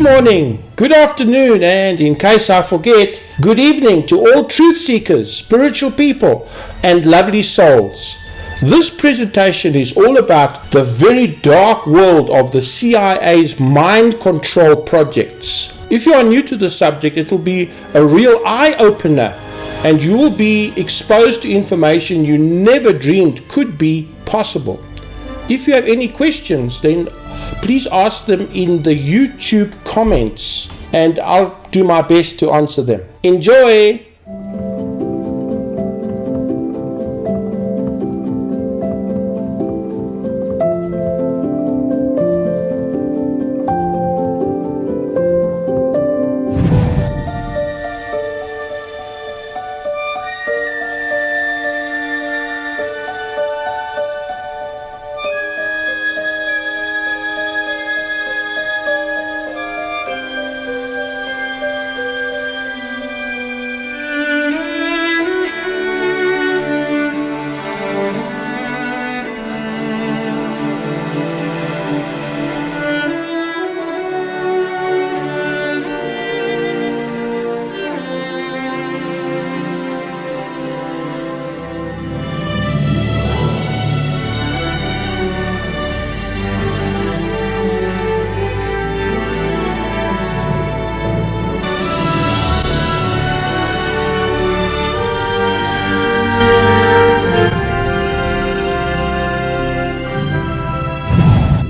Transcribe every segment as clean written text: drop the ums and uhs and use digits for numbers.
morning, good afternoon, and in case I forget, good evening to all truth seekers, spiritual people, and lovely souls. This presentation is all about the very dark world of the CIA's mind control projects. If you are new to the subject, it will be a real eye-opener, and you will be exposed to information you never dreamed could be possible. If you have any questions, then please ask them in the YouTube comments, and I'll do my best to answer them. Enjoy!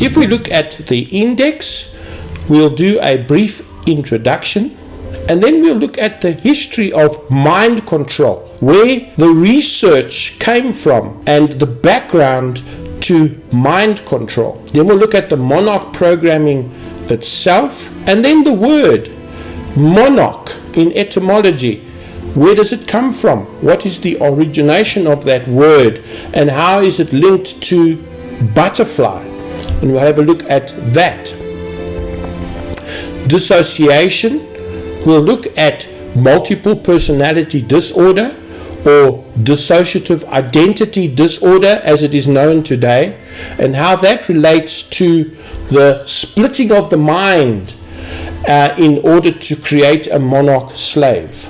If we look at the index, we'll do a brief introduction, and then we'll look at the history of mind control, where the research came from and the background to mind control. Then we'll look at the Monarch programming itself, and then the word monarch in etymology. Where does it come from? What is the origination of that word, and how is it linked to butterfly? And we'll have a look at that. Dissociation, we'll look at multiple personality disorder or dissociative identity disorder as it is known today, and how that relates to the splitting of the mind in order to create a monarch slave.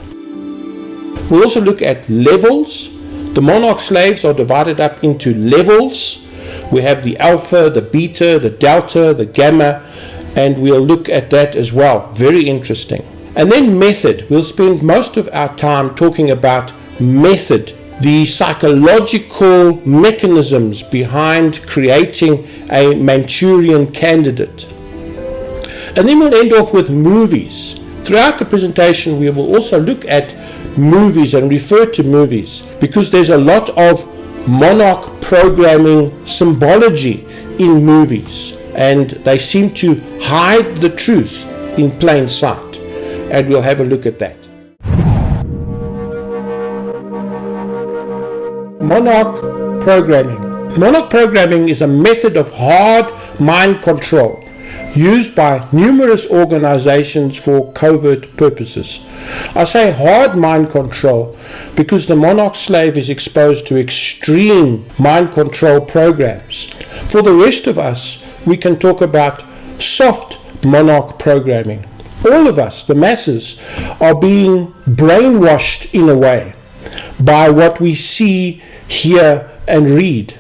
We'll also look at levels. The monarch slaves are divided up into levels. We have the alpha, the beta, the delta, the gamma, and we'll look at that as well. Very interesting. And then method. We'll spend most of our time talking about method, the psychological mechanisms behind creating a Manchurian candidate. And then we'll end off with movies. Throughout the presentation, we will also look at movies and refer to movies, because there's a lot of monarch programming symbology in movies, and they seem to hide the truth in plain sight, and we'll have a look at that. Monarch programming. Monarch programming is a method of hard mind control used by numerous organizations for covert purposes. I say hard mind control because the monarch slave is exposed to extreme mind control programs. For the rest of us, we can talk about soft monarch programming. All of us, the masses, are being brainwashed in a way by what we see, hear, and read,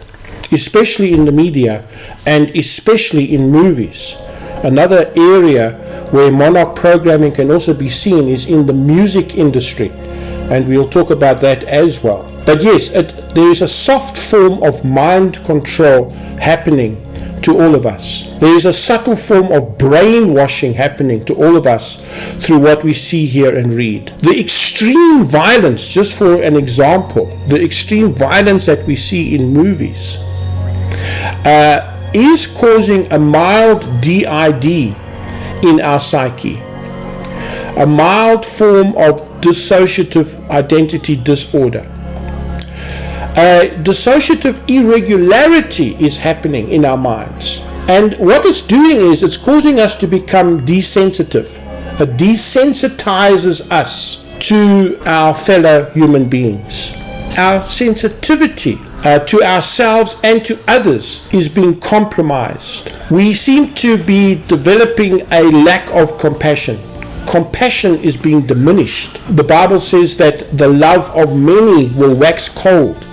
especially in the media and especially in movies. Another area where monarch programming can also be seen is in the music industry, and we'll talk about that as well. But yes, there is a soft form of mind control happening to all of us. There is a subtle form of brainwashing happening to all of us through what we see, hear, and read. The extreme violence, just for an example, the extreme violence that we see in movies is causing a mild DID in our psyche, a mild form of dissociative identity disorder. A dissociative irregularity is happening in our minds, and what it's doing is it's causing us to become desensitive. It desensitizes us to our fellow human beings. Our sensitivity to ourselves and to others is being compromised. We seem to be developing a lack of compassion. Compassion is being diminished. The Bible says that the love of many will wax cold.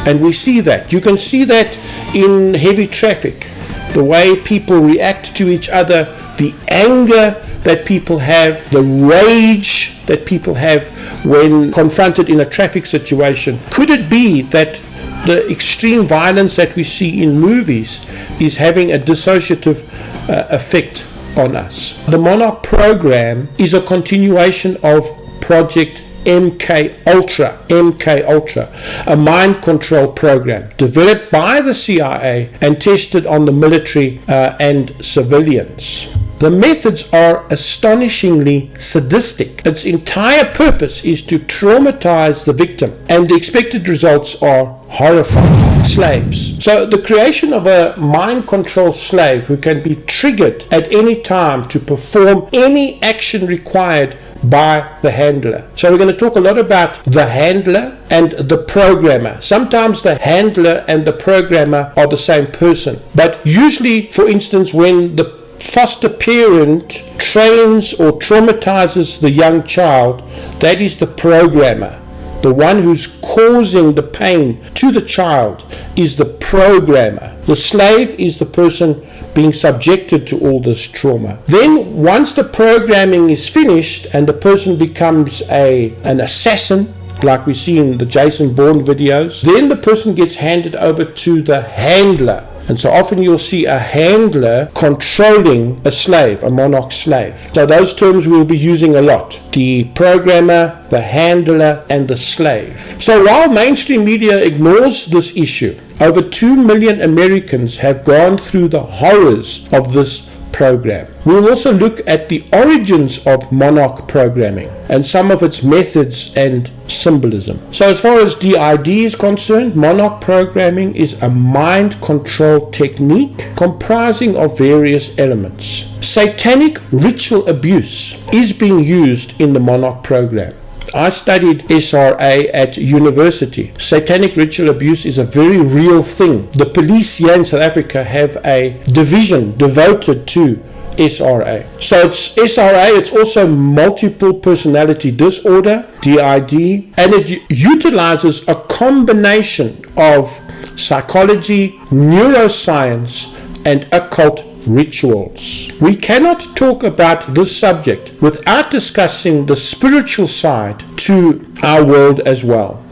And we see that. You can see that in heavy traffic. The way people react to each other, the anger that people have, the rage that people have when confronted in a traffic situation. Could it be that the extreme violence that we see in movies is having a dissociative effect on us? The Monarch program is a continuation of Project MK Ultra, a mind control program developed by the CIA and tested on the military and civilians. The methods are astonishingly sadistic. Its entire purpose is to traumatize the victim, and the expected results are horrifying. Slaves. So the creation of a mind control slave who can be triggered at any time to perform any action required by the handler. So we're going to talk a lot about the handler and the programmer. Sometimes the handler and the programmer are the same person, but usually, for instance, when the foster parent trains or traumatizes the young child, that is the programmer. The one who's causing the pain to the child is the programmer. The slave is the person being subjected to all this trauma. Then once the programming is finished and the person becomes an assassin, like we see in the Jason Bourne videos, then the person gets handed over to the handler. And so often you'll see a handler controlling a slave, a monarch slave. So those terms we'll be using a lot. The programmer, the handler, and the slave. So while mainstream media ignores this issue, over 2 million Americans have gone through the horrors of this program. We'll also look at the origins of Monarch programming and some of its methods and symbolism. So as far as DID is concerned, Monarch programming is a mind control technique comprising of various elements. Satanic ritual abuse is being used in the Monarch program. I studied SRA at university. Satanic ritual abuse is a very real thing. The police here in South Africa have a division devoted to SRA. So it's SRA, it's also multiple personality disorder, DID, and it utilizes a combination of psychology, neuroscience, and occult rituals. We cannot talk about this subject without discussing the spiritual side to our world as well.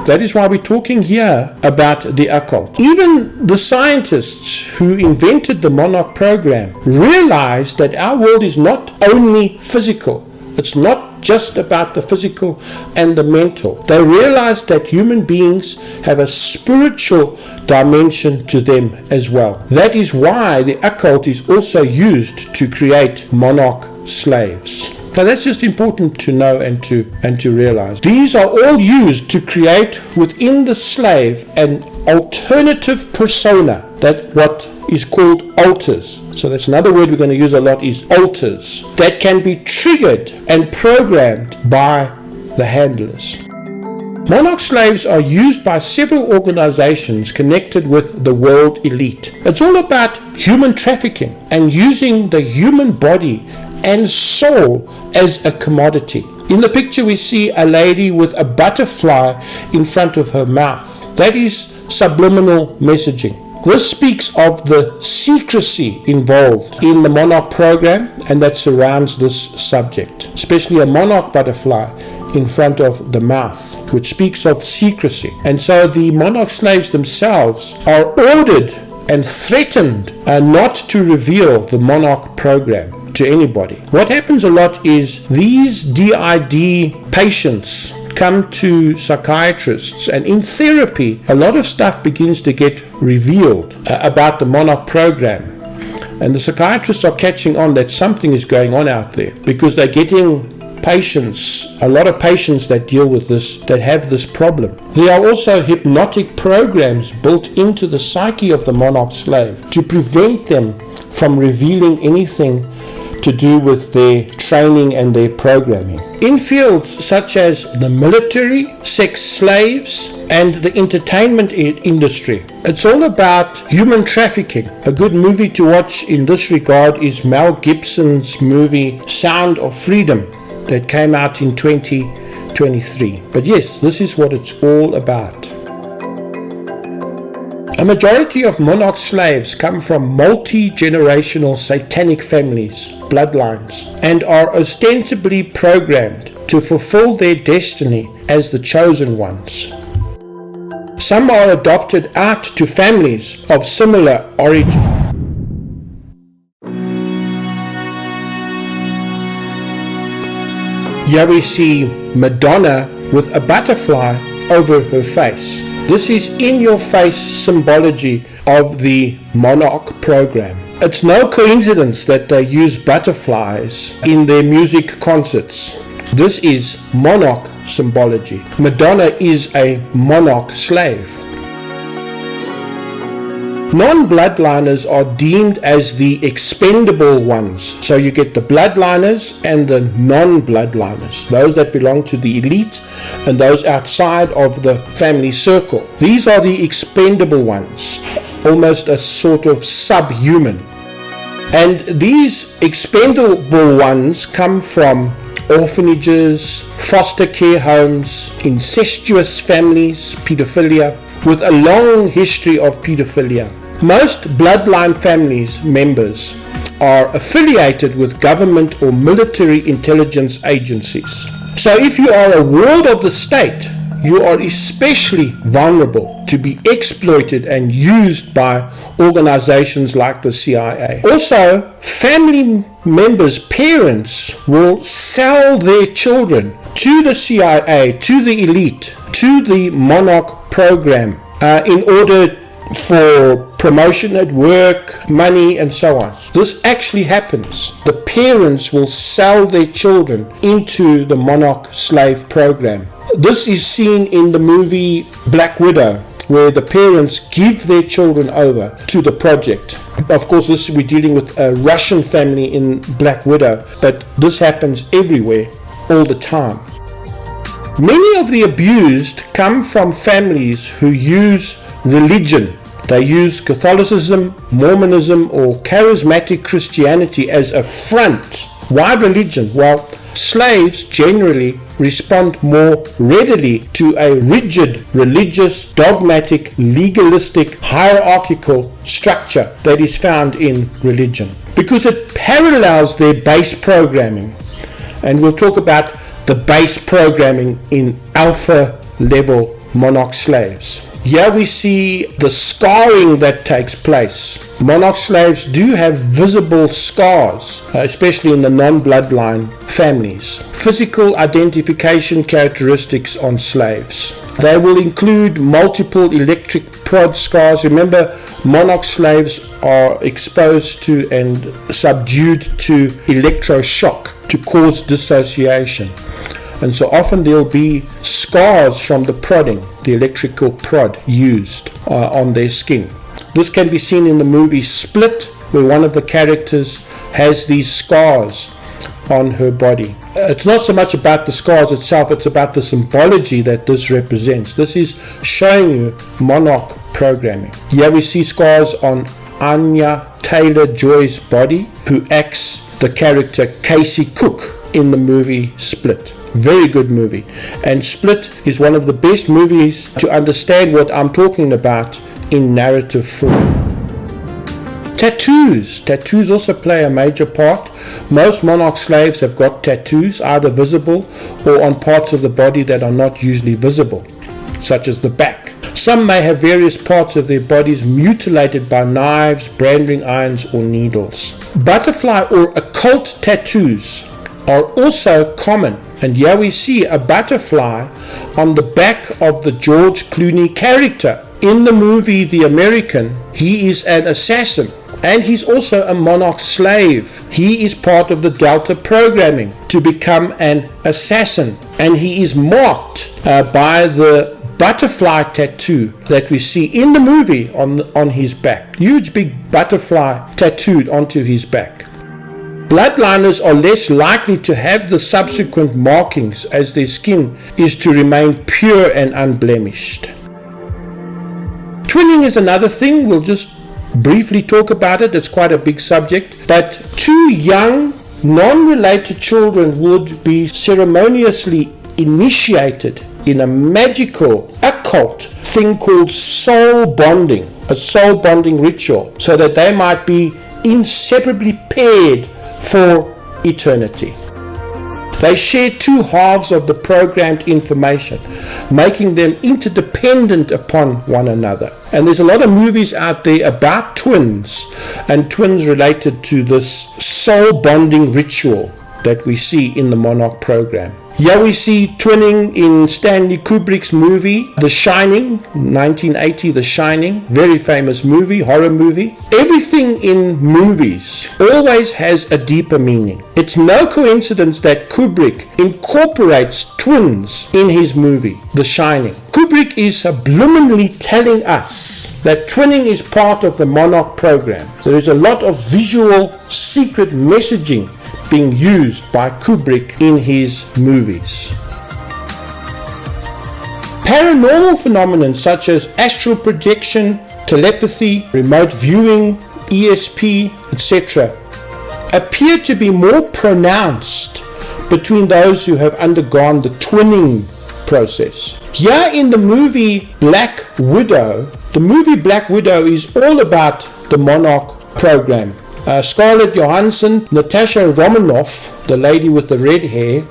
That is why we're talking here about the occult. Even the scientists who invented the Monarch program realized that our world is not only physical. It's not just about the physical and the mental. They realized that human beings have a spiritual dimension to them as well. That is why the occult is also used to create monarch slaves. So that's just important to know and to realize. These are all used to create within the slave an alternative persona, that what is called alters. So that's another word we're going to use a lot, is alters, that can be triggered and programmed by the handlers. Monarch slaves are used by several organizations connected with the world elite. It's all about human trafficking and using the human body and soul as a commodity. In the picture we see a lady with a butterfly in front of her mouth. That is subliminal messaging. This speaks of the secrecy involved in the Monarch program and that surrounds this subject, especially a monarch butterfly in front of the mouth, which speaks of secrecy. And so the monarch slaves themselves are ordered and threatened not to reveal the Monarch program to anybody. What happens a lot is these DID patients come to psychiatrists, and in therapy a lot of stuff begins to get revealed about the Monarch program, and the psychiatrists are catching on that something is going on out there, because they're getting patients, a lot of patients that deal with this, that have this problem. There are also hypnotic programs built into the psyche of the monarch slave to prevent them from revealing anything to do with their training and their programming. In fields such as the military, sex slaves, and the entertainment industry, it's all about human trafficking. A good movie to watch in this regard is Mel Gibson's movie Sound of Freedom that came out in 2023. But yes, this is what it's all about. A majority of Monarch slaves come from multi-generational satanic families, bloodlines, and are ostensibly programmed to fulfill their destiny as the chosen ones. Some are adopted out to families of similar origin. Here we see Madonna with a butterfly over her face. This is in-your-face symbology of the Monarch program. It's no coincidence that they use butterflies in their music concerts. This is Monarch symbology. Madonna is a Monarch slave. Non-bloodliners are deemed as the expendable ones. So you get the bloodliners and the non-bloodliners, those that belong to the elite and those outside of the family circle. These are the expendable ones, almost a sort of subhuman. And these expendable ones come from orphanages, foster care homes, incestuous families, pedophilia, with a long history of pedophilia. Most bloodline families members are affiliated with government or military intelligence agencies. So if you are a ward of the state, you are especially vulnerable to be exploited and used by organizations like the CIA. Also, family members' parents will sell their children to the CIA, to the elite, to the Monarch program in order for promotion at work, money, and so on. This actually happens. The parents will sell their children into the Monarch slave program. This is seen in the movie Black Widow, where the parents give their children over to the project. Of course, we're dealing with a Russian family in Black Widow, but this happens everywhere, all the time. Many of the abused come from families who use religion. They use Catholicism, Mormonism, or charismatic Christianity as a front. Why religion? Well, slaves generally respond more readily to a rigid, religious, dogmatic, legalistic, hierarchical structure that is found in religion, because it parallels their base programming. And we'll talk about the base programming in alpha level Monarch slaves. Here we see the scarring that takes place. Monarch slaves do have visible scars, especially in the non-bloodline families. Physical identification characteristics on slaves. They will include multiple electric prod scars. Remember, Monarch slaves are exposed to and subdued to electroshock to cause dissociation. And so often there'll be scars from the prodding, the electrical prod used on their skin. This can be seen in the movie Split, where one of the characters has these scars on her body. It's not so much about the scars itself, it's about the symbology that this represents. This is showing you Monarch programming. Here we see scars on Anya Taylor-Joy's body, who acts the character Casey Cook in the movie Split. Very good movie. And Split is one of the best movies to understand what I'm talking about in narrative form. Tattoos. Tattoos also play a major part. Most Monarch slaves have got tattoos, either visible or on parts of the body that are not usually visible, such as the back. Some may have various parts of their bodies mutilated by knives, branding irons, or needles. Butterfly or occult tattoos are also common, and here we see a butterfly on the back of the George Clooney character in the movie The American. He is an assassin, and he's also a Monarch slave. He is part of the Delta programming to become an assassin, and he is marked by the butterfly tattoo that we see in the movie on his back. Huge big butterfly tattooed onto his back. Bloodliners are less likely to have the subsequent markings as their skin is to remain pure and unblemished. Twinning is another thing. We'll just briefly talk about it. It's quite a big subject. But two young, non-related children would be ceremoniously initiated in a magical, occult thing called soul bonding, a soul bonding ritual, so that they might be inseparably paired for eternity. They share two halves of the programmed information, making them interdependent upon one another. And there's a lot of movies out there about twins and twins related to this soul bonding ritual that we see in the Monarch program. Here we see twinning in Stanley Kubrick's movie, The Shining, 1980, The Shining, very famous movie, horror movie. Everything in movies always has a deeper meaning. It's no coincidence that Kubrick incorporates twins in his movie, The Shining. Kubrick is subliminally telling us that twinning is part of the Monarch program. There is a lot of visual secret messaging being used by Kubrick in his movies. Paranormal phenomena such as astral projection, telepathy, remote viewing, ESP, etc. appear to be more pronounced between those who have undergone the twinning process. Here in the movie Black Widow, is all about the Monarch program. Scarlett Johansson, Natasha Romanoff, the lady with the red hair,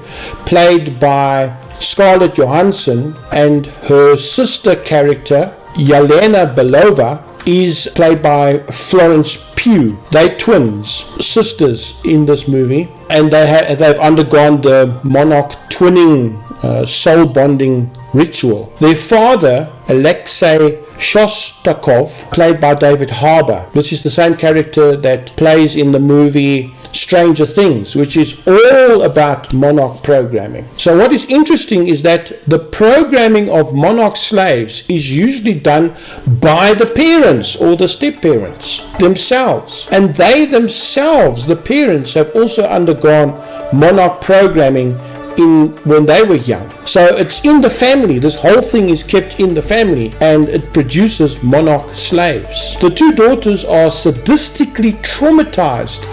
played by Scarlett Johansson, and her sister character, Yelena Belova, is played by Florence Pugh. They're twins, sisters in this movie, and they've undergone the Monarch twinning soul bonding ritual. Their father, Alexei Shostakov, played by David Harbour. This is the same character that plays in the movie Stranger Things, which is all about Monarch programming. So what is interesting is that the programming of Monarch slaves is usually done by the parents or the step-parents themselves. And they themselves, the parents, have also undergone Monarch programming when they were young. So it's in the family. This whole thing is kept in the family, and it produces Monarch slaves. The two daughters are sadistically traumatized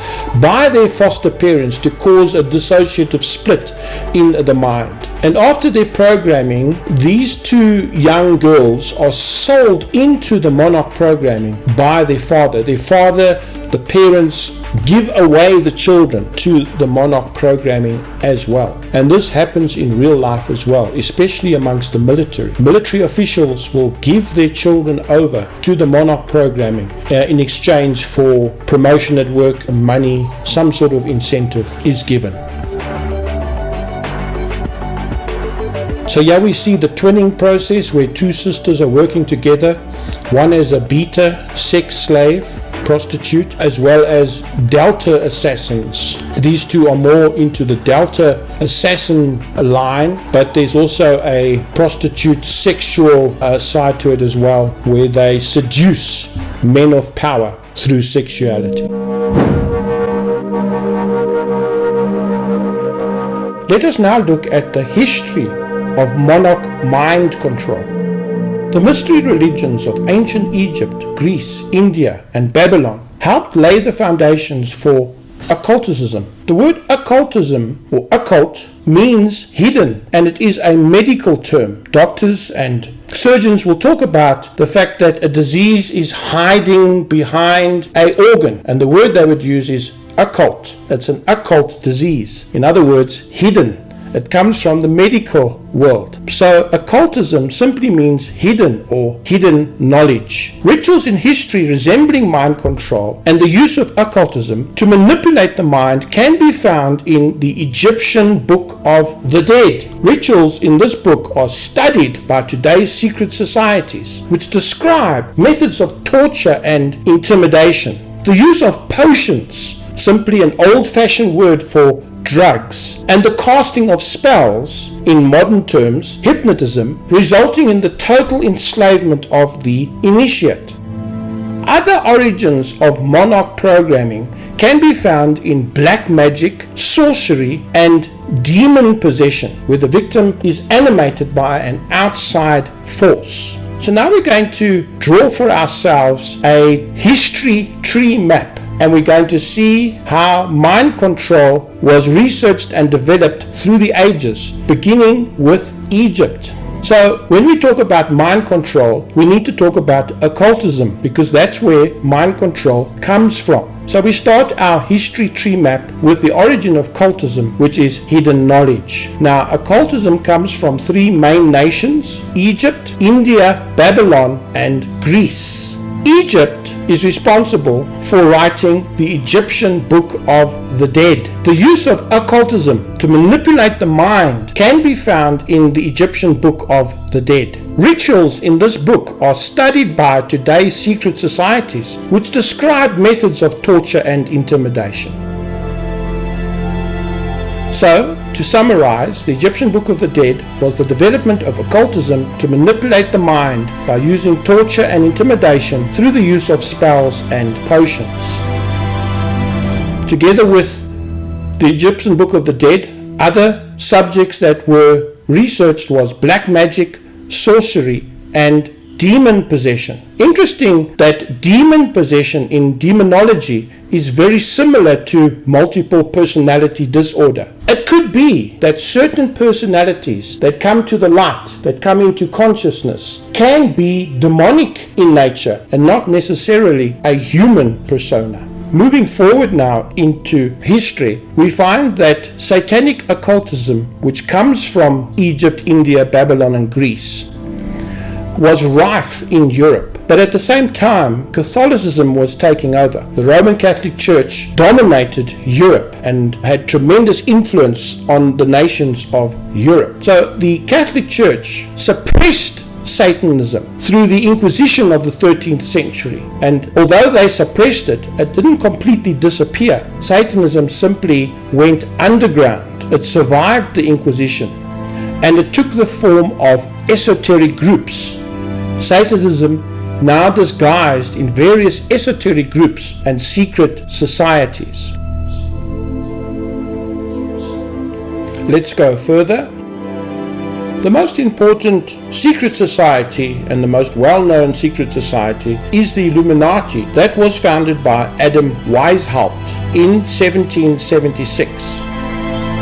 by their foster parents to cause a dissociative split in the mind. And after their programming, these two young girls are sold into the Monarch programming by their father. The parents give away the children to the Monarch programming as well. And this happens in real life as well, especially amongst the military. Military officials will give their children over to the Monarch programming in exchange for promotion at work, money, some sort of incentive is given. So here we see the twinning process where two sisters are working together, one as a beta sex slave, prostitute, as well as Delta assassins. These two are more into the Delta assassin line, but there's also a prostitute sexual side to it as well, where they seduce men of power through sexuality. Let us now look at the history of Monarch mind control. The mystery religions of ancient Egypt, Greece, India, and Babylon helped lay the foundations for occulticism. The word occultism or occult means hidden, and it is a medical term. Doctors and surgeons will talk about the fact that a disease is hiding behind an organ, and the word they would use is occult. It's an occult disease. In other words, hidden. It comes from the medical world. So occultism simply means hidden or hidden knowledge. Rituals in history resembling mind control and the use of occultism to manipulate the mind can be found in the Egyptian Book of the Dead. Rituals in this book are studied by today's secret societies, which describe methods of torture and intimidation. The use of potions, simply an old-fashioned word for drugs, and the casting of spells, in modern terms hypnotism, resulting in the total enslavement of the initiate. Other origins of Monarch programming can be found in black magic, sorcery, and demon possession, where the victim is animated by an outside force. So now we're going to draw for ourselves a history tree map, and we're going to see how mind control was researched and developed through the ages, beginning with Egypt. So when we talk about mind control, we need to talk about occultism, because that's where mind control comes from. So we start our history tree map with the origin of cultism, which is hidden knowledge. Now, occultism comes from three main nations: Egypt, India, Babylon, and Greece. Egypt is responsible for writing the Egyptian Book of the Dead. The use of occultism to manipulate the mind can be found in the Egyptian Book of the Dead. Rituals in this book are studied by today's secret societies, which describe methods of torture and intimidation. So, to summarize, the Egyptian Book of the Dead was the development of occultism to manipulate the mind by using torture and intimidation through the use of spells and potions. Together with the Egyptian Book of the Dead, other subjects that were researched was black magic, sorcery, and demon possession. Interesting that demon possession in demonology is very similar to multiple personality disorder. It could be that certain personalities that come to the light, that come into consciousness, can be demonic in nature and not necessarily a human persona. Moving forward now into history, we find that satanic occultism, which comes from Egypt, India, Babylon, and Greece, was rife in Europe. But at the same time, Catholicism was taking over. The Roman Catholic Church dominated Europe and had tremendous influence on the nations of Europe. So the Catholic Church suppressed Satanism through the Inquisition of the 13th century. And although they suppressed it, it didn't completely disappear. Satanism simply went underground. It survived the Inquisition, and it took the form of esoteric groups. Satanism now disguised in various esoteric groups and secret societies. Let's go further. The most important secret society and the most well-known secret society is the Illuminati, that was founded by Adam Weishaupt in 1776.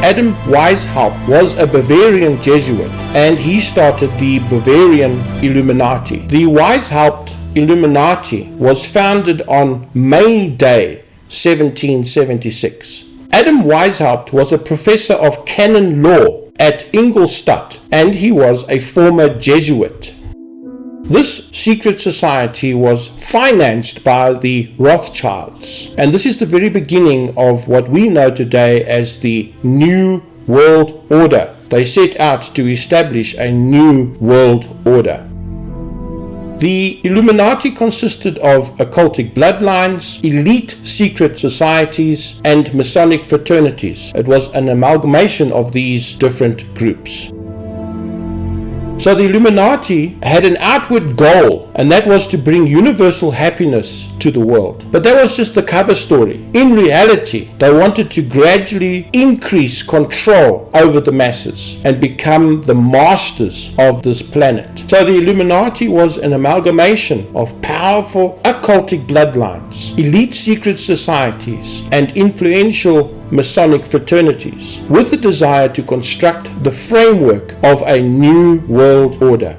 Adam Weishaupt was a Bavarian Jesuit, and he started the Bavarian Illuminati. The Weishaupt Illuminati was founded on May Day 1776. Adam Weishaupt was a professor of canon law at Ingolstadt, and he was a former Jesuit. This secret society was financed by the Rothschilds, and this is the very beginning of what we know today as the New World Order. They set out to establish a new world order. The Illuminati consisted of occultic bloodlines, elite secret societies, and Masonic fraternities. It was an amalgamation of these different groups. So the Illuminati had an outward goal, and that was to bring universal happiness to the world. But that was just the cover story. In reality, they wanted to gradually increase control over the masses and become the masters of this planet. So the Illuminati was an amalgamation of powerful occultic bloodlines, elite secret societies, and influential Masonic fraternities, with the desire to construct the framework of a new world order.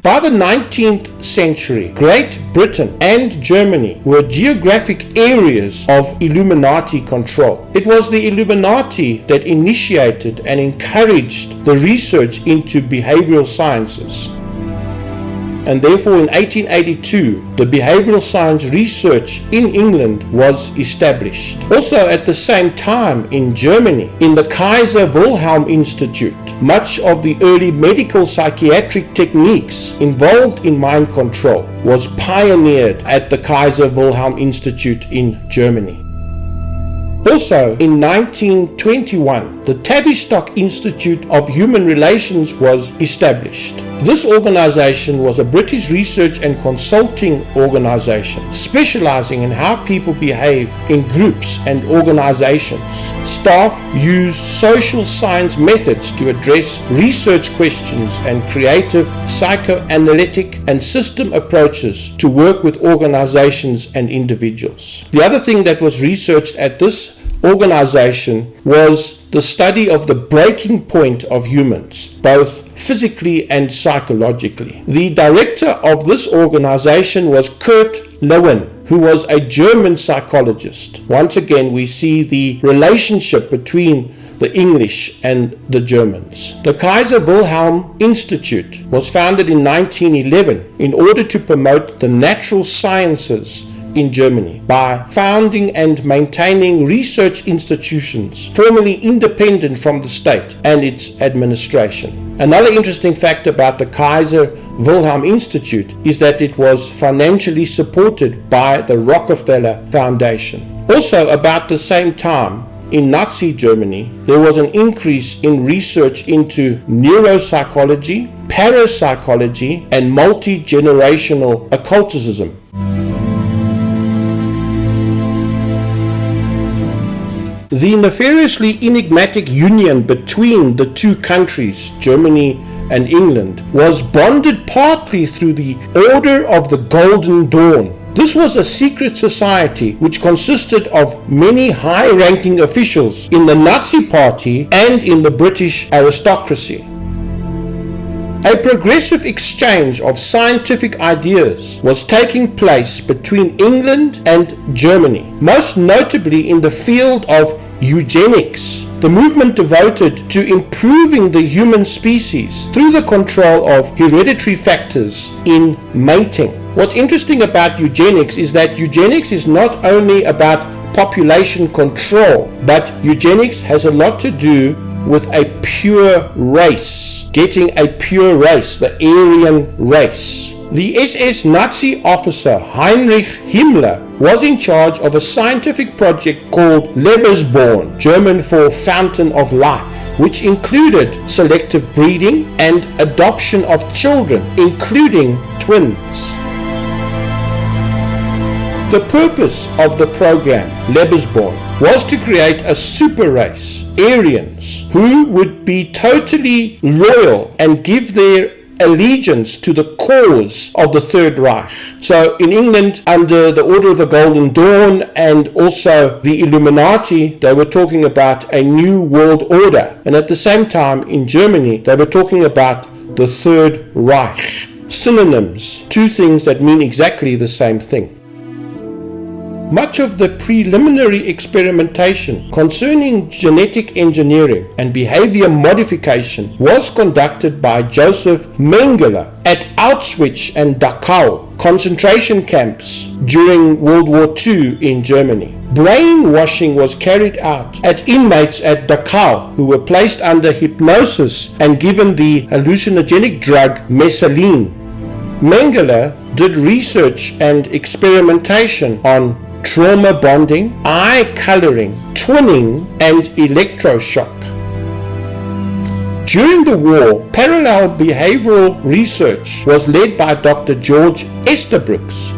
By the 19th century, Great Britain and Germany were geographic areas of Illuminati control. It was the Illuminati that initiated and encouraged the research into behavioral sciences. And therefore in 1882, the behavioral science research in England was established. Also at the same time in Germany, in the Kaiser Wilhelm Institute, much of the early medical psychiatric techniques involved in mind control was pioneered at the Kaiser Wilhelm Institute in Germany. Also, in 1921, the Tavistock Institute of Human Relations was established. This organization was a British research and consulting organization specializing in how people behave in groups and organizations. Staff use social science methods to address research questions and creative psychoanalytic and system approaches to work with organizations and individuals. The other thing that was researched at this organization was the study of the breaking point of humans, both physically and psychologically. The director of this organization was Kurt Lewin, who was a German psychologist. Once again, we see the relationship between the English and the Germans. The Kaiser Wilhelm Institute was founded in 1911 in order to promote the natural sciences in Germany by founding and maintaining research institutions formerly independent from the state and its administration. Another interesting fact about the Kaiser Wilhelm Institute is that it was financially supported by the Rockefeller Foundation. Also, about the same time, in Nazi Germany, there was an increase in research into neuropsychology, parapsychology, and multi-generational occultism. The nefariously enigmatic union between the two countries, Germany and England, was bonded partly through the Order of the Golden Dawn. This was a secret society which consisted of many high-ranking officials in the Nazi Party and in the British aristocracy. A progressive exchange of scientific ideas was taking place between England and Germany, most notably in the field of eugenics, the movement devoted to improving the human species through the control of hereditary factors in mating. What's interesting about eugenics is that eugenics is not only about population control, but eugenics has a lot to do with a pure race, getting a pure race, the Aryan race. The SS Nazi officer Heinrich Himmler was in charge of a scientific project called Lebensborn, German for Fountain of Life, which included selective breeding and adoption of children, including twins. The purpose of the program, Lebensborn, was to create a super race, Aryans, who would be totally loyal and give their allegiance to the cause of the Third Reich. So in England, under the Order of the Golden Dawn and also the Illuminati, they were talking about a new world order. And at the same time, in Germany, they were talking about the Third Reich. Synonyms, two things that mean exactly the same thing. Much of the preliminary experimentation concerning genetic engineering and behavior modification was conducted by Joseph Mengele at Auschwitz and Dachau concentration camps during World War II in Germany. Brainwashing was carried out at inmates at Dachau who were placed under hypnosis and given the hallucinogenic drug mescaline. Mengele did research and experimentation on trauma bonding, eye coloring, twinning, and electroshock. During the war, parallel behavioral research was led by Dr. George Estabrooks.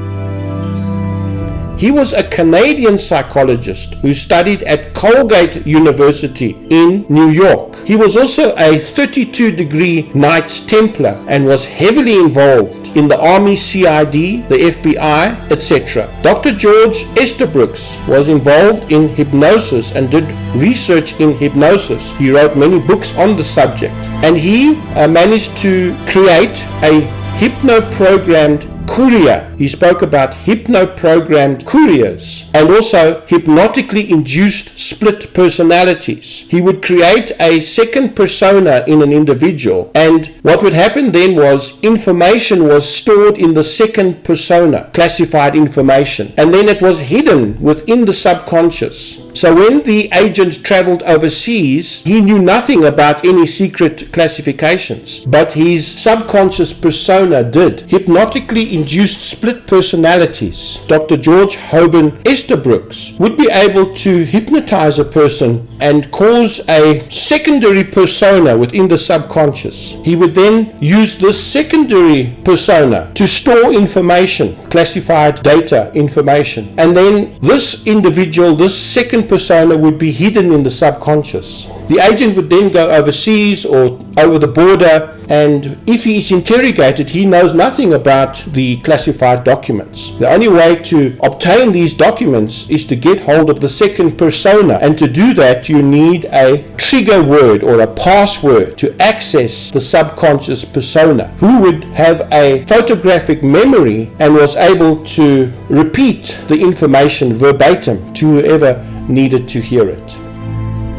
He was a Canadian psychologist who studied at Colgate University in New York. He was also a 32-degree Knights Templar and was heavily involved in the Army CID, the FBI, etc. Dr. George Estabrooks was involved in hypnosis and did research in hypnosis. He wrote many books on the subject, and he managed to create a hypno-programmed courier. He spoke about hypno-programmed couriers and also hypnotically induced split personalities. He would create a second persona in an individual, and what would happen then was information was stored in the second persona, classified information, and then it was hidden within the subconscious. So when the agent traveled overseas, he knew nothing about any secret classifications, but his subconscious persona did. Hypnotically induced split personalities. Dr. George Hoban Estabrooks would be able to hypnotize a person and cause a secondary persona within the subconscious. He would then use this secondary persona to store information, classified data, information, and then this individual, this second persona, would be hidden in the subconscious. The agent would then go overseas or over the border, and if he is interrogated, he knows nothing about the classified documents. The only way to obtain these documents is to get hold of the second persona, and to do that you need a trigger word or a password to access the subconscious persona, who would have a photographic memory and was able to repeat the information verbatim to whoever needed to hear it.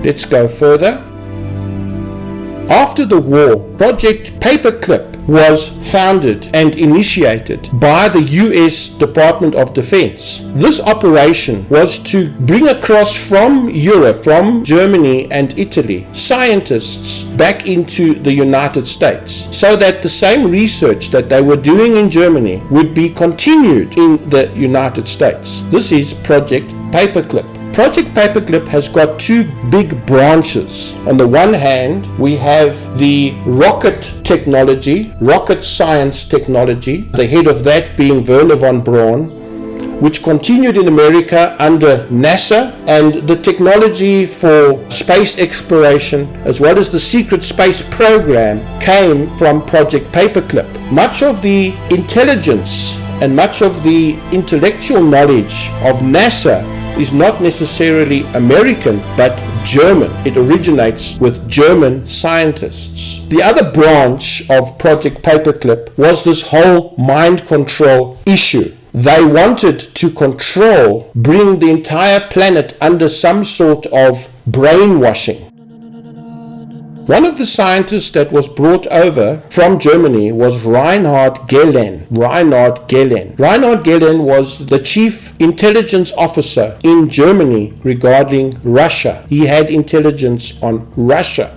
Let's go further. After the war, Project Paperclip was founded and initiated by the US Department of Defense. This operation was to bring across from Europe, from Germany and Italy, scientists back into the United States, so that the same research that they were doing in Germany would be continued in the United States. This is Project Paperclip. Project Paperclip has got two big branches. On the one hand, we have the rocket technology, rocket science technology, the head of that being Wernher von Braun, which continued in America under NASA, and the technology for space exploration as well as the secret space program came from Project Paperclip. Much of the intelligence and much of the intellectual knowledge of NASA is not necessarily American, but German. It originates with German scientists. The other branch of Project Paperclip was this whole mind control issue. They wanted to control, bring the entire planet under some sort of brainwashing. One of the scientists that was brought over from Germany was Reinhard Gehlen. Reinhard Gehlen was the chief intelligence officer in Germany regarding Russia. He had intelligence on Russia.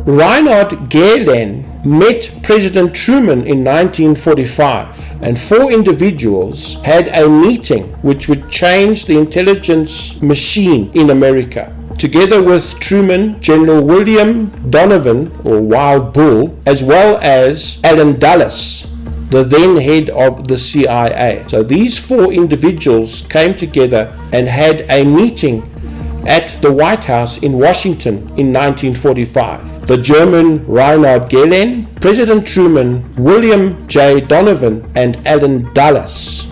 Reinhard Gehlen met President Truman in 1945, and four individuals had a meeting which would change the intelligence machine in America. Together with Truman, General William Donovan, or Wild Bull, as well as Allen Dulles, the then head of the CIA. So these four individuals came together and had a meeting at the White House in Washington in 1945. The German Reinhard Gehlen, President Truman, William J. Donovan, and Allen Dulles.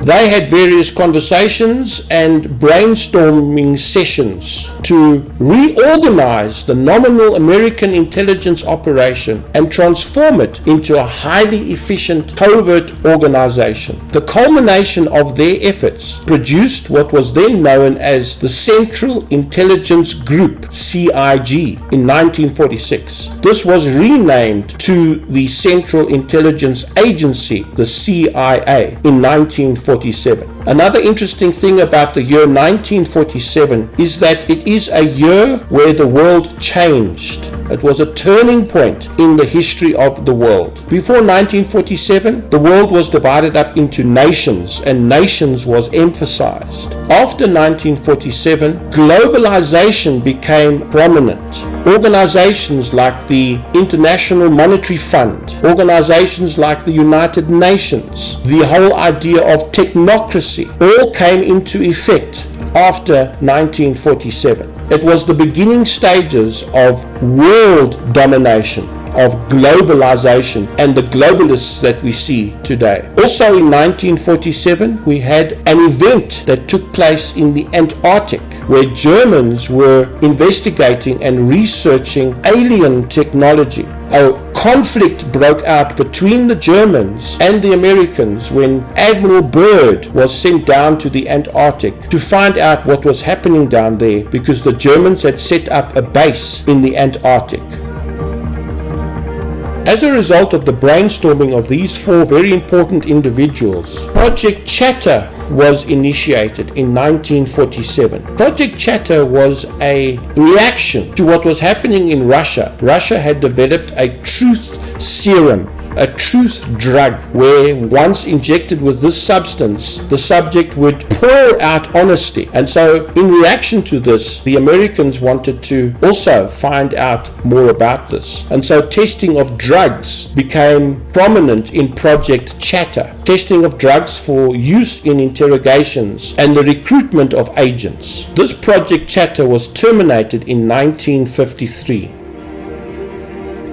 They had various conversations and brainstorming sessions to reorganize the nominal American intelligence operation and transform it into a highly efficient covert organization. The culmination of their efforts produced what was then known as the Central Intelligence Group, CIG, in 1946. This was renamed to the Central Intelligence Agency, the CIA, in 1947. Another interesting thing about the year 1947 is that it is a year where the world changed. It was a turning point in the history of the world. Before 1947, the world was divided up into nations, and nations was emphasized. After 1947, globalization became prominent. Organizations like the International Monetary Fund, organizations like the United Nations, the whole idea of technocracy, all came into effect after 1947. It was the beginning stages of world domination, of globalization, and the globalists that we see today. Also in 1947, we had an event that took place in the Antarctic, where Germans were investigating and researching alien technology. A conflict broke out between the Germans and the Americans when Admiral Byrd was sent down to the Antarctic to find out what was happening down there, because the Germans had set up a base in the Antarctic. As a result of the brainstorming of these four very important individuals, Project Chatter was initiated in 1947. Project Chatter was a reaction to what was happening in Russia. Russia had developed a truth serum, a truth drug, where once injected with this substance, the subject would pour out honesty. And so in reaction to this, the Americans wanted to also find out more about this. And so testing of drugs became prominent in Project Chatter. Testing of drugs for use in interrogations and the recruitment of agents. This Project Chatter was terminated in 1953.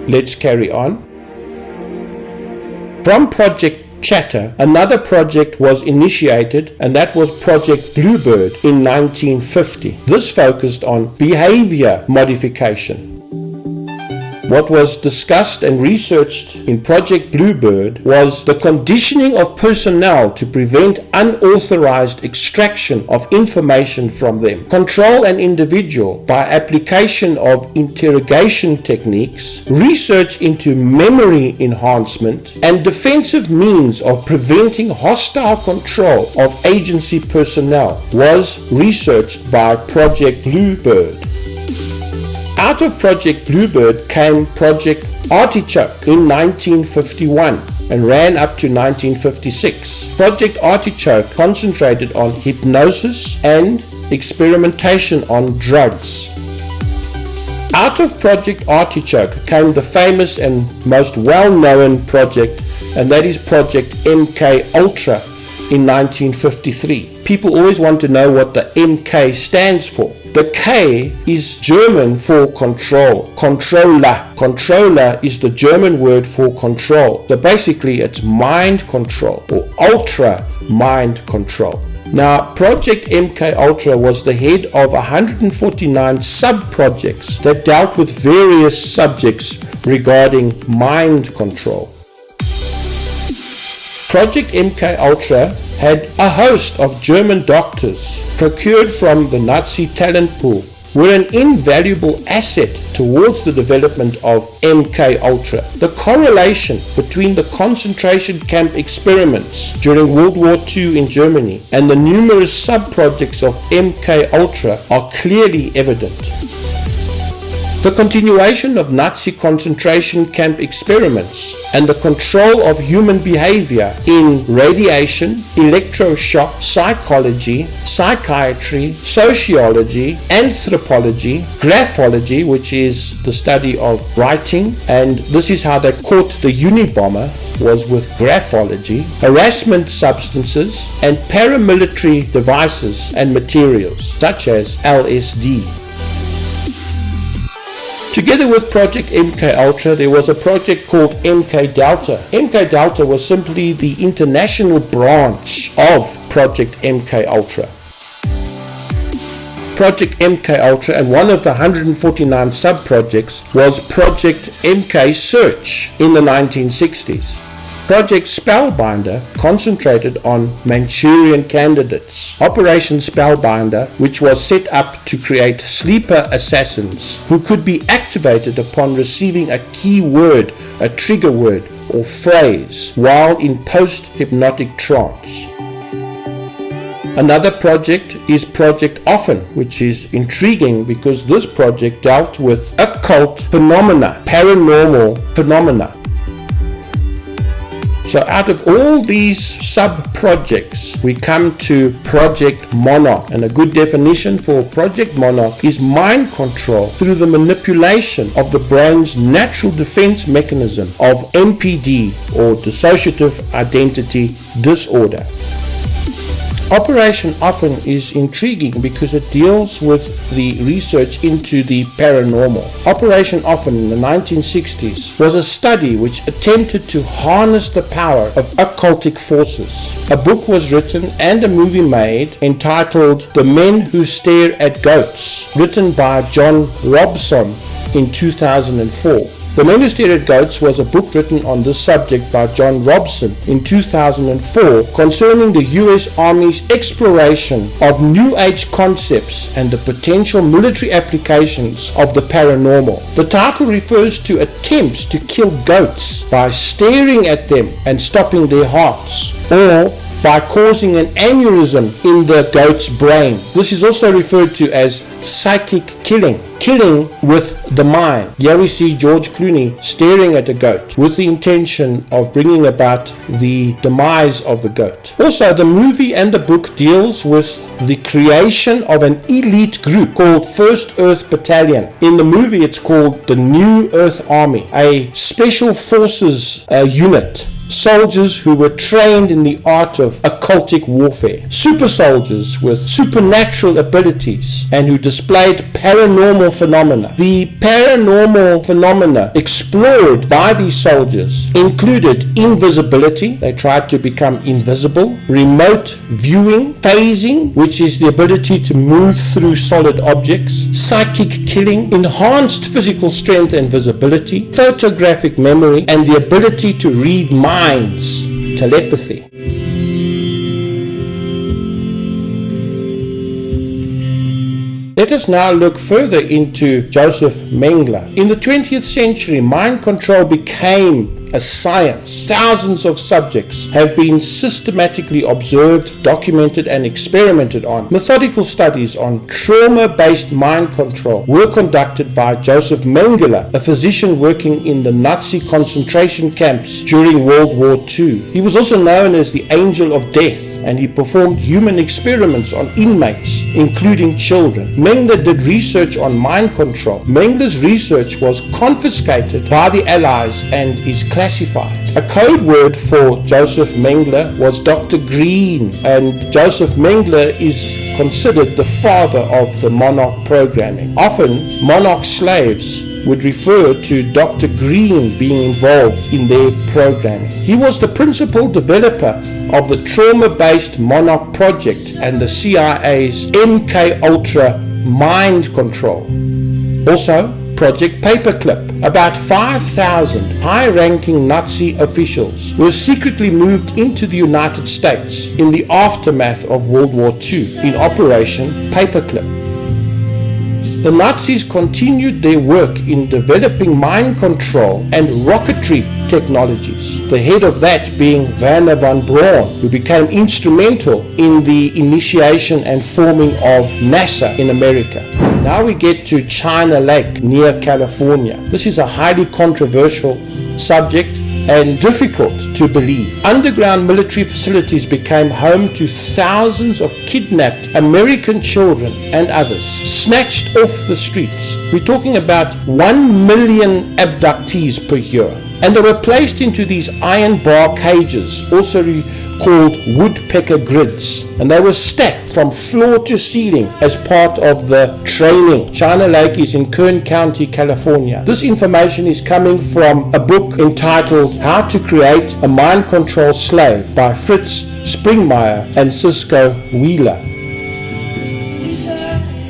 Let's carry on. From Project Chatter, another project was initiated, and that was Project Bluebird in 1950. This focused on behavior modification. What was discussed and researched in Project Bluebird was the conditioning of personnel to prevent unauthorized extraction of information from them, control an individual by application of interrogation techniques, research into memory enhancement, and defensive means of preventing hostile control of agency personnel was researched by Project Bluebird. Out of Project Bluebird came Project Artichoke in 1951 and ran up to 1956. Project Artichoke concentrated on hypnosis and experimentation on drugs. Out of Project Artichoke came the famous and most well-known project, and that is Project MK Ultra in 1953. People always want to know what the MK stands for. The K is German for control, controller. Controller is the German word for control. So basically it's mind control or ultra mind control. Now, Project MK Ultra was the head of 149 sub-projects that dealt with various subjects regarding mind control. Project MK Ultra had a host of German doctors procured from the Nazi talent pool, were an invaluable asset towards the development of MK Ultra. The correlation between the concentration camp experiments during World War II in Germany and the numerous sub-projects of MK Ultra are clearly evident. The continuation of Nazi concentration camp experiments and the control of human behavior in radiation, electroshock, psychology, psychiatry, sociology, anthropology, graphology, which is the study of writing, and this is how they caught the Unabomber, was with graphology, harassment substances, and paramilitary devices and materials, such as LSD. Together with Project MK Ultra, there was a project called MK Delta. MK Delta was simply the international branch of Project MK Ultra. Project MK Ultra and one of the 149 sub-projects was Project MK Search in the 1960s. Project Spellbinder concentrated on Manchurian candidates. Operation Spellbinder, which was set up to create sleeper assassins who could be activated upon receiving a key word, a trigger word or phrase while in post-hypnotic trance. Another project is Project Often, which is intriguing because this project dealt with occult phenomena, paranormal phenomena. So out of all these sub-projects, we come to Project Monarch. And a good definition for Project Monarch is mind control through the manipulation of the brain's natural defense mechanism of MPD, or Dissociative Identity Disorder. Operation Often is intriguing because it deals with the research into the paranormal. Operation Often in the 1960s was a study which attempted to harness the power of occultic forces. A book was written and a movie made entitled The Men Who Stare at Goats, written by John Robson in 2004. The Men-Who-Stare at Goats was a book written on this subject by John Robson in 2004 concerning the US Army's exploration of New Age concepts and the potential military applications of the paranormal. The title refers to attempts to kill goats by staring at them and stopping their hearts, or by causing an aneurysm in the goat's brain. This is also referred to as psychic killing with the mind. Here we see George Clooney staring at a goat with the intention of bringing about the demise of the goat. Also, the movie and the book deals with the creation of an elite group called First Earth Battalion. In the movie, it's called the New Earth Army, a special forces unit. Soldiers who were trained in the art of occultic warfare. Super soldiers with supernatural abilities and who displayed paranormal phenomena. The paranormal phenomena explored by these soldiers included invisibility. They tried to become invisible. Remote viewing. Phasing, which is the ability to move through solid objects. Psychic killing. Enhanced physical strength and visibility. Photographic memory. And the ability to read minds. Telepathy. Let us now look further into Joseph Mengele. In the 20th century, mind control became a science. Thousands of subjects have been systematically observed, documented, and experimented on. Methodical studies on trauma-based mind control were conducted by Joseph Mengele, a physician working in the Nazi concentration camps during World War II. He was also known as the Angel of Death, and he performed human experiments on inmates, including children. Mengele did research on mind control. Mengele's research was confiscated by the Allies and is classified. A code word for Joseph Mengele was Dr. Green, and Joseph Mengele is considered the father of the Monarch programming. Often, Monarch slaves would refer to Dr. Green being involved in their programming. He was the principal developer of the trauma-based Monarch project and the CIA's MK Ultra mind control. Also, Project Paperclip. About 5,000 high-ranking Nazi officials were secretly moved into the United States in the aftermath of World War II in Operation Paperclip. The Nazis continued their work in developing mind control and rocketry technologies, the head of that being Werner von Braun, who became instrumental in the initiation and forming of NASA in America. Now we get to China Lake near California. This is a highly controversial subject and difficult to believe. Underground military facilities became home to thousands of kidnapped American children and others, snatched off the streets. We're talking about 1 million abductees per year. And they were placed into these iron bar cages, also called woodpecker grids, and they were stacked from floor to ceiling as part of the training. China Lake is in Kern County, California. This information is coming from a book entitled How to Create a Mind Control Slave by Fritz Springmeier and Cisco Wheeler.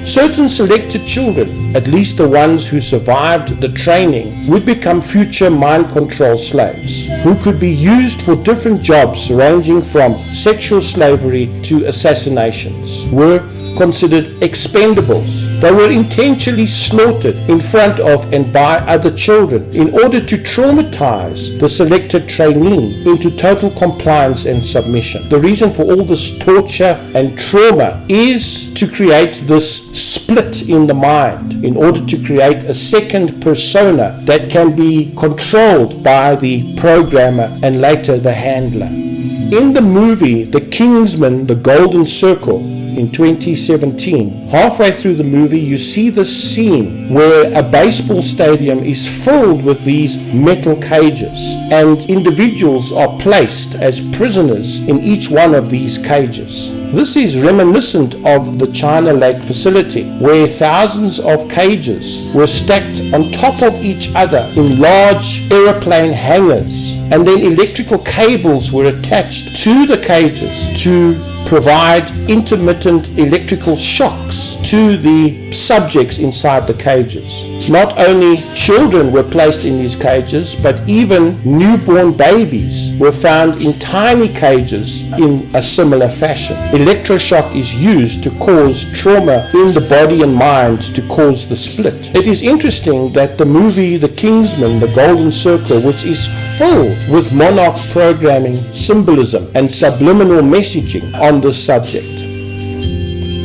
Certain selected children, at least the ones who survived the training, would become future mind control slaves, who could be used for different jobs ranging from sexual slavery to assassinations, were considered expendables. They were intentionally slaughtered in front of and by other children in order to traumatize the selected trainee into total compliance and submission. The reason for all this torture and trauma is to create this split in the mind in order to create a second persona that can be controlled by the programmer and later the handler. In the movie The Kingsman, The Golden Circle, in 2017, halfway through the movie you see this scene where a baseball stadium is filled with these metal cages and individuals are placed as prisoners in each one of these cages. This is reminiscent of the China Lake facility, where thousands of cages were stacked on top of each other in large aeroplane hangars and then electrical cables were attached to the cages to provide intermittent electrical shocks to the subjects inside the cages. Not only children were placed in these cages, but even newborn babies were found in tiny cages in a similar fashion. Electroshock is used to cause trauma in the body and mind to cause the split. It is interesting that the movie The Kingsman, The Golden Circle, which is filled with Monarch programming symbolism and subliminal messaging on this subject.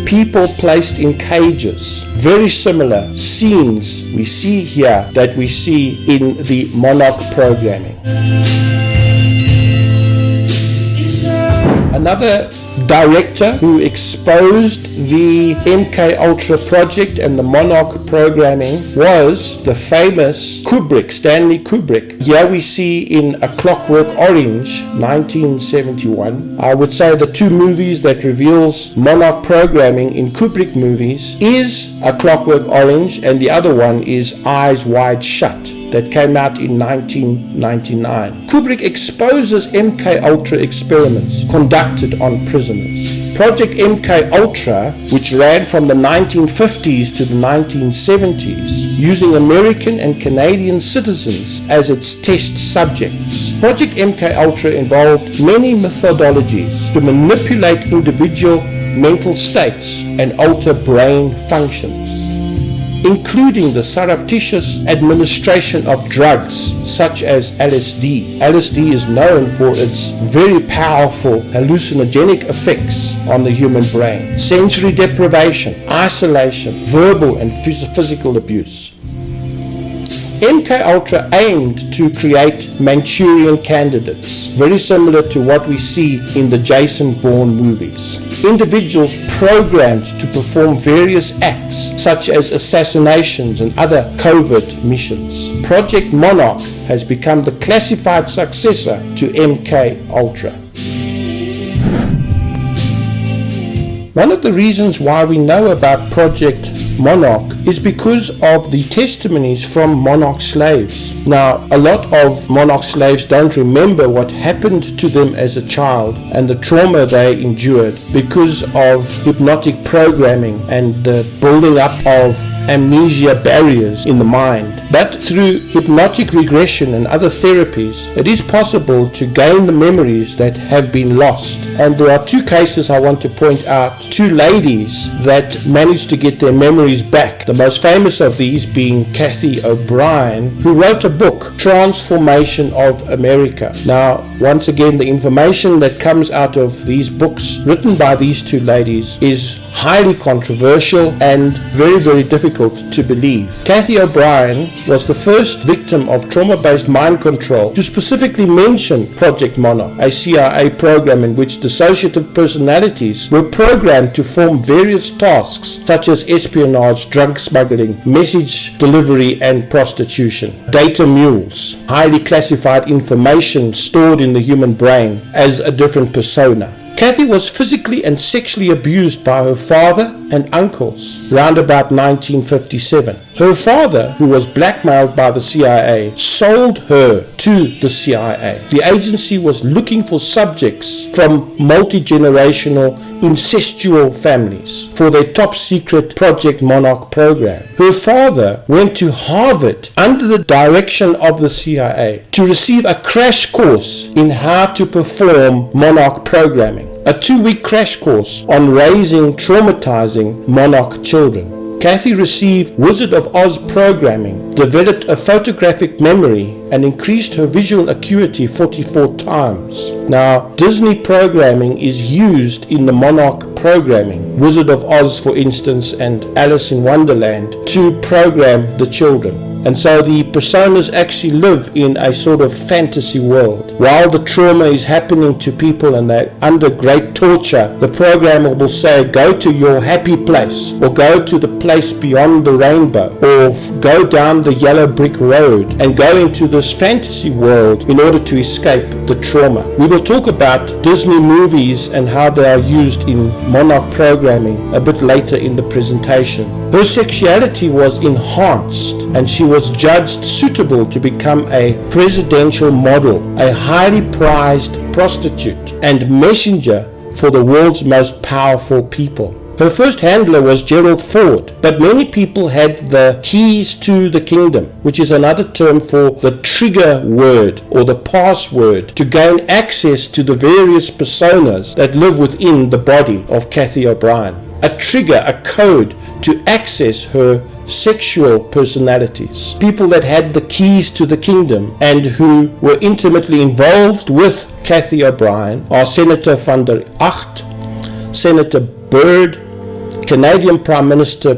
People placed in cages, very similar scenes we see here that we see in the Monarch programming. Another director who exposed the MK Ultra project and the Monarch programming was the famous Stanley Kubrick. Here we see in A Clockwork Orange, 1971. I would say the two movies that reveals Monarch programming in Kubrick movies is A Clockwork Orange, and the other one is Eyes Wide Shut, that came out in 1999. Kubrick exposes MK Ultra experiments conducted on prisoners. Project MK Ultra, which ran from the 1950s to the 1970s, using American and Canadian citizens as its test subjects. Project MK Ultra involved many methodologies to manipulate individual mental states and alter brain functions, including the surreptitious administration of drugs such as LSD. LSD is known for its very powerful hallucinogenic effects on the human brain, sensory deprivation, isolation, verbal and physical abuse. MK Ultra aimed to create Manchurian candidates, very similar to what we see in the Jason Bourne movies. Individuals programmed to perform various acts, such as assassinations and other covert missions. Project Monarch has become the classified successor to MK Ultra. One of the reasons why we know about Project Monarch is because of the testimonies from Monarch slaves. Now, a lot of Monarch slaves don't remember what happened to them as a child and the trauma they endured because of hypnotic programming and the building up of amnesia barriers in the mind. But through hypnotic regression and other therapies, it is possible to gain the memories that have been lost. And there are two cases I want to point out, two ladies that managed to get their memories back. The most famous of these being Kathy O'Brien, who wrote a book, Transformation of America. Now, once again, the information that comes out of these books written by these two ladies is highly controversial and very, very difficult to believe. Kathy O'Brien was the first victim of trauma-based mind control to specifically mention Project Monarch, a CIA program in which dissociative personalities were programmed to form various tasks such as espionage, drug smuggling, message delivery, and prostitution. Data mules, highly classified information stored in the human brain as a different persona. Kathy was physically and sexually abused by her father and uncles round about 1957. Her father, who was blackmailed by the CIA, sold her to the CIA. The agency was looking for subjects from multi-generational incestual families for their top secret Project Monarch program. Her father went to Harvard under the direction of the CIA to receive a crash course in how to perform Monarch programming. A 2-week crash course on raising traumatizing Monarch children. Kathy received Wizard of Oz programming, developed a photographic memory, and increased her visual acuity 44 times. Now, Disney programming is used in the Monarch programming, Wizard of Oz for instance, and Alice in Wonderland, to program the children. And so the personas actually live in a sort of fantasy world. While the trauma is happening to people and they're under great torture, the programmer will say, go to your happy place, or go to the place beyond the rainbow, or go down the yellow brick road and go into this fantasy world in order to escape the trauma. We will talk about Disney movies and how they are used in Monarch programming a bit later in the presentation. Her sexuality was enhanced and she was judged most suitable to become a presidential model, a highly prized prostitute, and messenger for the world's most powerful people. Her first handler was Gerald Ford, but many people had the keys to the kingdom, which is another term for the trigger word or the password to gain access to the various personas that live within the body of Cathy O'Brien. A trigger, a code to access her sexual personalities. People that had the keys to the kingdom and who were intimately involved with Cathy O'Brien are Senator van der Acht, Senator Byrd, Canadian Prime Minister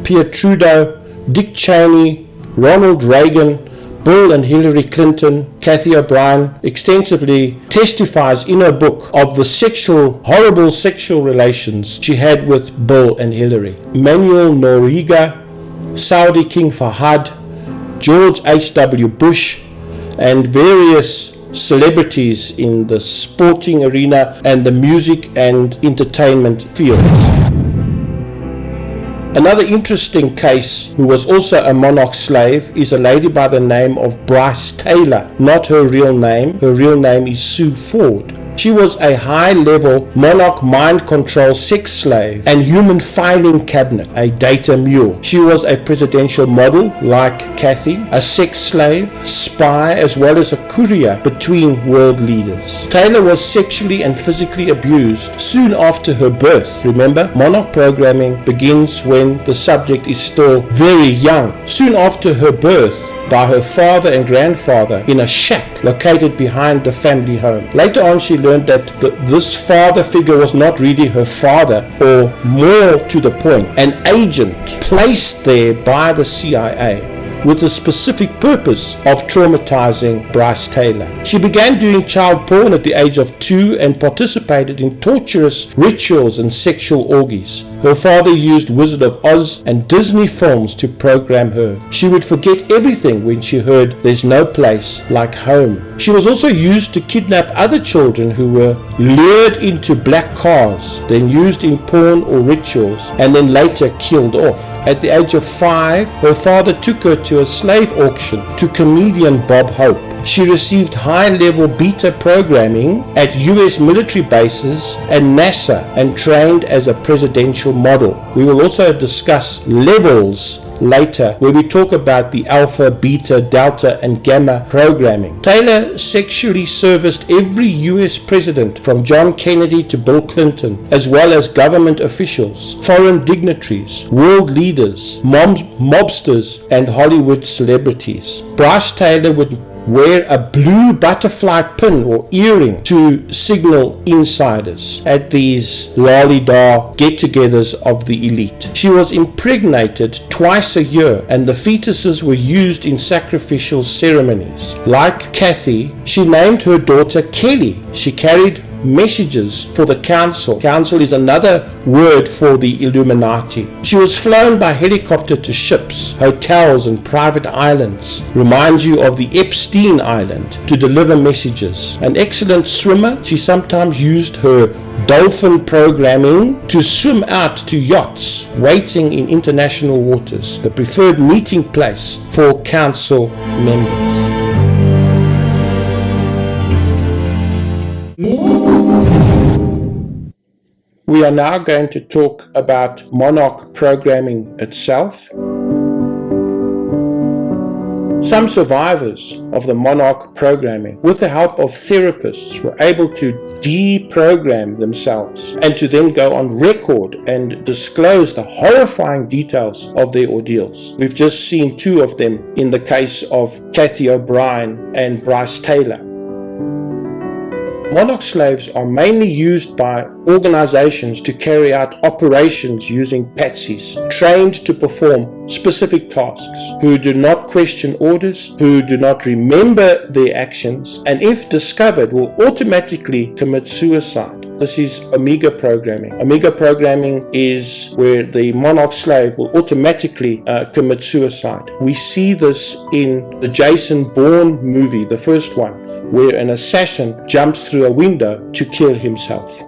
Pierre Trudeau, Dick Cheney, Ronald Reagan, Bill and Hillary Clinton. Cathy O'Brien extensively testifies in her book of the horrible sexual relations she had with Bill and Hillary. Manuel Noriega, Saudi King Fahad, George H.W. Bush, and various celebrities in the sporting arena and the music and entertainment fields. Another interesting case, who was also a Monarch slave, is a lady by the name of Bryce Taylor. Not her real name. Her real name is Sue Ford. She was a high-level Monarch mind control sex slave and human filing cabinet, a data mule. She was a presidential model like Cathy, a sex slave, spy, as well as a courier between world leaders. Taylor was sexually and physically abused soon after her birth. Remember, Monarch programming begins when the subject is still very young. Soon after her birth, by her father and grandfather in a shack located behind the family home. Later on, she learned that this father figure was not really her father, or more to the point, an agent placed there by the CIA with the specific purpose of traumatizing Bryce Taylor. She began doing child porn at the age of 2 and participated in torturous rituals and sexual orgies. Her father used Wizard of Oz and Disney films to program her. She would forget everything when she heard there's no place like home. She was also used to kidnap other children who were lured into black cars, then used in porn or rituals, and then later killed off. At the age of 5, her father took her to a slave auction to comedian Bob Hope. She received high-level beta programming at US military bases and NASA and trained as a presidential model. We will also discuss levels later, where we talk about the alpha, beta, delta, and gamma programming. Taylor sexually serviced every US president from John Kennedy to Bill Clinton, as well as government officials, foreign dignitaries, world leaders, mobsters, and Hollywood celebrities. Bryce Taylor would wear a blue butterfly pin or earring to signal insiders at these lolly-da get-togethers of the elite. She was impregnated twice a year, and the fetuses were used in sacrificial ceremonies. Like Cathy, she named her daughter Kelly. She carried messages for the council. Council is another word for the Illuminati. She was flown by helicopter to ships, hotels, and private islands. Reminds you of the Epstein Island, to deliver messages. An excellent swimmer, she sometimes used her dolphin programming to swim out to yachts waiting in international waters, the preferred meeting place for council members. We are now going to talk about Monarch programming itself. Some survivors of the Monarch programming, with the help of therapists, were able to deprogram themselves and to then go on record and disclose the horrifying details of their ordeals. We've just seen 2 of them in the case of Cathy O'Brien and Bryce Taylor. Monarch slaves are mainly used by organizations to carry out operations using patsies, trained to perform specific tasks, who do not question orders, who do not remember their actions, and if discovered will automatically commit suicide. This is Omega programming. Omega programming is where the Monarch slave will automatically commit suicide. We see this in the Jason Bourne movie, the first one, where an assassin jumps through a window to kill himself.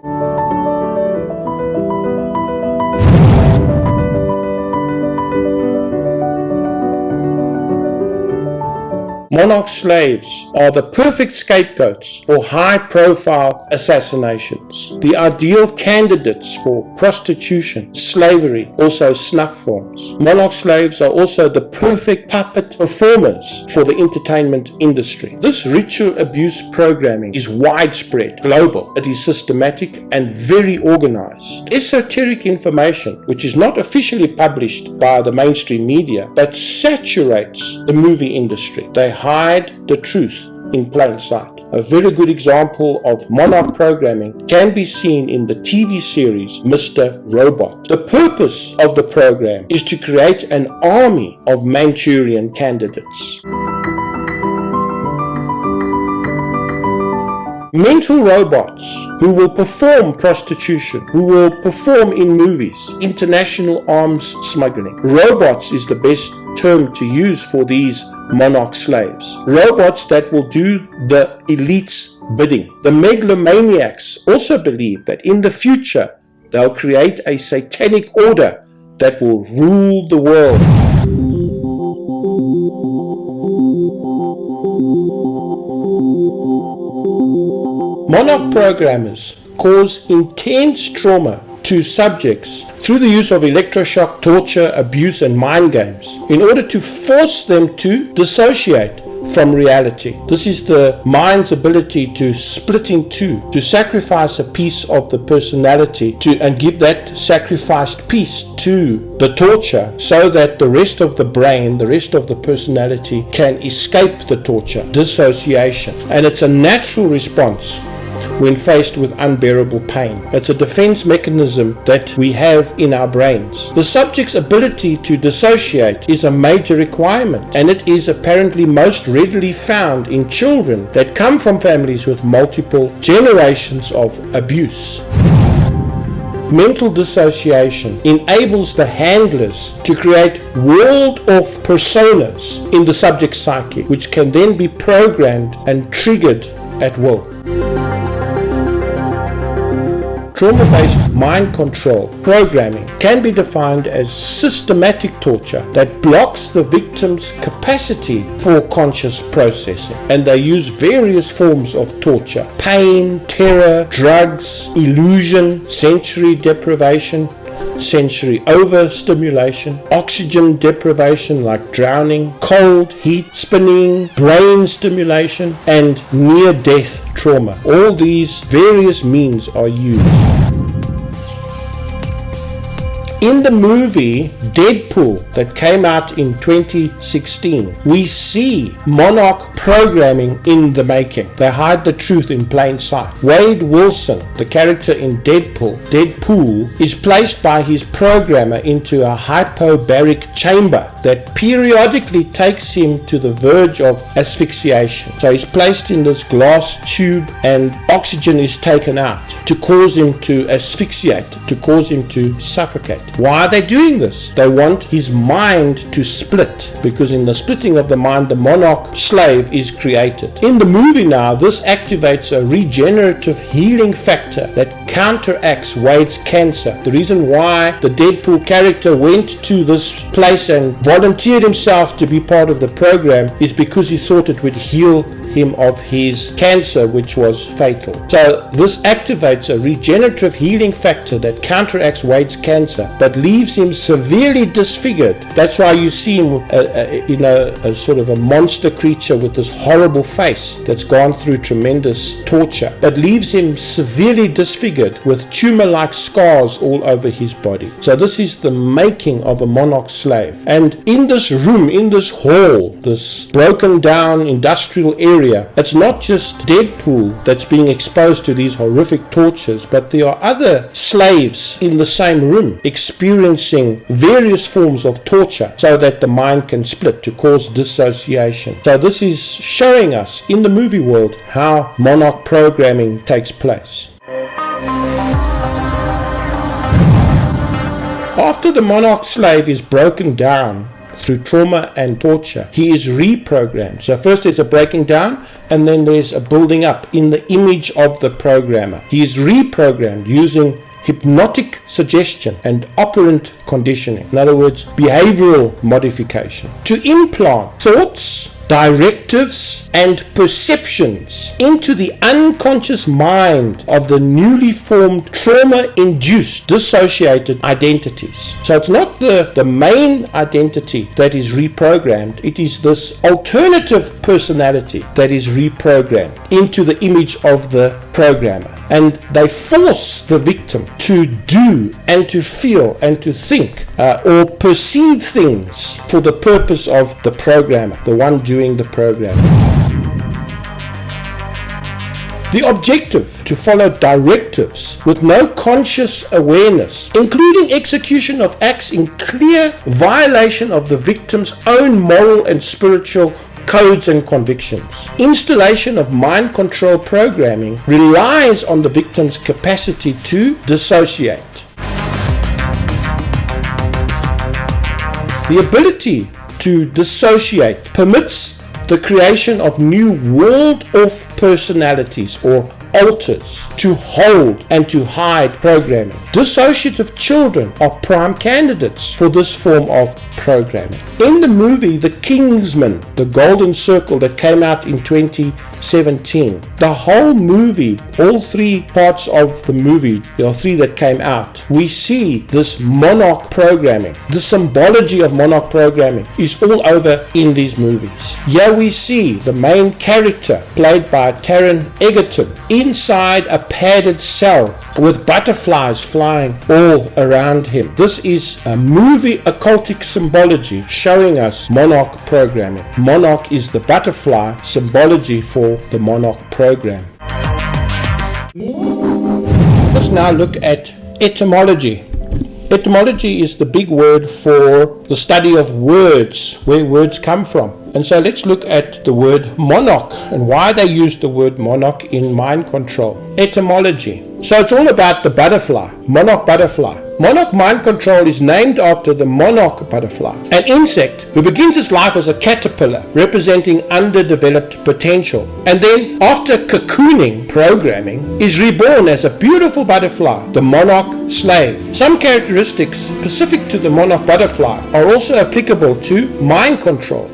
Monarch slaves are the perfect scapegoats for high-profile assassinations, the ideal candidates for prostitution, slavery, also snuff films. Monarch slaves are also the perfect puppet performers for the entertainment industry. This ritual abuse programming is widespread, global. It is systematic and very organized. Esoteric information, which is not officially published by the mainstream media, but saturates the movie industry. They hide the truth in plain sight. A very good example of Monarch programming can be seen in the TV series Mr. Robot. The purpose of the program is to create an army of Manchurian candidates. Mental robots who will perform prostitution, who will perform in movies, international arms smuggling. Robots is the best term to use for these monarch slaves. Robots that will do the elite's bidding. The megalomaniacs also believe that in the future they'll create a satanic order that will rule the world. Monarch programmers cause intense trauma to subjects through the use of electroshock, torture, abuse, and mind games in order to force them to dissociate from reality. This is the mind's ability to split in two, to sacrifice a piece of the personality and give that sacrificed piece to the torture so that the rest of the brain, the rest of the personality can escape the torture, dissociation. And it's a natural response when faced with unbearable pain. It's a defense mechanism that we have in our brains. The subject's ability to dissociate is a major requirement, and it is apparently most readily found in children that come from families with multiple generations of abuse. Mental dissociation enables the handlers to create walled-off personas in the subject's psyche, which can then be programmed and triggered at will. Trauma-based mind control programming can be defined as systematic torture that blocks the victim's capacity for conscious processing. And they use various forms of torture: pain, terror, drugs, illusion, sensory deprivation, sensory overstimulation, oxygen deprivation like drowning, cold, heat, spinning, brain stimulation, and near-death trauma. All these various means are used. In the movie Deadpool that came out in 2016, we see Monarch programming in the making. They hide the truth in plain sight. Wade Wilson, the character in Deadpool, is placed by his programmer into a hypobaric chamber that periodically takes him to the verge of asphyxiation. So he's placed in this glass tube and oxygen is taken out to cause him to asphyxiate, to cause him to suffocate. Why are they doing this? They want his mind to split, because in the splitting of the mind, the monarch slave is created. In the movie now, this activates a regenerative healing factor that counteracts Wade's cancer. The reason why the Deadpool character went to this place and volunteered himself to be part of the program is because he thought it would heal him of his cancer, which was fatal. So this activates a regenerative healing factor that counteracts Wade's cancer but leaves him severely disfigured. That's why you see him a sort of a monster creature with this horrible face that's gone through tremendous torture, but leaves him severely disfigured with tumor-like scars all over his body. So this is the making of a monarch slave. And in this room, in this hall, this broken down industrial area, it's not just Deadpool that's being exposed to these horrific tortures, but there are other slaves in the same room experiencing various forms of torture so that the mind can split to cause dissociation. So this is showing us in the movie world how monarch programming takes place. After the monarch slave is broken down through trauma and torture, he is reprogrammed. So first there's a breaking down, and then there's a building up in the image of the programmer. He is reprogrammed using hypnotic suggestion and operant conditioning. In other words, behavioral modification, to implant thoughts directives, and perceptions into the unconscious mind of the newly formed trauma-induced dissociated identities. So it's not the main identity that is reprogrammed, it is this alternative personality that is reprogrammed into the image of the programmer. And they force the victim to do and to feel and to think or perceive things for the purpose of the programmer, the one doing the programming. The objective to follow directives with no conscious awareness, including execution of acts in clear violation of the victim's own moral and spiritual codes and convictions. Installation of mind control programming relies on the victim's capacity to dissociate. The ability to dissociate permits the creation of new walled-off personalities or alters to hold and to hide programming. Dissociative children are prime candidates for this form of programming. In the movie The Kingsman, The Golden Circle, that came out in 2017, the whole movie, all three parts of the movie, there are three that came out, we see this Monarch programming. The symbology of Monarch programming is all over in these movies. Here we see the main character, played by Taron Egerton, inside a padded cell with butterflies flying all around him. This is a movie occultic symbology showing us Monarch programming. Monarch is the butterfly symbology for the Monarch program. Let's now look at etymology. Etymology is the big word for the study of words, where words come from. And so let's look at the word monarch and why they use the word monarch in mind control. Etymology. So it's all about the butterfly, monarch butterfly. Monarch mind control is named after the monarch butterfly, an insect who begins its life as a caterpillar, representing underdeveloped potential, and then after cocooning programming is reborn as a beautiful butterfly, the monarch slave. Some characteristics specific to the monarch butterfly are also applicable to mind control.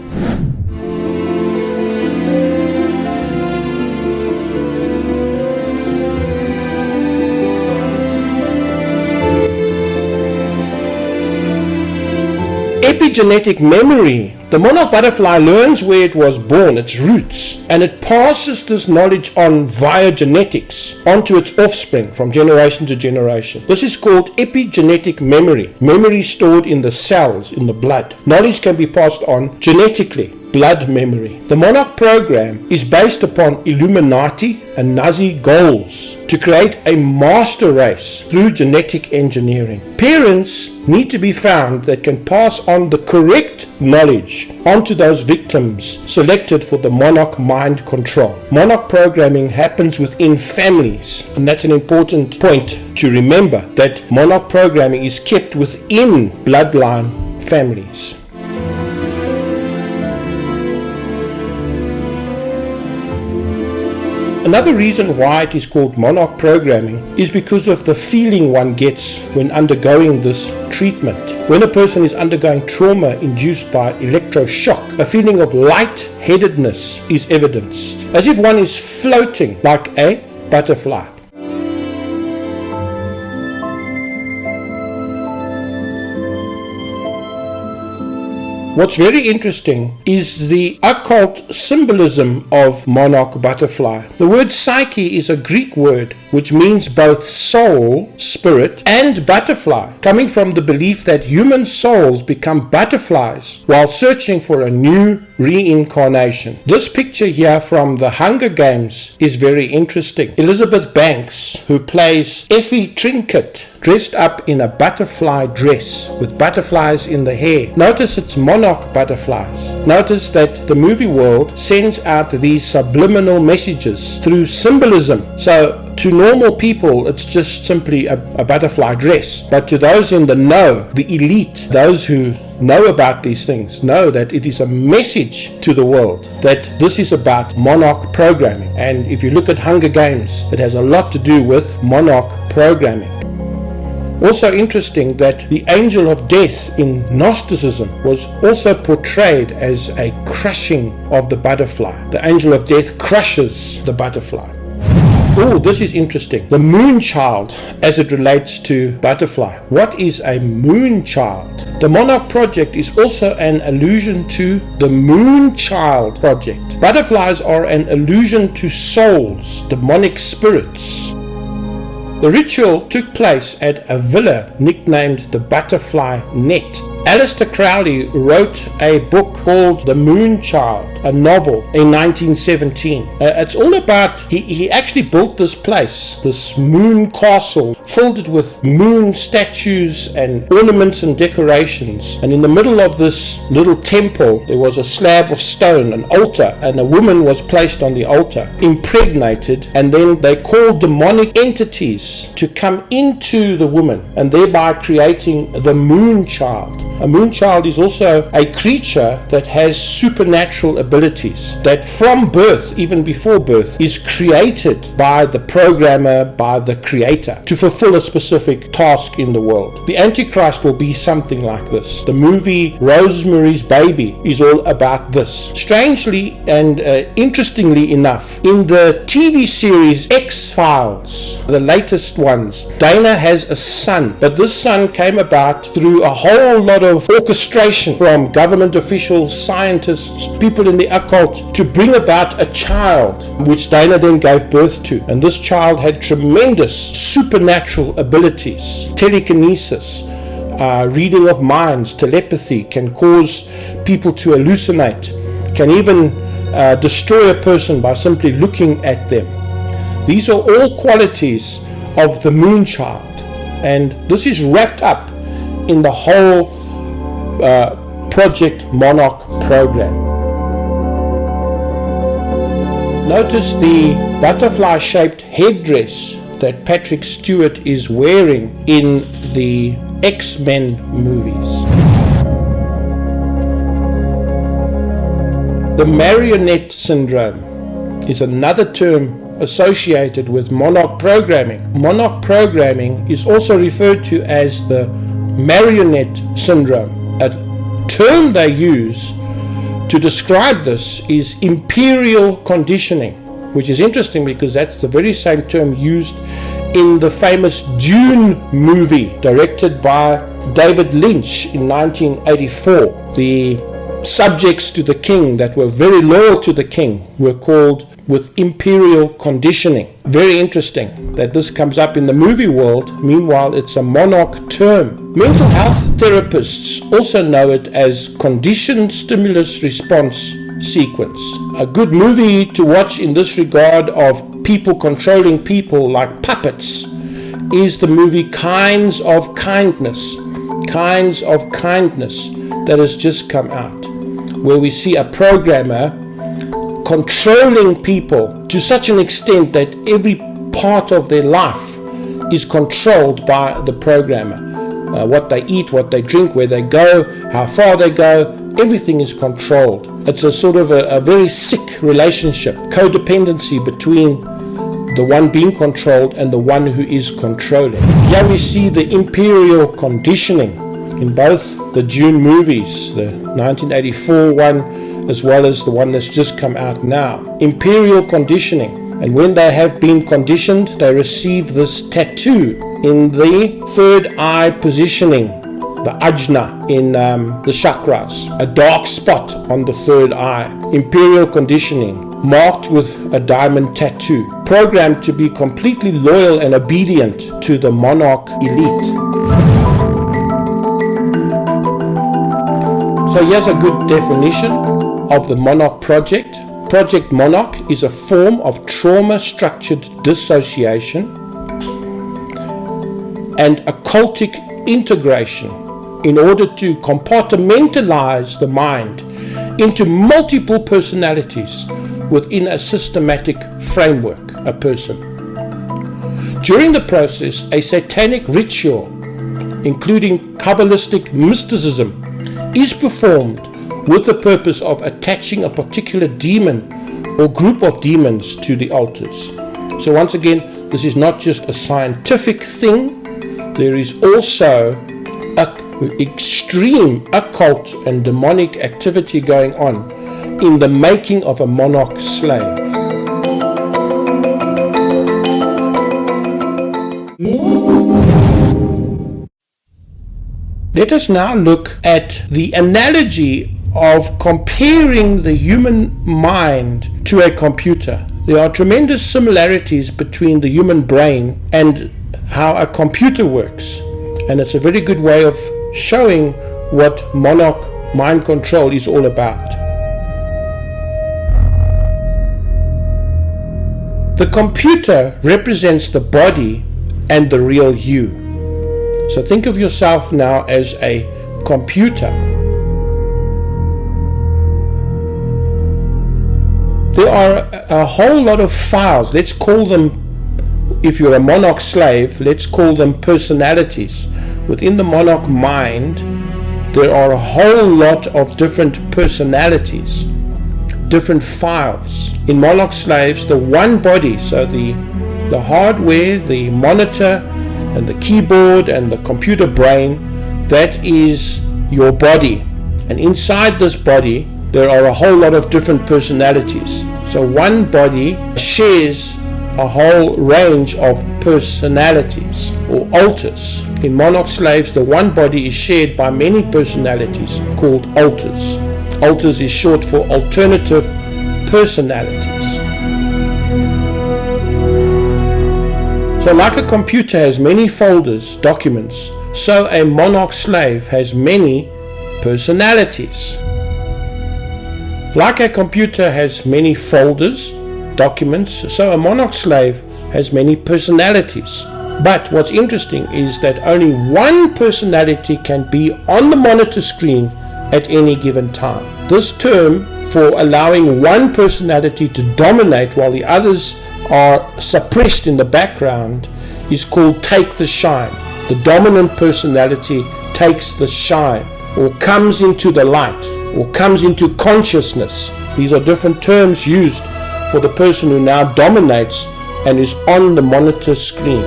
Epigenetic memory. The monarch butterfly learns where it was born, its roots, and it passes this knowledge on via genetics onto its offspring from generation to generation. This is called epigenetic memory. Memory stored in the cells, in the blood. Knowledge can be passed on genetically. Blood memory. The Monarch program is based upon Illuminati and Nazi goals to create a master race through genetic engineering. Parents need to be found that can pass on the correct knowledge onto those victims selected for the Monarch mind control. Monarch programming happens within families, and that's an important point to remember, that Monarch programming is kept within bloodline families. Another reason why it is called Monarch programming is because of the feeling one gets when undergoing this treatment. When a person is undergoing trauma induced by electroshock, a feeling of light-headedness is evidenced, as if one is floating like a butterfly. What's very interesting is the occult symbolism of monarch butterfly. The word psyche is a Greek word which means both soul, spirit, and butterfly, coming from the belief that human souls become butterflies while searching for a new reincarnation. This picture here from the Hunger Games is very interesting. Elizabeth Banks, who plays Effie Trinket, dressed up in a butterfly dress with butterflies in the hair. Notice it's monarch butterflies. Notice that the movie world sends out these subliminal messages through symbolism. So to normal people, it's just simply a butterfly dress. But to those in the know, the elite, those who know about these things, know that it is a message to the world that this is about monarch programming. And if you look at Hunger Games, it has a lot to do with monarch programming. Also interesting that the angel of death in Gnosticism was also portrayed as a crushing of the butterfly. The angel of death crushes the butterfly. Oh, this is interesting. The moon child as it relates to butterfly. What is a moon child? The Monarch project is also an allusion to the moon child project. Butterflies are an allusion to souls, demonic spirits. The ritual took place at a villa nicknamed the Butterfly Net. Alistair Crowley wrote a book called The Moon Child, a novel in 1917. It's all about, he actually built this place, this moon castle, filled it with moon statues and ornaments and decorations. And in the middle of this little temple, there was a slab of stone, an altar, and a woman was placed on the altar, impregnated, and then they called demonic entities to come into the woman, and thereby creating the moon child. A moon child is also a creature that has supernatural abilities, that from birth, even before birth, is created by the programmer, by the creator, to fulfill a specific task in the world. The Antichrist will be something like this. The movie Rosemary's Baby is all about this. Strangely and interestingly enough, in the TV series X-Files, the latest ones, Dana has a son, but this son came about through a whole lot of orchestration from government officials, scientists, people in the occult to bring about a child which Dana then gave birth to. And this child had tremendous supernatural abilities, telekinesis, reading of minds, telepathy, can cause people to hallucinate, can even destroy a person by simply looking at them. These are all qualities of the moon child, and this is wrapped up in the whole Project Monarch program. Notice the butterfly-shaped headdress that Patrick Stewart is wearing in the X-Men movies. The marionette syndrome is another term associated with Monarch programming. Monarch programming is also referred to as the marionette syndrome. A term they use to describe this is imperial conditioning, which is interesting because that's the very same term used in the famous Dune movie directed by David Lynch in 1984. The subjects to the king that were very loyal to the king were called with imperial conditioning. Very interesting that this comes up in the movie world. Meanwhile, it's a Monarch term. Mental health therapists also know it as conditioned stimulus response sequence. A good movie to watch in this regard of people controlling people like puppets is the movie Kinds of Kindness. Kinds of Kindness that has just come out, where we see a programmer controlling people to such an extent that every part of their life is controlled by the programmer. What they eat, what they drink, where they go, how far they go, everything is controlled. It's a sort of a very sick relationship, codependency between the one being controlled and the one who is controlling. Here we see the imperial conditioning in both the Dune movies, the 1984 one as well as the one that's just come out now. Imperial conditioning. And when they have been conditioned, they receive this tattoo in the third eye positioning, the ajna in the chakras, a dark spot on the third eye. Imperial conditioning, marked with a diamond tattoo, programmed to be completely loyal and obedient to the monarch elite. So here's a good definition of the Monarch project. Project Monarch is a form of trauma-structured dissociation and occultic integration in order to compartmentalize the mind into multiple personalities within a systematic framework, a person. During the process, a satanic ritual, including Kabbalistic mysticism, is performed with the purpose of attaching a particular demon or group of demons to the altars. So once again, this is not just a scientific thing, there is also extreme occult and demonic activity going on in the making of a monarch slave. Let us now look at the analogy of comparing the human mind to a computer. There are tremendous similarities between the human brain and how a computer works, and it's a very good way of showing what Monarch mind control is all about. The computer represents the body and the real you. So think of yourself now as a computer. There are a whole lot of files. Let's call them, if you're a monarch slave, let's call them personalities. Within the monarch mind, there are a whole lot of different personalities, different files. In monarch slaves, the one body, so the hardware, the monitor, and the keyboard, and the computer brain, that is your body. And inside this body, there are a whole lot of different personalities. So one body shares a whole range of personalities or alters. In monarch slaves, the one body is shared by many personalities called alters. Alters is short for alternative personalities. So like a computer has many folders, documents, so a monarch slave has many personalities. Like a computer has many folders, documents, so a monarch slave has many personalities. But what's interesting is that only one personality can be on the monitor screen at any given time. This term for allowing one personality to dominate while the others are suppressed in the background is called take the shine. The dominant personality takes the shine, or comes into the light, or comes into consciousness. These are different terms used for the person who now dominates and is on the monitor screen.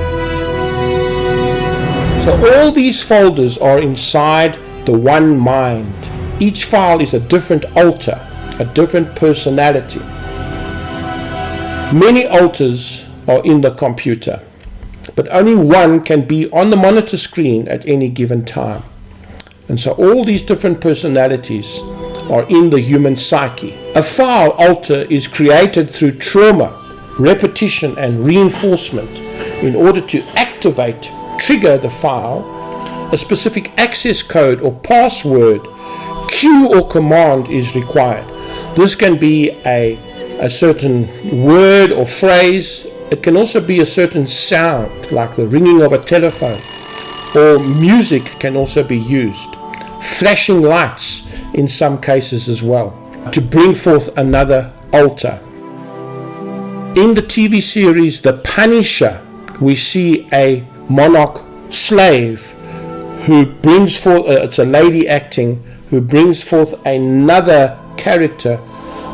So all these folders are inside the one mind. Each file is a different alter, a different personality. Many alters are in the computer, but only one can be on the monitor screen at any given time. And so all these different personalities are in the human psyche. A file alter is created through trauma, repetition, and reinforcement in order to activate, trigger the file. A specific access code or password, cue or command is required. This can be a certain word or phrase. It can also be a certain sound, like the ringing of a telephone, or music can also be used. Flashing lights in some cases as well, to bring forth another alter. In the TV series The Punisher, we see a monarch slave who brings forth, it's a lady acting, who brings forth another character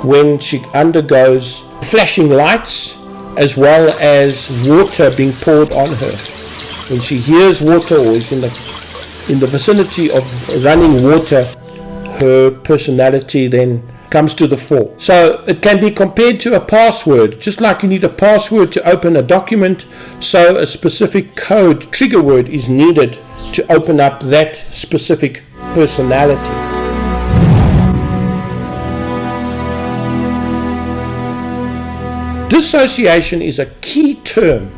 when she undergoes flashing lights as well as water being poured on her. When she hears water or is in the vicinity of running water, her personality then comes to the fore. So it can be compared to a password. Just like you need a password to open a document, so a specific code, trigger word, is needed to open up that specific personality. Dissociation is a key term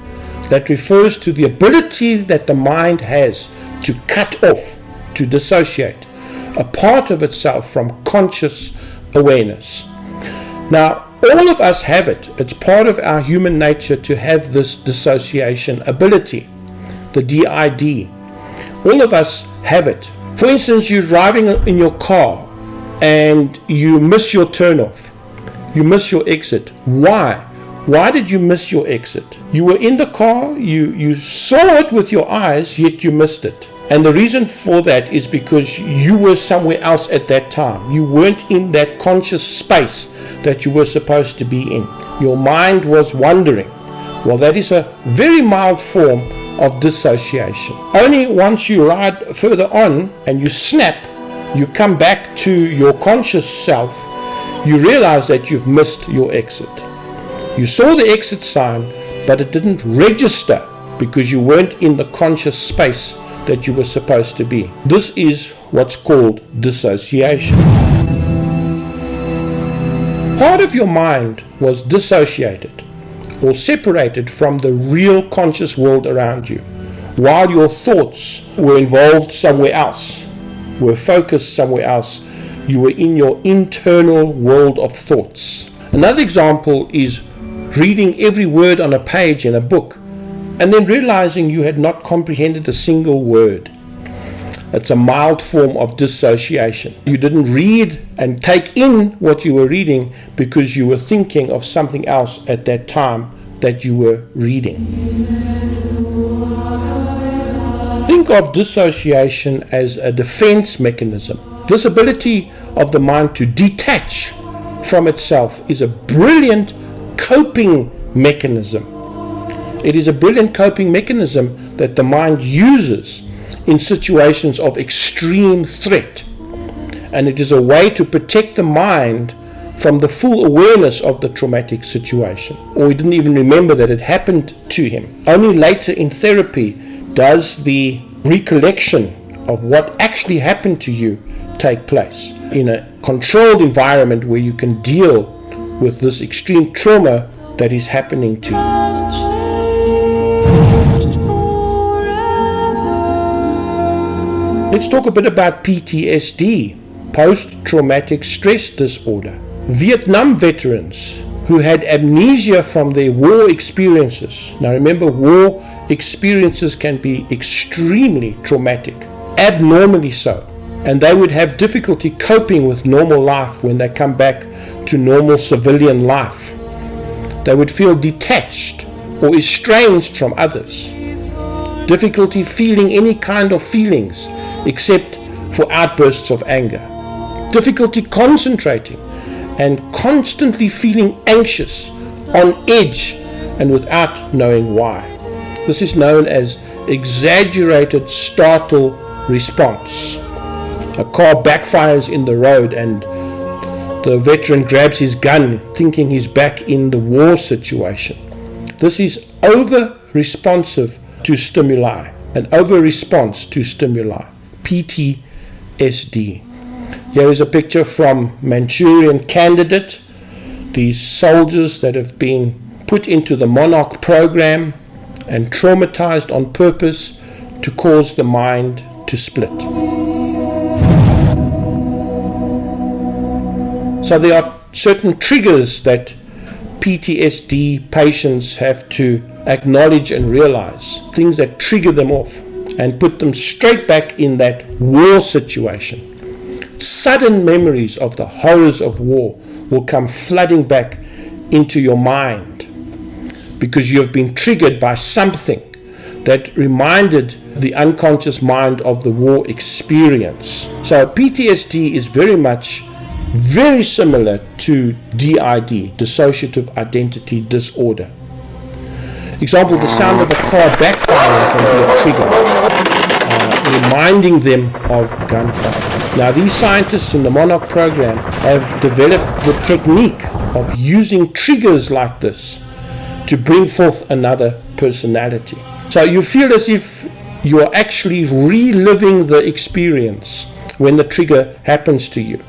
that refers to the ability that the mind has to cut off, to dissociate a part of itself from conscious awareness. Now, all of us have it. It's part of our human nature to have this dissociation ability, the DID. All of us have it. For instance, you're driving in your car and you miss your turnoff. You miss your exit. Why? Why did you miss your exit? You were in the car, you saw it with your eyes, yet you missed it. And the reason for that is because you were somewhere else at that time. You weren't in that conscious space that you were supposed to be in. Your mind was wandering. Well, that is a very mild form of dissociation. Only once you ride further on and you snap, you come back to your conscious self, you realize that you've missed your exit. You saw the exit sign, but it didn't register because you weren't in the conscious space that you were supposed to be. This is what's called dissociation. Part of your mind was dissociated or separated from the real conscious world around you, while your thoughts were involved somewhere else, were focused somewhere else. You were in your internal world of thoughts. Another example is reading every word on a page in a book and then realizing you had not comprehended a single word. It's a mild form of dissociation. You didn't read and take in what you were reading because you were thinking of something else at that time that you were reading. Think of dissociation as a defense mechanism. This ability of the mind to detach from itself is a brilliant coping mechanism. It is a brilliant coping mechanism that the mind uses in situations of extreme threat. And it is a way to protect the mind from the full awareness of the traumatic situation. Or he didn't even remember that it happened to him. Only later in therapy does the recollection of what actually happened to you take place in a controlled environment where you can deal with this extreme trauma that is happening to you. Let's talk a bit about PTSD, post-traumatic stress disorder. Vietnam veterans who had amnesia from their war experiences. Now remember, war experiences can be extremely traumatic, abnormally so. And they would have difficulty coping with normal life when they come back to normal civilian life. They would feel detached or estranged from others. Difficulty feeling any kind of feelings except for outbursts of anger. Difficulty concentrating and constantly feeling anxious, on edge, and without knowing why. This is known as exaggerated startle response. A car backfires in the road and the veteran grabs his gun thinking he's back in the war situation. This is over-responsive to stimuli, an over-response to stimuli, PTSD. Here is a picture from Manchurian candidate, these soldiers that have been put into the Monarch program and traumatized on purpose to cause the mind to split. So there are certain triggers that PTSD patients have to acknowledge and realize, things that trigger them off and put them straight back in that war situation. Sudden memories of the horrors of war will come flooding back into your mind because you have been triggered by something that reminded the unconscious mind of the war experience. So PTSD is very similar to DID, dissociative identity disorder. Example, the sound of a car backfiring can be a trigger, reminding them of gunfire. Now, these scientists in the Monarch program have developed the technique of using triggers like this to bring forth another personality. So you feel as if you are actually reliving the experience when the trigger happens to you.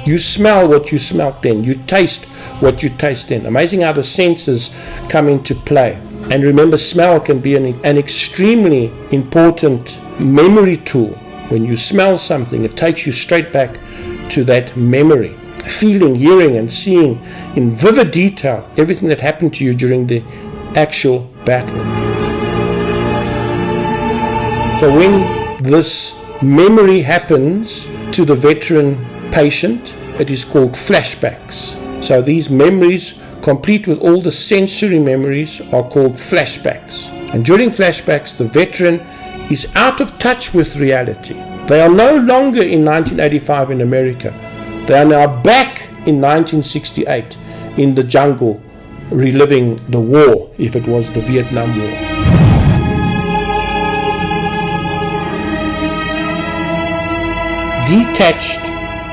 You smell what you smelt then. You taste what you taste then. Amazing how the senses come into play. And remember, smell can be an extremely important memory tool. When you smell something, it takes you straight back to that memory. Feeling, hearing, and seeing in vivid detail everything that happened to you during the actual battle. So when this memory happens to the veteran patient, it is called flashbacks. So these memories, complete with all the sensory memories, are called flashbacks. And during flashbacks, the veteran is out of touch with reality. They are no longer in 1985 in America. They are now back in 1968 in the jungle, reliving the war, if it was the Vietnam War. detached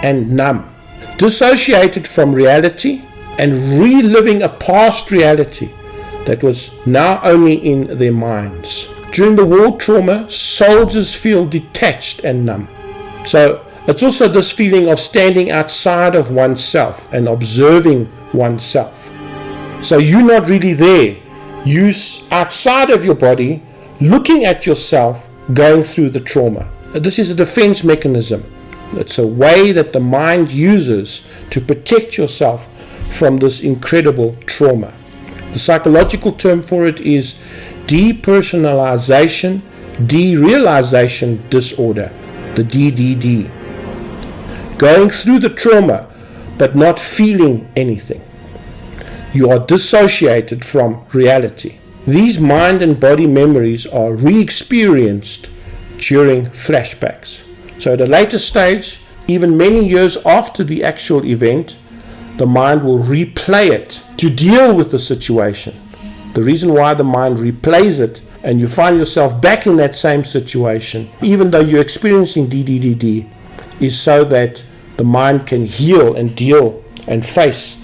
and numb, dissociated from reality and reliving a past reality that was now only in their minds. During the war trauma, soldiers feel detached and numb. So it's also this feeling of standing outside of oneself and observing oneself. So you're not really there. You're outside of your body, looking at yourself, going through the trauma. This is a defense mechanism. It's a way that the mind uses to protect yourself from this incredible trauma. The psychological term for it is depersonalization, derealization disorder, the DDD. Going through the trauma but not feeling anything. You are dissociated from reality. These mind and body memories are re-experienced during flashbacks. So at a later stage, even many years after the actual event, the mind will replay it to deal with the situation. The reason why the mind replays it and you find yourself back in that same situation, even though you're experiencing DDDD, is so that the mind can heal and deal and face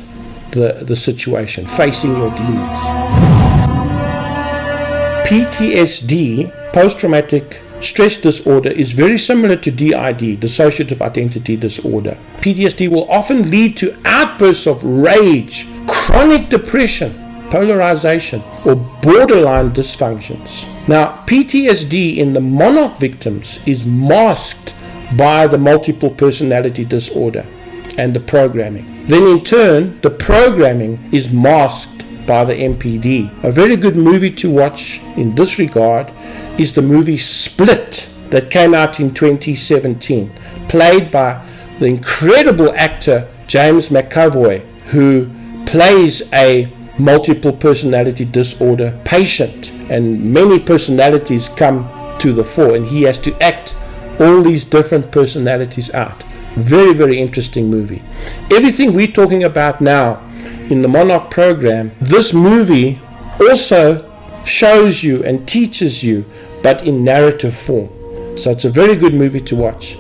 the situation, facing your demons. PTSD, post-traumatic stress disorder, is very similar to DID, dissociative identity disorder. PTSD will often lead to outbursts of rage, chronic depression, polarization, or borderline dysfunctions. Now, PTSD in the Monarch victims is masked by the multiple personality disorder and the programming. Then in turn, the programming is masked by the MPD. A very good movie to watch in this regard is the movie Split that came out in 2017, played by the incredible actor James McAvoy, who plays a multiple personality disorder patient, and many personalities come to the fore and he has to act all these different personalities out. Very, very interesting movie. Everything we're talking about now in the Monarch program, this movie also shows you and teaches you, but in narrative form. So it's a very good movie to watch.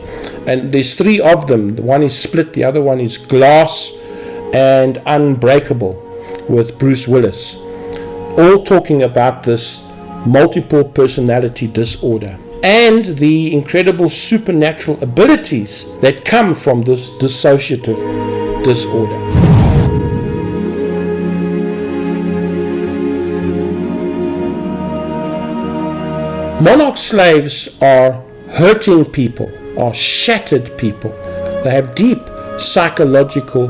And there's three of them. The one is Split, the other one is Glass, and Unbreakable with Bruce Willis. All talking about this multiple personality disorder and the incredible supernatural abilities that come from this dissociative disorder. Monarch slaves are hurting people, are shattered people. They have deep psychological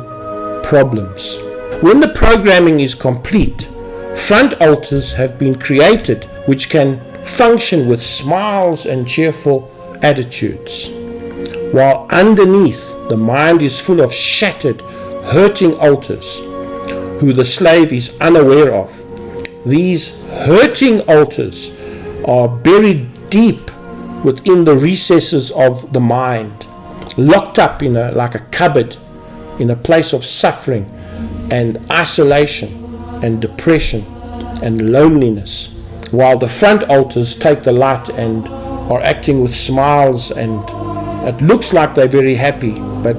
problems. When the programming is complete, front alters have been created which can function with smiles and cheerful attitudes, while underneath the mind is full of shattered, hurting alters who the slave is unaware of. These hurting alters are buried deep within the recesses of the mind, locked up in like a cupboard, in a place of suffering and isolation and depression and loneliness, while the front alters take the light and are acting with smiles, and it looks like they're very happy, but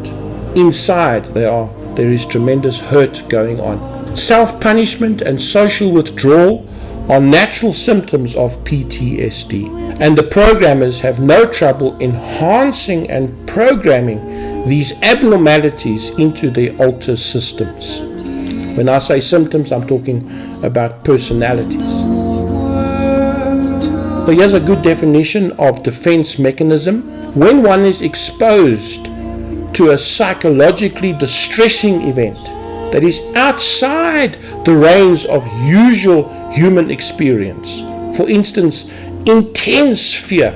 inside there is tremendous hurt going on. Self-punishment and social withdrawal are natural symptoms of PTSD, and the programmers have no trouble enhancing and programming these abnormalities into their alter systems. When I say symptoms, I'm talking about personalities. So here's a good definition of defense mechanism. When one is exposed to a psychologically distressing event that is outside the range of usual human experience, for instance, intense fear,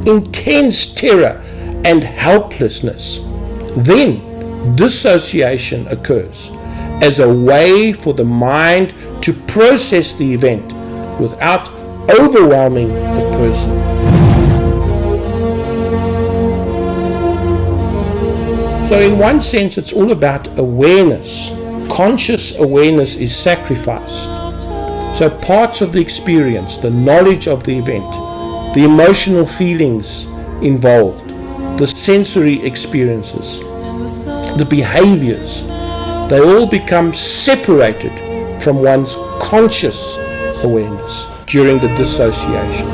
intense terror, and helplessness, then dissociation occurs as a way for the mind to process the event without overwhelming the person. So in one sense, it's all about awareness. Conscious awareness is sacrificed. So parts of the experience, the knowledge of the event, the emotional feelings involved, the sensory experiences, the behaviors, they all become separated from one's conscious awareness during the dissociation.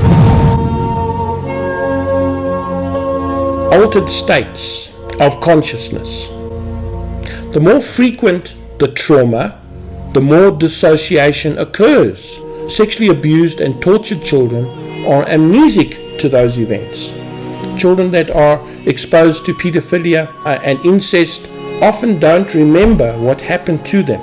Altered states of consciousness. The more frequent the trauma, the more dissociation occurs. Sexually abused and tortured children are amnesic to those events. Children that are exposed to pedophilia and incest often don't remember what happened to them.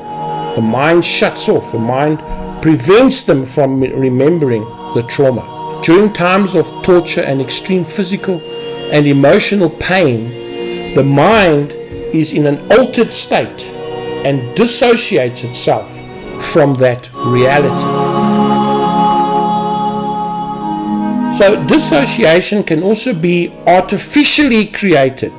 The mind shuts off. The mind prevents them from remembering the trauma. During times of torture and extreme physical and emotional pain, the mind is in an altered state and dissociates itself from that reality. So dissociation can also be artificially created.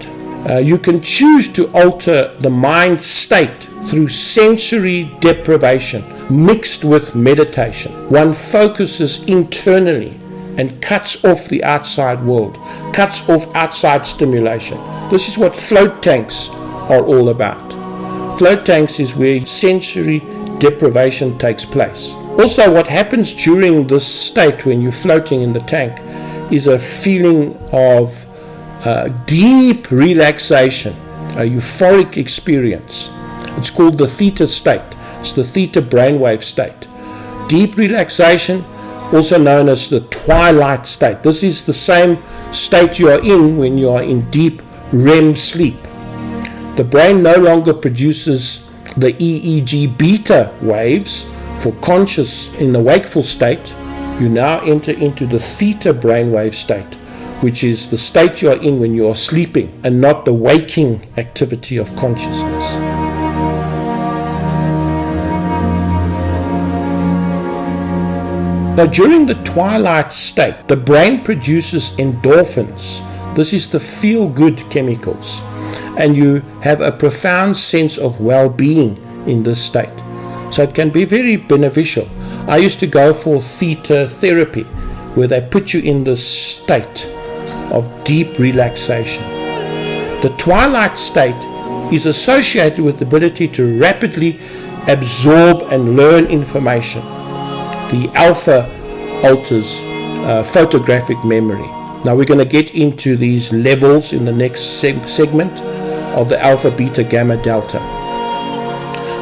You can choose to alter the mind state through sensory deprivation mixed with meditation. One focuses internally and cuts off the outside world, cuts off outside stimulation. This is what float tanks are all about. Float tanks is where sensory deprivation takes place. Also, what happens during this state when you're floating in the tank is a feeling of deep relaxation, a euphoric experience. It's called the theta state. It's the theta brainwave state. Deep relaxation, also known as the twilight state. This is the same state you are in when you are in deep REM sleep. The brain no longer produces the EEG beta waves for conscious in the wakeful state. You now enter into the theta brainwave state, which is the state you are in when you are sleeping and not the waking activity of consciousness. Now, during the twilight state, the brain produces endorphins. This is the feel-good chemicals. And you have a profound sense of well-being in this state. So it can be very beneficial. I used to go for theta therapy, where they put you in this state of deep relaxation. The twilight state is associated with the ability to rapidly absorb and learn information. The alpha alters photographic memory. Now we're going to get into these levels in the next segment of the alpha, beta, gamma, delta.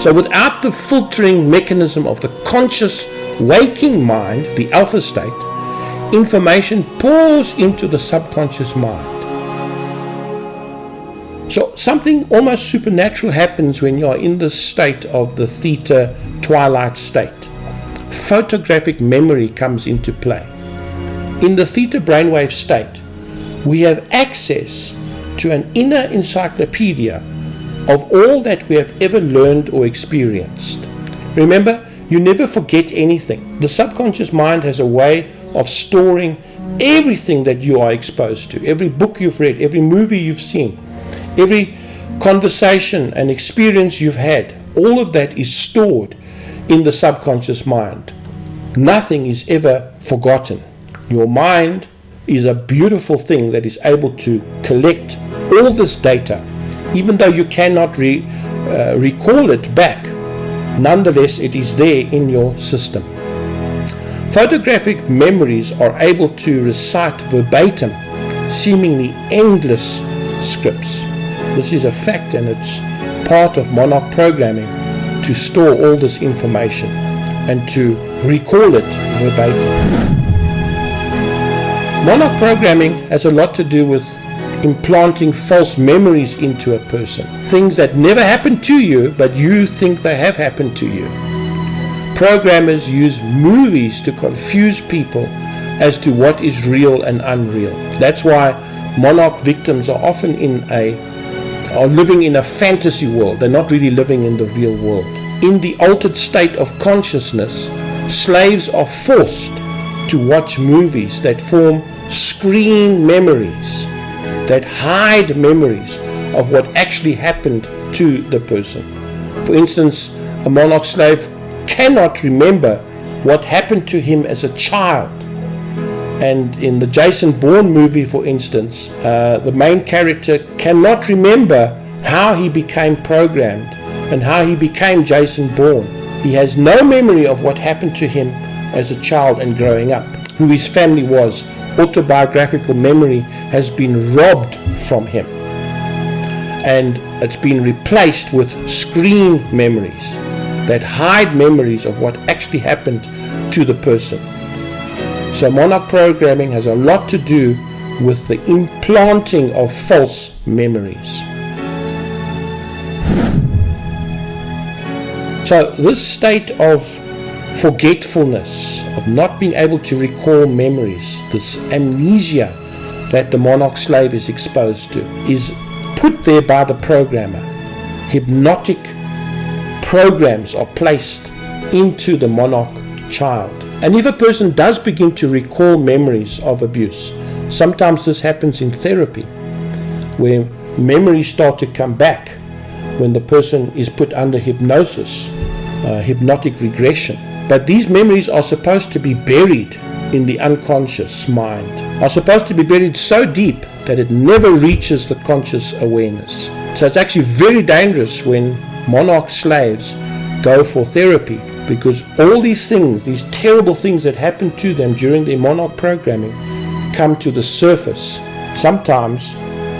So without the filtering mechanism of the conscious waking mind, the alpha state, information pours into the subconscious mind. So something almost supernatural happens when you are in the state of the theta twilight state. Photographic memory comes into play. In the theta brainwave state, we have access to an inner encyclopedia of all that we have ever learned or experienced. Remember, you never forget anything. The subconscious mind has a way of storing everything that you are exposed to, every book you've read, every movie you've seen, every conversation and experience you've had. All of that is stored in the subconscious mind. Nothing is ever forgotten. Your mind is a beautiful thing that is able to collect all this data, even though you cannot recall it back. Nonetheless, it is there in your system. Photographic memories are able to recite verbatim seemingly endless scripts. This is a fact, and it's part of Monarch programming to store all this information and to recall it verbatim. Monarch programming has a lot to do with implanting false memories into a person. Things that never happened to you, but you think they have happened to you. Programmers use movies to confuse people as to what is real and unreal. That's why Monarch victims are often are living in a fantasy world. They're not really living in the real world. In the altered state of consciousness, slaves are forced to watch movies that form screen memories, that hide memories of what actually happened to the person. For instance, a Monarch slave cannot remember what happened to him as a child. And in the Jason Bourne movie, for instance, the main character cannot remember how he became programmed and how he became Jason Bourne. He has no memory of what happened to him as a child and growing up, who his family was. Autobiographical memory has been robbed from him, and it's been replaced with screen memories that hide memories of what actually happened to the person. So Monarch programming has a lot to do with the implanting of false memories. So this state of forgetfulness, of not being able to recall memories, this amnesia that the Monarch slave is exposed to, is put there by the programmer. Hypnotic programs are placed into the Monarch child. And if a person does begin to recall memories of abuse, sometimes this happens in therapy, where memories start to come back when the person is put under hypnosis, hypnotic regression. But these memories are supposed to be buried in the unconscious mind, are supposed to be buried so deep that it never reaches the conscious awareness. So it's actually very dangerous when Monarch slaves go for therapy, because all these things, these terrible things that happen to them during their Monarch programming, come to the surface. Sometimes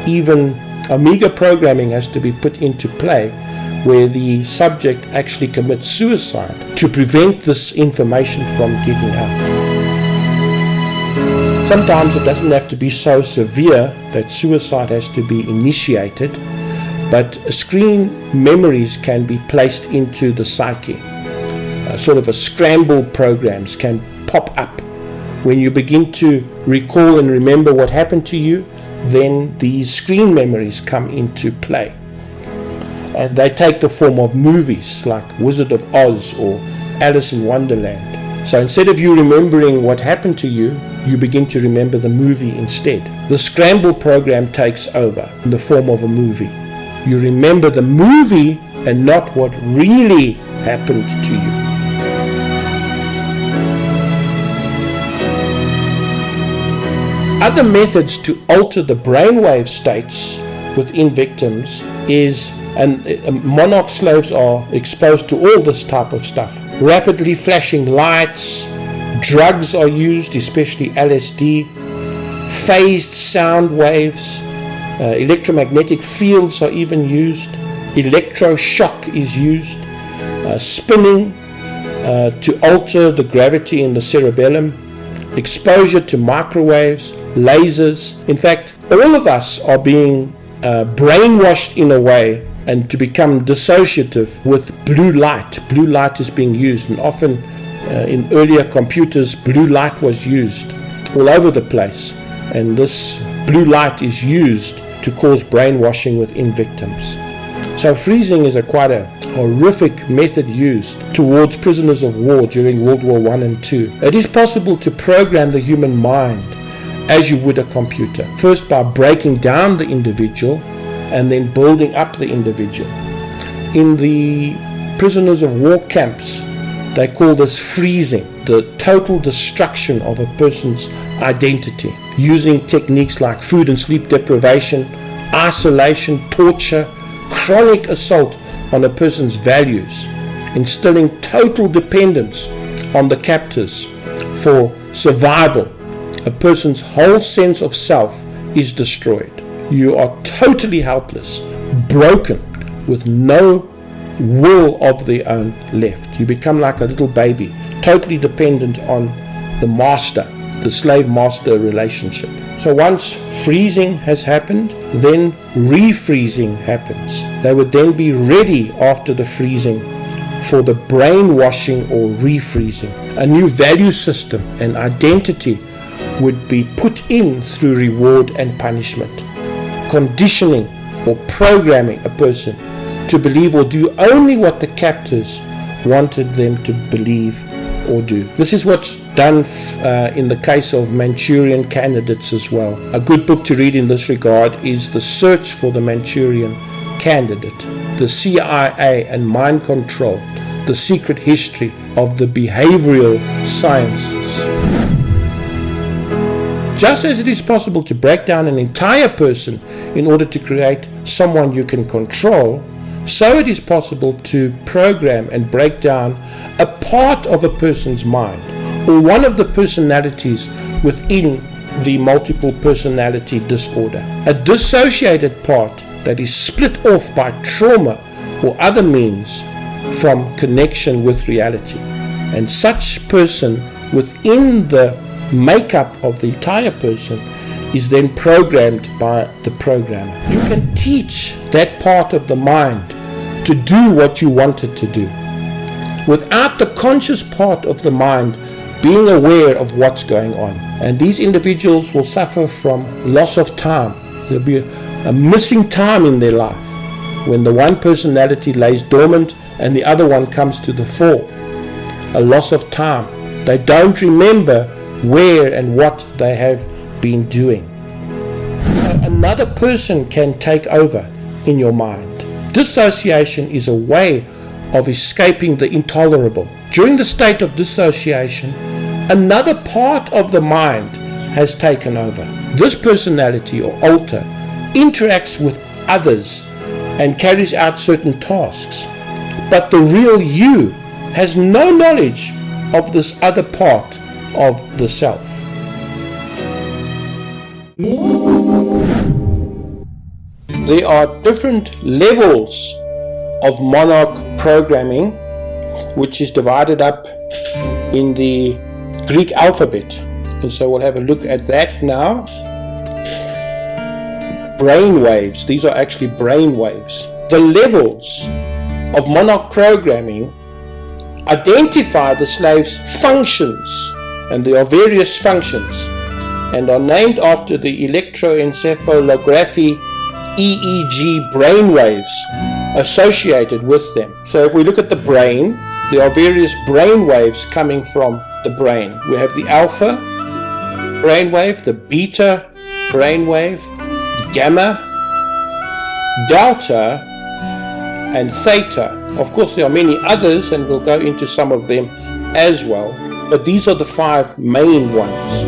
even Omega programming has to be put into play, where the subject actually commits suicide to prevent this information from getting out. Sometimes it doesn't have to be so severe that suicide has to be initiated, but screen memories can be placed into the psyche. Sort of a scramble programs can pop up. When you begin to recall and remember what happened to you, then these screen memories come into play. And they take the form of movies like Wizard of Oz or Alice in Wonderland. So instead of you remembering what happened to you, you begin to remember the movie instead. The scramble program takes over in the form of a movie. You remember the movie and not what really happened to you. Other methods to alter the brainwave states within victims is, and Monarch slaves are exposed to all this type of stuff. Rapidly flashing lights, drugs are used, especially LSD, phased sound waves, electromagnetic fields are even used, electroshock is used, spinning to alter the gravity in the cerebellum, exposure to microwaves, lasers. In fact, all of us are being brainwashed in a way and to become dissociative with blue light. Blue light is being used, and often in earlier computers, blue light was used all over the place. And this blue light is used to cause brainwashing within victims. So freezing is quite a horrific method used towards prisoners of war during World War I and II. It is possible to program the human mind as you would a computer, first by breaking down the individual and then building up the individual. In the prisoners of war camps, they call this freezing, the total destruction of a person's identity, using techniques like food and sleep deprivation, isolation, torture, chronic assault on a person's values, instilling total dependence on the captors for survival. A person's whole sense of self is destroyed. You are totally helpless, broken, with no will of their own left. You become like a little baby, totally dependent on the master, the slave-master relationship. So once freezing has happened, then refreezing happens. They would then be ready after the freezing for the brainwashing or refreezing. A new value system and identity would be put in through reward and punishment, conditioning or programming a person to believe or do only what the captors wanted them to believe or do. This is what's done in the case of Manchurian candidates as well. A good book to read in this regard is The Search for the Manchurian Candidate, The CIA and Mind Control, The Secret History of the Behavioral Sciences. Just as it is possible to break down an entire person in order to create someone you can control, so it is possible to program and break down a part of a person's mind or one of the personalities within the multiple personality disorder. A dissociated part that is split off by trauma or other means from connection with reality. And such person within the makeup of the entire person is then programmed by the programmer. You can teach that part of the mind to do what you want it to do without the conscious part of the mind being aware of what's going on. And these individuals will suffer from loss of time. There'll be a missing time in their life when the one personality lays dormant and the other one comes to the fore. A loss of time. They don't remember where and what they have been doing. So another person can take over in your mind. Dissociation is a way of escaping the intolerable. During the state of dissociation, another part of the mind has taken over. This personality or alter interacts with others and carries out certain tasks. But the real you has no knowledge of this other part of the self. There are different levels of Monarch programming, which is divided up in the Greek alphabet. And so we'll have a look at that now. Brainwaves. These are actually brainwaves. The levels of Monarch programming identify the slave's functions, and there are various functions, and are named after the electroencephalography EEG brainwaves associated with them. So if we look at the brain, there are various brainwaves coming from the brain. We have the alpha brainwave, the beta brainwave, gamma, delta, and theta. Of course, there are many others, and we'll go into some of them as well, but these are the 5 main ones.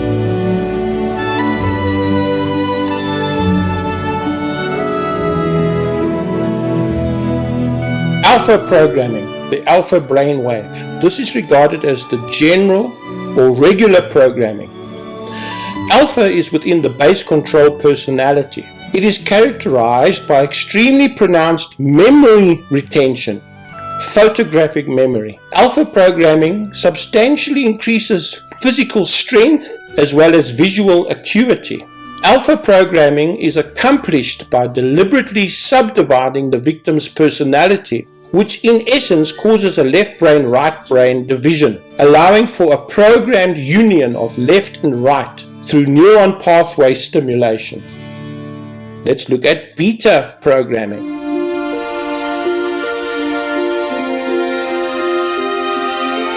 Alpha programming, the alpha brainwave. This is regarded as the general or regular programming. Alpha is within the base control personality. It is characterized by extremely pronounced memory retention, photographic memory. Alpha programming substantially increases physical strength as well as visual acuity. Alpha programming is accomplished by deliberately subdividing the victim's personality, which in essence causes a left brain right brain division, allowing for a programmed union of left and right through neuron pathway stimulation. Let's look at beta programming.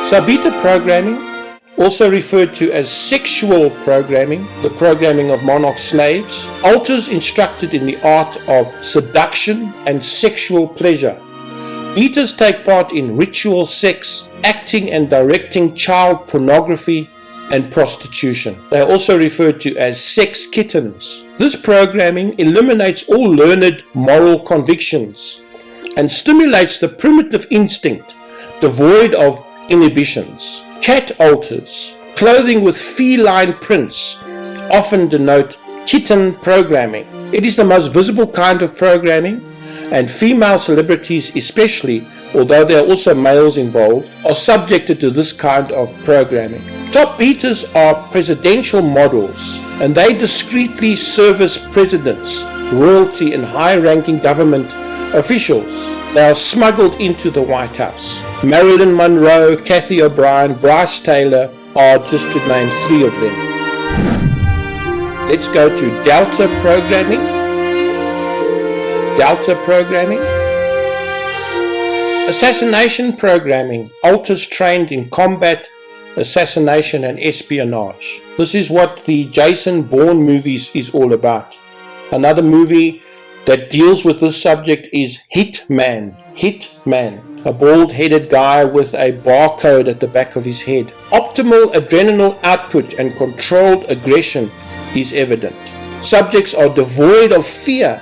So beta programming, also referred to as sexual programming, the programming of Monarch slaves, alters instructed in the art of seduction and sexual pleasure. Betas take part in ritual sex, acting and directing child pornography and prostitution. They are also referred to as sex kittens. This programming eliminates all learned moral convictions and stimulates the primitive instinct devoid of inhibitions. Cat alters, clothing with feline prints, often denote kitten programming. It is the most visible kind of programming, and female celebrities especially, although there are also males involved, are subjected to this kind of programming. Top beaters are presidential models, and they discreetly service presidents, royalty, and high-ranking government officials. They are smuggled into the White House. Marilyn Monroe, Kathy O'Brien, Bryce Taylor are just to name 3 of them. Let's go to Delta programming. Delta programming. Assassination programming alters trained in combat, assassination, and espionage. This is what the Jason Bourne movies is all about. Another movie that deals with this subject is Hitman. Hitman. A bald-headed guy with a barcode at the back of his head. Optimal adrenal output and controlled aggression is evident. Subjects are devoid of fear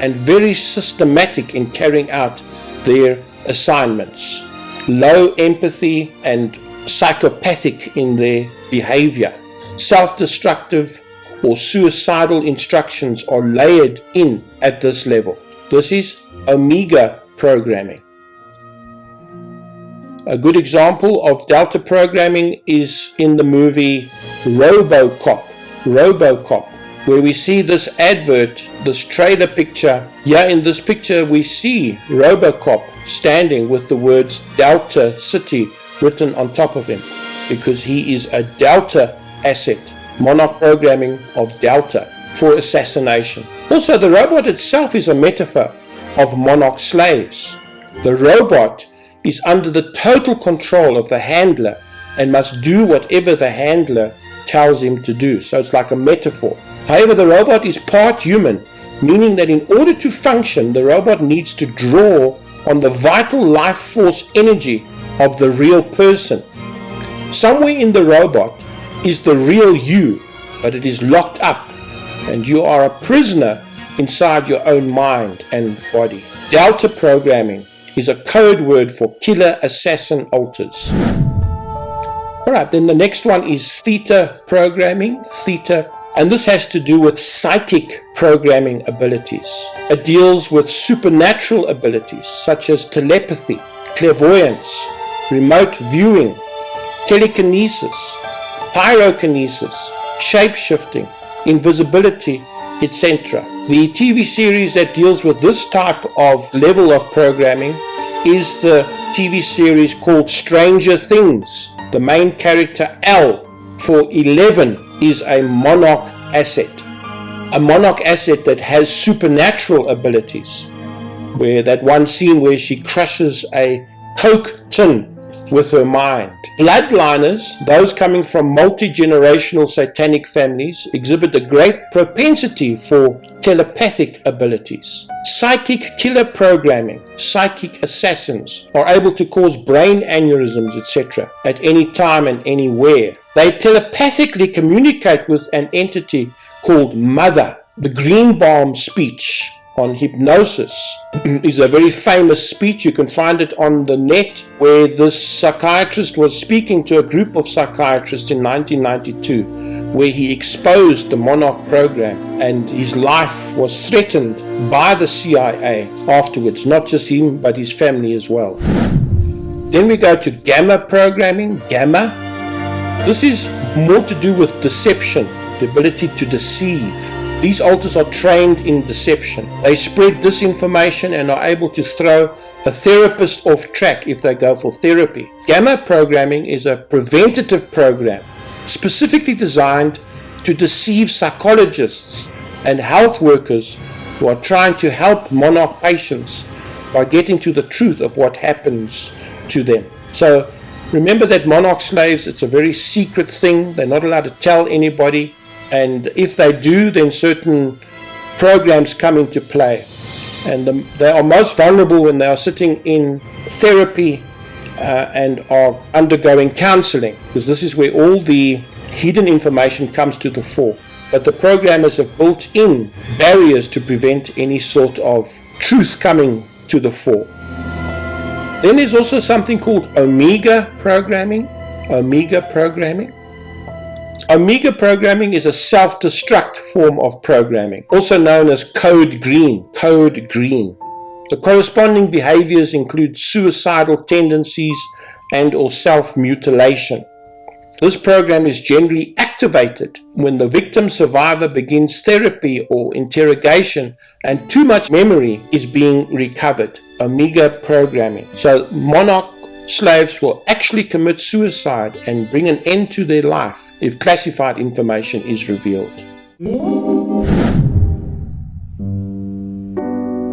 and very systematic in carrying out their assignments. Low empathy and psychopathic in their behavior. Self-destructive or suicidal instructions are layered in at this level. This is omega programming. A good example of delta programming is in the movie RoboCop, where we see this advert, this trailer picture. Here in this picture we see RoboCop standing with the words Delta City written on top of him, because he is a Delta asset, Monarch programming of Delta for assassination. Also, the robot itself is a metaphor of Monarch slaves. The robot is under the total control of the handler and must do whatever the handler tells him to do. So it's like a metaphor. However, the robot is part human, meaning that in order to function, the robot needs to draw on the vital life force energy of the real person. Somewhere in the robot is the real you, but it is locked up, and you are a prisoner inside your own mind and body. Delta programming is a code word for killer assassin alters. Alright, then the next one is theta programming, theta, and this has to do with psychic programming abilities. It deals with supernatural abilities such as telepathy, clairvoyance, remote viewing, telekinesis, pyrokinesis, shape-shifting, invisibility, etc. The TV series that deals with this type of level of programming is the TV series called Stranger Things. The main character, L, for 11, is a Monarch asset. A Monarch asset that has supernatural abilities. Where that one scene where she crushes a Coke tin with her mind. Bloodliners, those coming from multi-generational satanic families, exhibit a great propensity for telepathic abilities. Psychic killer programming, psychic assassins, are able to cause brain aneurysms, etc. at any time and anywhere. They telepathically communicate with an entity called Mother. The Greenbaum speech on hypnosis is a very famous speech. You can find it on the net, where this psychiatrist was speaking to a group of psychiatrists in 1992, where he exposed the Monarch program, and his life was threatened by the CIA afterwards, not just him but his family as well. Then we go to gamma programming. Gamma, this is more to do with deception, the ability to deceive. These alters are trained in deception. They spread disinformation and are able to throw a therapist off track if they go for therapy. Gamma programming is a preventative program specifically designed to deceive psychologists and health workers who are trying to help Monarch patients by getting to the truth of what happens to them. So remember that Monarch slaves, it's a very secret thing. They're not allowed to tell anybody. And if they do, then certain programs come into play. And they are most vulnerable when they are sitting in therapy and are undergoing counseling, because this is where all the hidden information comes to the fore. But the programmers have built in barriers to prevent any sort of truth coming to the fore. Then there's also something called omega programming. Omega programming. Omega programming is a self-destruct form of programming, also known as code green. Code green. The corresponding behaviors include suicidal tendencies and or self-mutilation. This program is generally activated when the victim survivor begins therapy or interrogation and too much memory is being recovered. Omega programming. So Monarch slaves will actually commit suicide and bring an end to their life if classified information is revealed.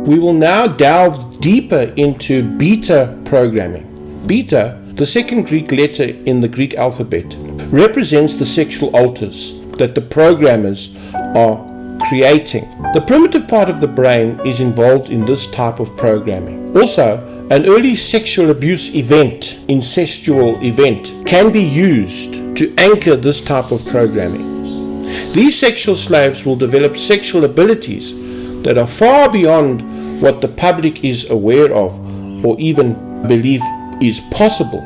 We will now delve deeper into beta programming. Beta, the second Greek letter in the Greek alphabet, represents the sexual alters that the programmers are creating. The primitive part of the brain is involved in this type of programming. Also, an early sexual abuse event, incestual event, can be used to anchor this type of programming. These sexual slaves will develop sexual abilities that are far beyond what the public is aware of or even believe is possible.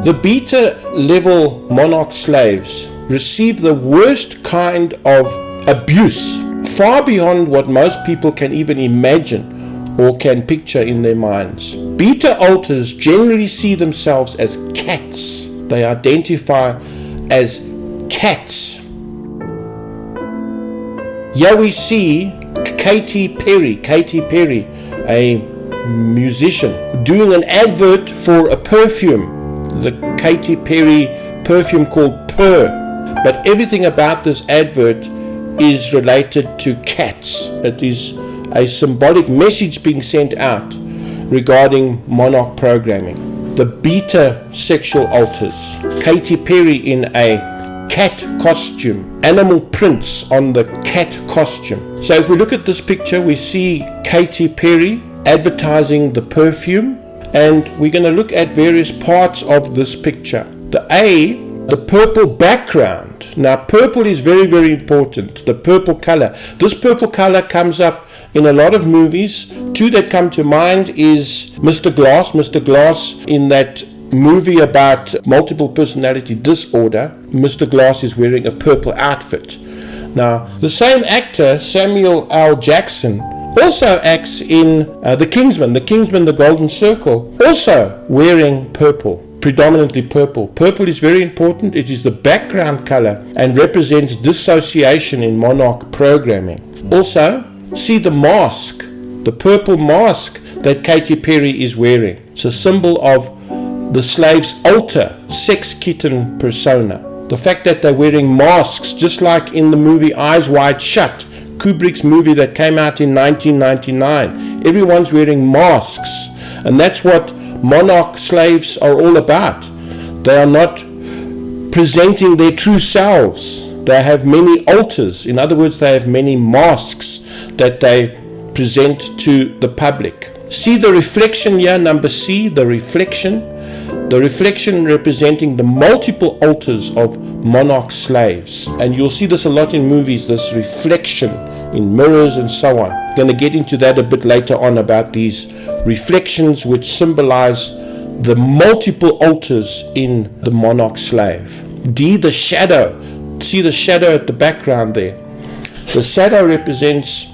The beta level monarch slaves receive the worst kind of abuse, far beyond what most people can even imagine or can picture in their minds. Beta alters generally see themselves as cats. They identify as cats. Here we see Katy Perry, a musician, doing an advert for a perfume, the Katy Perry perfume called Purr. But everything about this advert is related to cats. It is a symbolic message being sent out regarding Monarch programming. The beta sexual alters. Katy Perry in a cat costume, animal prints on the cat costume. So if we look at this picture, we see Katy Perry advertising the perfume, and we're going to look at various parts of this picture. The purple background. Now purple is very, very important. The purple color. This purple color comes up in a lot of movies. Two that come to mind is Mr. Glass. Mr. Glass, in that movie about multiple personality disorder, Mr. Glass is wearing a purple outfit. Now, the same actor, Samuel L. Jackson, also acts in The Kingsman, The Golden Circle, also wearing purple, predominantly purple. Purple is very important. It is the background color and represents dissociation in Monarch programming. Also, see the mask, the purple mask that Katy Perry is wearing. It's a symbol of the slave's alter sex kitten persona. The fact that they're wearing masks, just like in the movie Eyes Wide Shut, Kubrick's movie that came out in 1999. Everyone's wearing masks, and that's what Monarch slaves are all about. They are not presenting their true selves. They have many alters. In other words, they have many masks that they present to the public. See the reflection here, number C, the reflection. The reflection representing the multiple alters of monarch slaves. And you'll see this a lot in movies, this reflection in mirrors and so on. I'm going to get into that a bit later on about these reflections which symbolize the multiple alters in the monarch slave. D, the shadow. See the shadow at the background there. The shadow represents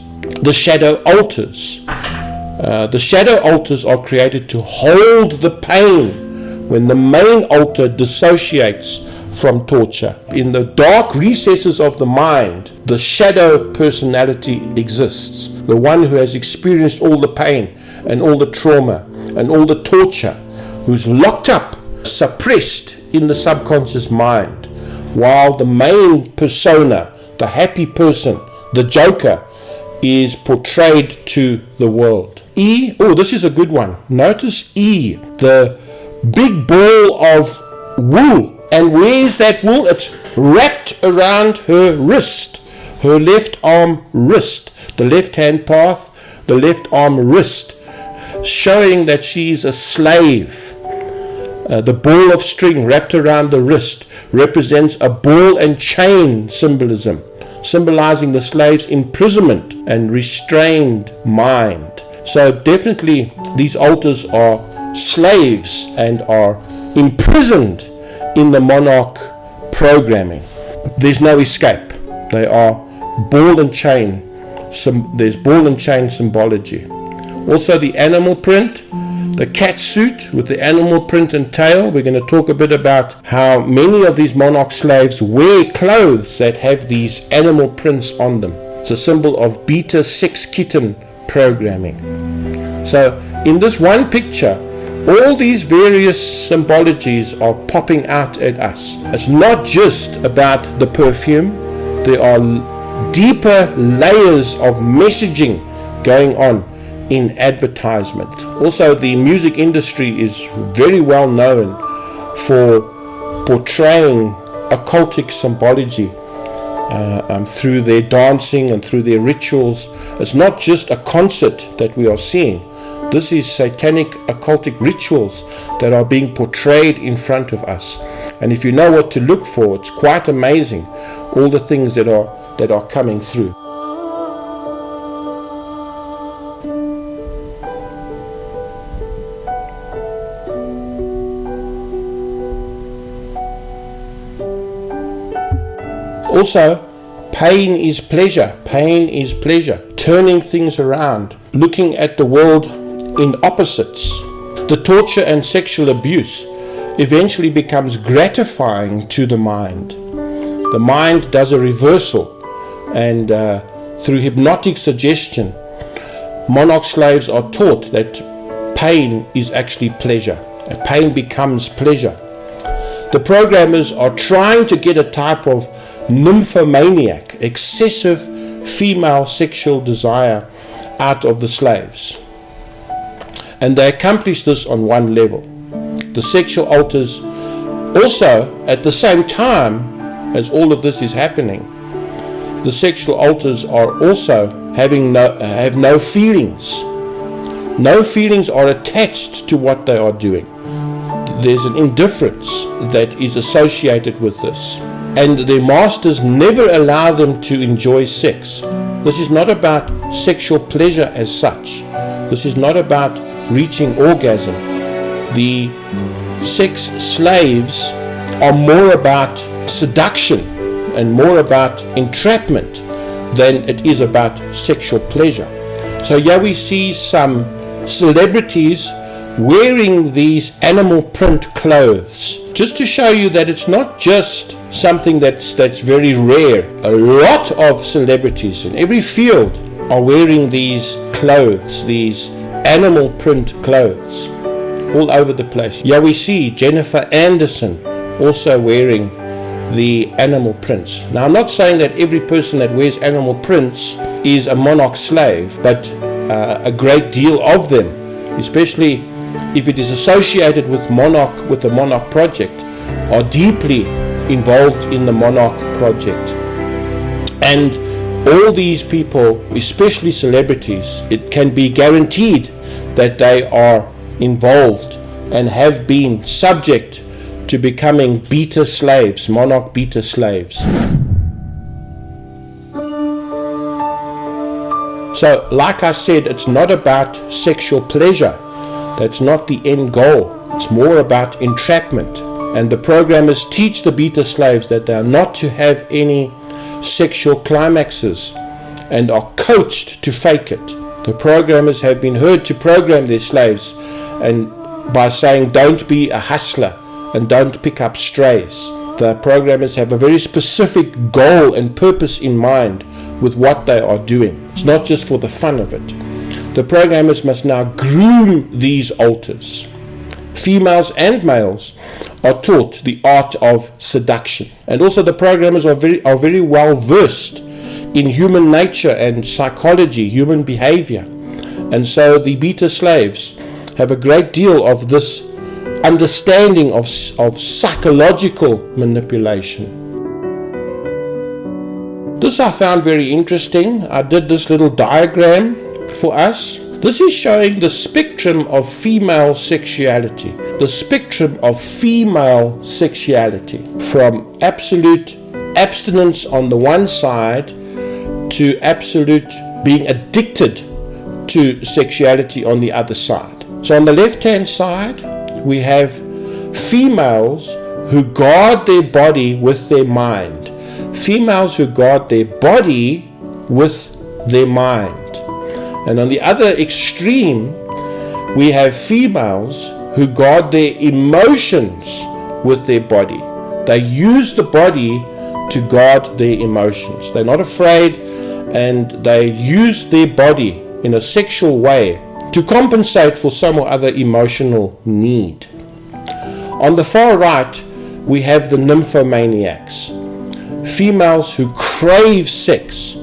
the shadow alters. The shadow alters are created to hold the pain when the main alter dissociates from torture. In the dark recesses of the mind, the shadow personality exists. The one who has experienced all the pain and all the trauma and all the torture, who's locked up, suppressed in the subconscious mind, while the main persona, the happy person, the joker, is portrayed to the world. E, oh, this is a good one. Notice E, the big ball of wool. And where is that wool? It's wrapped around her wrist, her left arm wrist, the left hand path, the left arm wrist, showing that she is a slave. The ball of string wrapped around the wrist represents a ball and chain symbolism, symbolizing the slave's imprisonment and restrained mind. So definitely these alters are slaves and are imprisoned in the monarch programming. There's no escape. They are ball and chain. There's ball and chain symbology. Also the animal print, the cat suit with the animal print and tail. We're going to talk a bit about how many of these monarch slaves wear clothes that have these animal prints on them. It's a symbol of beta sex kitten programming. So in this one picture, all these various symbologies are popping out at us. It's not just about the perfume. There are deeper layers of messaging going on in advertisement. Also, the music industry is very well known for portraying occultic symbology through their dancing and through their rituals. It's not just a concert that we are seeing, This is satanic occultic rituals that are being portrayed in front of us. And if you know what to look for, it's quite amazing, all the things that are coming through. Also, pain is pleasure. Pain is pleasure. Turning things around. Looking at the world in opposites. The torture and sexual abuse eventually becomes gratifying to the mind. The mind does a reversal, and through hypnotic suggestion, monarch slaves are taught that pain is actually pleasure. Pain becomes pleasure. The programmers are trying to get a type of nymphomaniac, excessive female sexual desire out of the slaves. And they accomplish this on one level. The sexual alters also, at the same time as all of this is happening, the sexual alters are also have no feelings. No feelings are attached to what they are doing. There's an indifference that is associated with this. And their masters never allow them to enjoy sex. This is not about sexual pleasure as such. This is not about reaching orgasm. The sex slaves are more about seduction and more about entrapment than it is about sexual pleasure. So here we see some celebrities wearing these animal print clothes, just to show you that it's not just something that's very rare. A lot of celebrities in every field are wearing these clothes, these animal print clothes, all over the place. Here we see Jennifer Anderson also wearing the animal prints. Now, I'm not saying that every person that wears animal prints is a monarch slave, but a great deal of them, especially if it is associated with the Monarch project, are deeply involved in the Monarch project. And all these people, especially celebrities, it can be guaranteed that they are involved and have been subject to becoming beta slaves, Monarch beta slaves. So, like I said, it's not about sexual pleasure. That's not the end goal. It's more about entrapment. And the programmers teach the beta slaves that they are not to have any sexual climaxes and are coached to fake it. The programmers have been heard to program their slaves and by saying don't be a hustler and don't pick up strays. The programmers have a very specific goal and purpose in mind with what they are doing. It's not just for the fun of it. The programmers must now groom these alters. Females and males are taught the art of seduction. And also the programmers are very well versed in human nature and psychology, human behavior. And so the beta slaves have a great deal of this understanding of psychological manipulation. This I found very interesting. I did this little diagram for us. This is showing the spectrum of female sexuality. The spectrum of female sexuality, from absolute abstinence on the one side to absolute being addicted to sexuality on the other side. So on the left-hand side, we have females who guard their body with their mind. Females who guard their body with their mind. And on the other extreme, we have females who guard their emotions with their body. They use the body to guard their emotions. They're not afraid, and they use their body in a sexual way to compensate for some or other emotional need. On the far right, we have the nymphomaniacs. Females who crave sex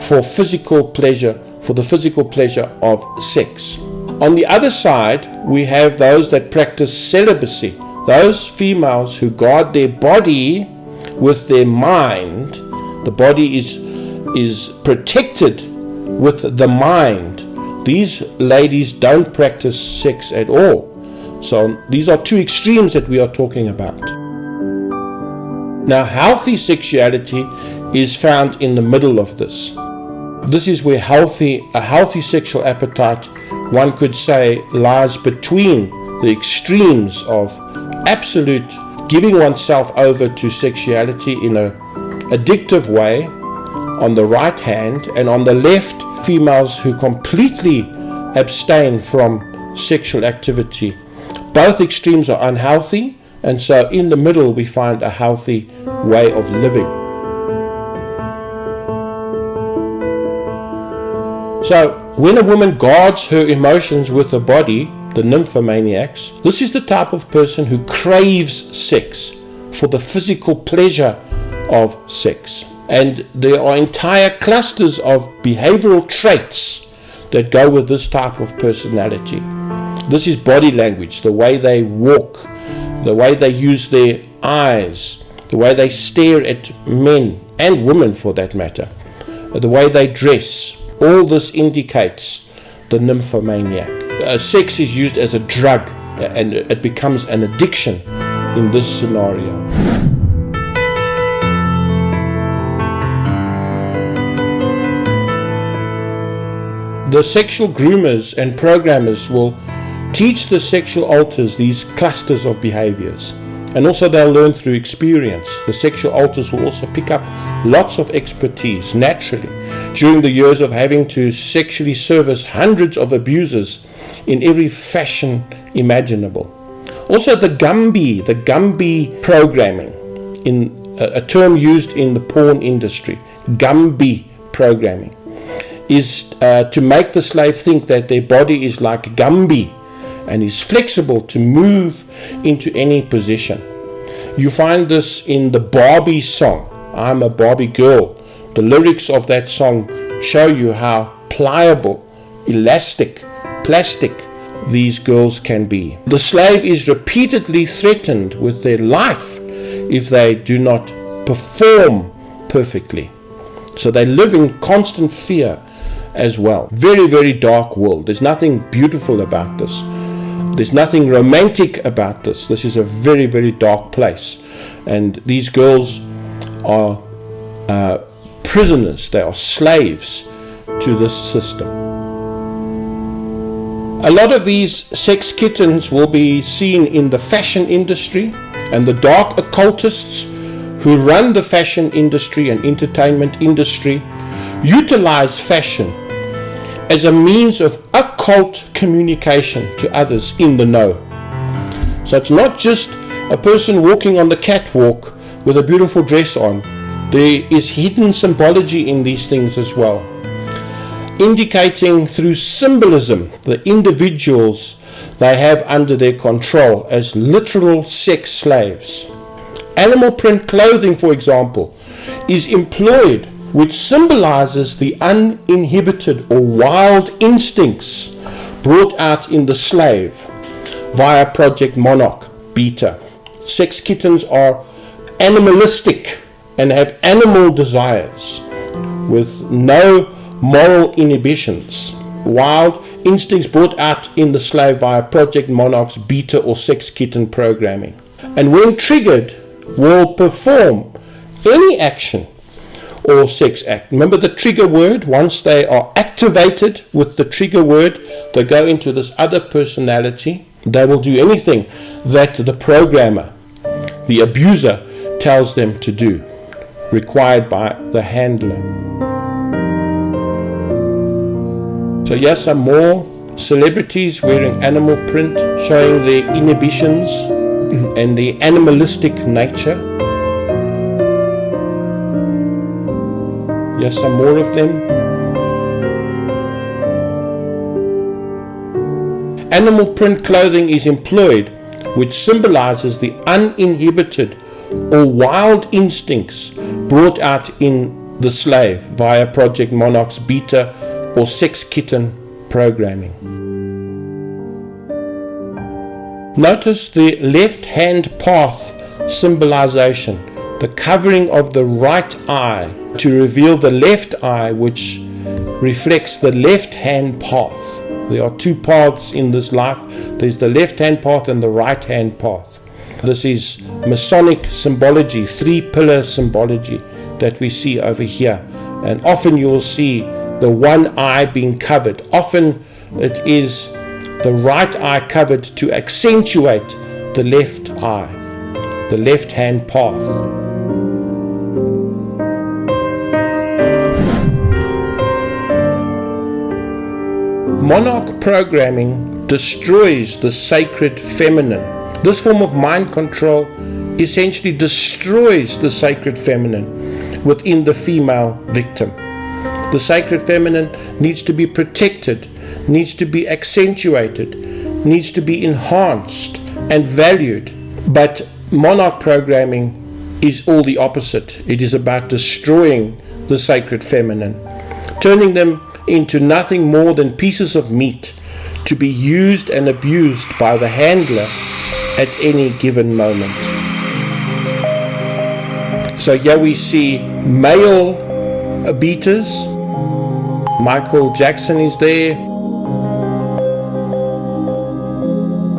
for physical pleasure, for the physical pleasure of sex. On the other side, we have those that practice celibacy. Those females who guard their body with their mind. The body is protected with the mind. these ladies don't practice sex at all. So these are two extremes that we are talking about. Now, healthy sexuality is found in the middle of this. This is where a healthy sexual appetite, one could say, lies between the extremes of absolute giving oneself over to sexuality in an addictive way on the right hand, and on the left, females who completely abstain from sexual activity. Both extremes are unhealthy, and so in the middle we find a healthy way of living. So when a woman guards her emotions with her body, the nymphomaniacs, this is the type of person who craves sex for the physical pleasure of sex. And there are entire clusters of behavioral traits that go with this type of personality. This is body language, the way they walk, the way they use their eyes, the way they stare at men and women for that matter, the way they dress. All this indicates the nymphomaniac. Sex is used as a drug, and it becomes an addiction in this scenario. The sexual groomers and programmers will teach the sexual alters these clusters of behaviors, and also they'll learn through experience. The sexual alters will also pick up lots of expertise naturally during the years of having to sexually service hundreds of abusers in every fashion imaginable. Also the Gumby programming, in a term used in the porn industry, Gumby programming, is to make the slave think that their body is like Gumby and is flexible to move into any position. You find this in the Barbie song, I'm a Barbie Girl. The lyrics of that song show you how pliable, elastic, plastic these girls can be. The slave is repeatedly threatened with their life if they do not perform perfectly. So they live in constant fear as well. Very, very dark world. There's nothing beautiful about this. There's nothing romantic about this. This is a very, very dark place. And these girls are prisoners. They are slaves to this system. A lot of these sex kittens will be seen in the fashion industry, and the dark occultists who run the fashion industry and entertainment industry utilize fashion as a means of occult communication to others in the know. So it's not just a person walking on the catwalk with a beautiful dress on. There is hidden symbology in these things as well, indicating through symbolism the individuals they have under their control as literal sex slaves. Animal print clothing, for example, is employed, which symbolizes the uninhibited or wild instincts brought out in the slave via Project Monarch beta. Sex kittens are animalistic and have animal desires with no moral inhibitions. Wild instincts brought out in the slave via Project Monarch's beta or sex kitten programming. And when triggered, will perform any action or sex act. Remember the trigger word? Once they are activated with the trigger word, they go into this other personality. They will do anything that the programmer, the abuser, tells them to do, required by the handler. So here's some more celebrities wearing animal print, showing their inhibitions and their animalistic nature. Here's some more of them. Animal print clothing is employed, which symbolizes the uninhibited or wild instincts brought out in the slave via Project Monarch's beta or sex kitten programming. Notice the left hand path symbolization, the covering of the right eye to reveal the left eye, which reflects the left-hand path. There are two paths in this life. There's the left-hand path and the right-hand path. This is Masonic symbology, three-pillar symbology that we see over here. And often you'll see the one eye being covered. Often it is the right eye covered to accentuate the left eye, the left-hand path. Monarch programming destroys the sacred feminine. This form of mind control essentially destroys the sacred feminine within the female victim. The sacred feminine needs to be protected, needs to be accentuated, needs to be enhanced and valued. But monarch programming is all the opposite. It is about destroying the sacred feminine, turning them into nothing more than pieces of meat to be used and abused by the handler at any given moment. So here we see male beaters. Michael Jackson is there.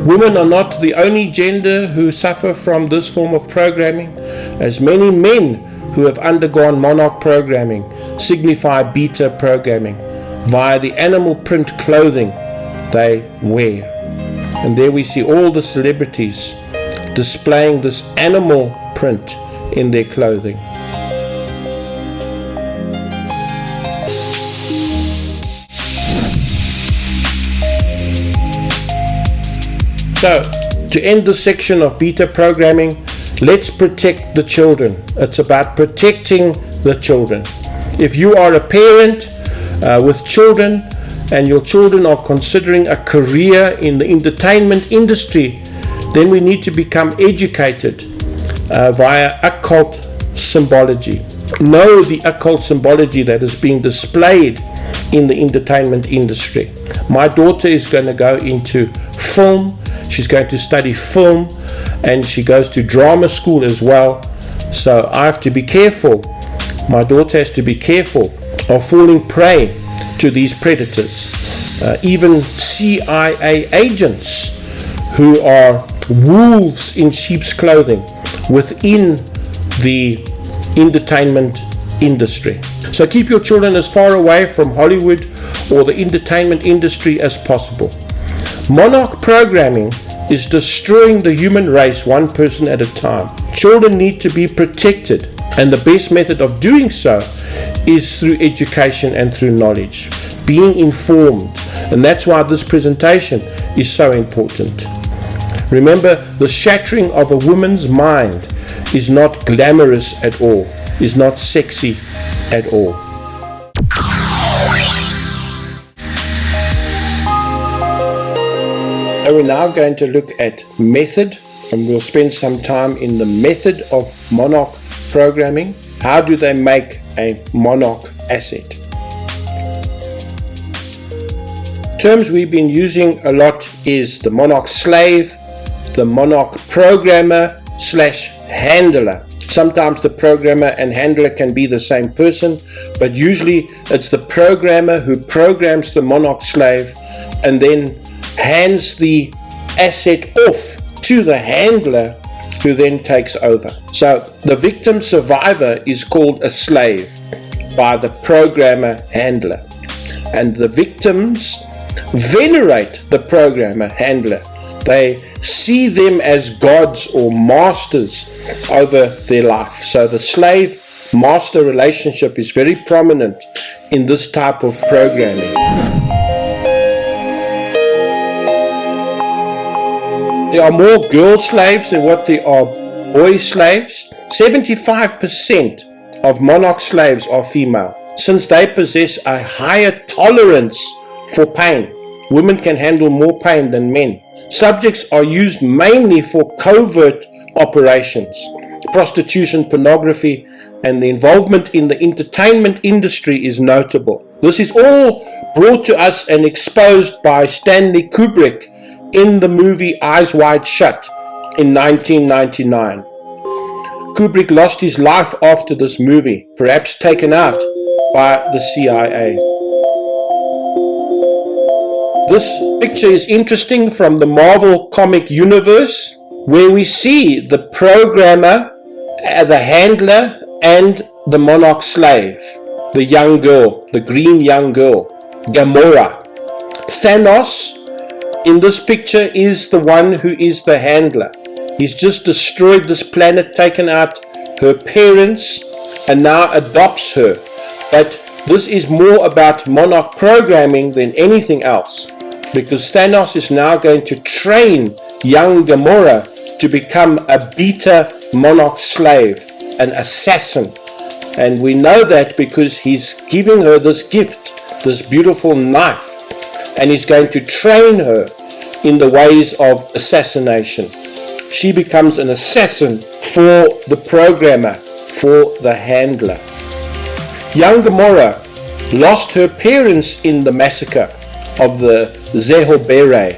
Women are not the only gender who suffer from this form of programming, as many men who have undergone monarch programming signify beta programming via the animal print clothing they wear. And there we see all the celebrities displaying this animal print in their clothing. So, to end this section of beta programming, let's protect the children. It's about protecting the children. If you are a parent with children and your children are considering a career in the entertainment industry, then we need to become educated via occult symbology. Know the occult symbology that is being displayed in the entertainment industry. My daughter is going to go into film. She's going to study film, and she goes to drama school as well. So I have to be careful. My daughter has to be careful of falling prey to these predators. Even CIA agents who are wolves in sheep's clothing within the entertainment industry. So keep your children as far away from Hollywood or the entertainment industry as possible. Monarch programming is destroying the human race one person at a time. Children need to be protected, and the best method of doing so is through education and through knowledge, being informed. And that's why this presentation is so important. Remember, the shattering of a woman's mind is not glamorous at all, is not sexy at all. And we're now going to look at method, and we'll spend some time in the method of monarch programming. How do they make a monarch asset? Terms we've been using a lot is the monarch slave, the monarch programmer / handler. Sometimes the programmer and handler can be the same person, but usually it's the programmer who programs the monarch slave and then hands the asset off to the handler, who then takes over. So the victim survivor is called a slave by the programmer handler, and the victims venerate the programmer handler. They see them as gods or masters over their life. So the slave master relationship is very prominent in this type of programming. There are more girl slaves than what there are boy slaves. 75% of monarch slaves are female, since they possess a higher tolerance for pain. Women can handle more pain than men. Subjects are used mainly for covert operations, prostitution, pornography, and the involvement in the entertainment industry is notable. This is all brought to us and exposed by Stanley Kubrick in the movie Eyes Wide Shut in 1999. Kubrick lost his life after this movie, perhaps taken out by the CIA. This picture is interesting from the Marvel comic universe, where we see the programmer, the handler, and the monarch slave, the young girl, the green young girl, Gamora. Thanos in this picture is the one who is the handler. He's just destroyed this planet, taken out her parents, and now adopts her. But this is more about Monarch programming than anything else, because Thanos is now going to train young Gamora to become a beta Monarch slave, an assassin. And we know that because he's giving her this gift, this beautiful knife, and he's going to train her in the ways of assassination. She becomes an assassin for the programmer, for the handler. Young Gamora lost her parents in the massacre of the Zehobere.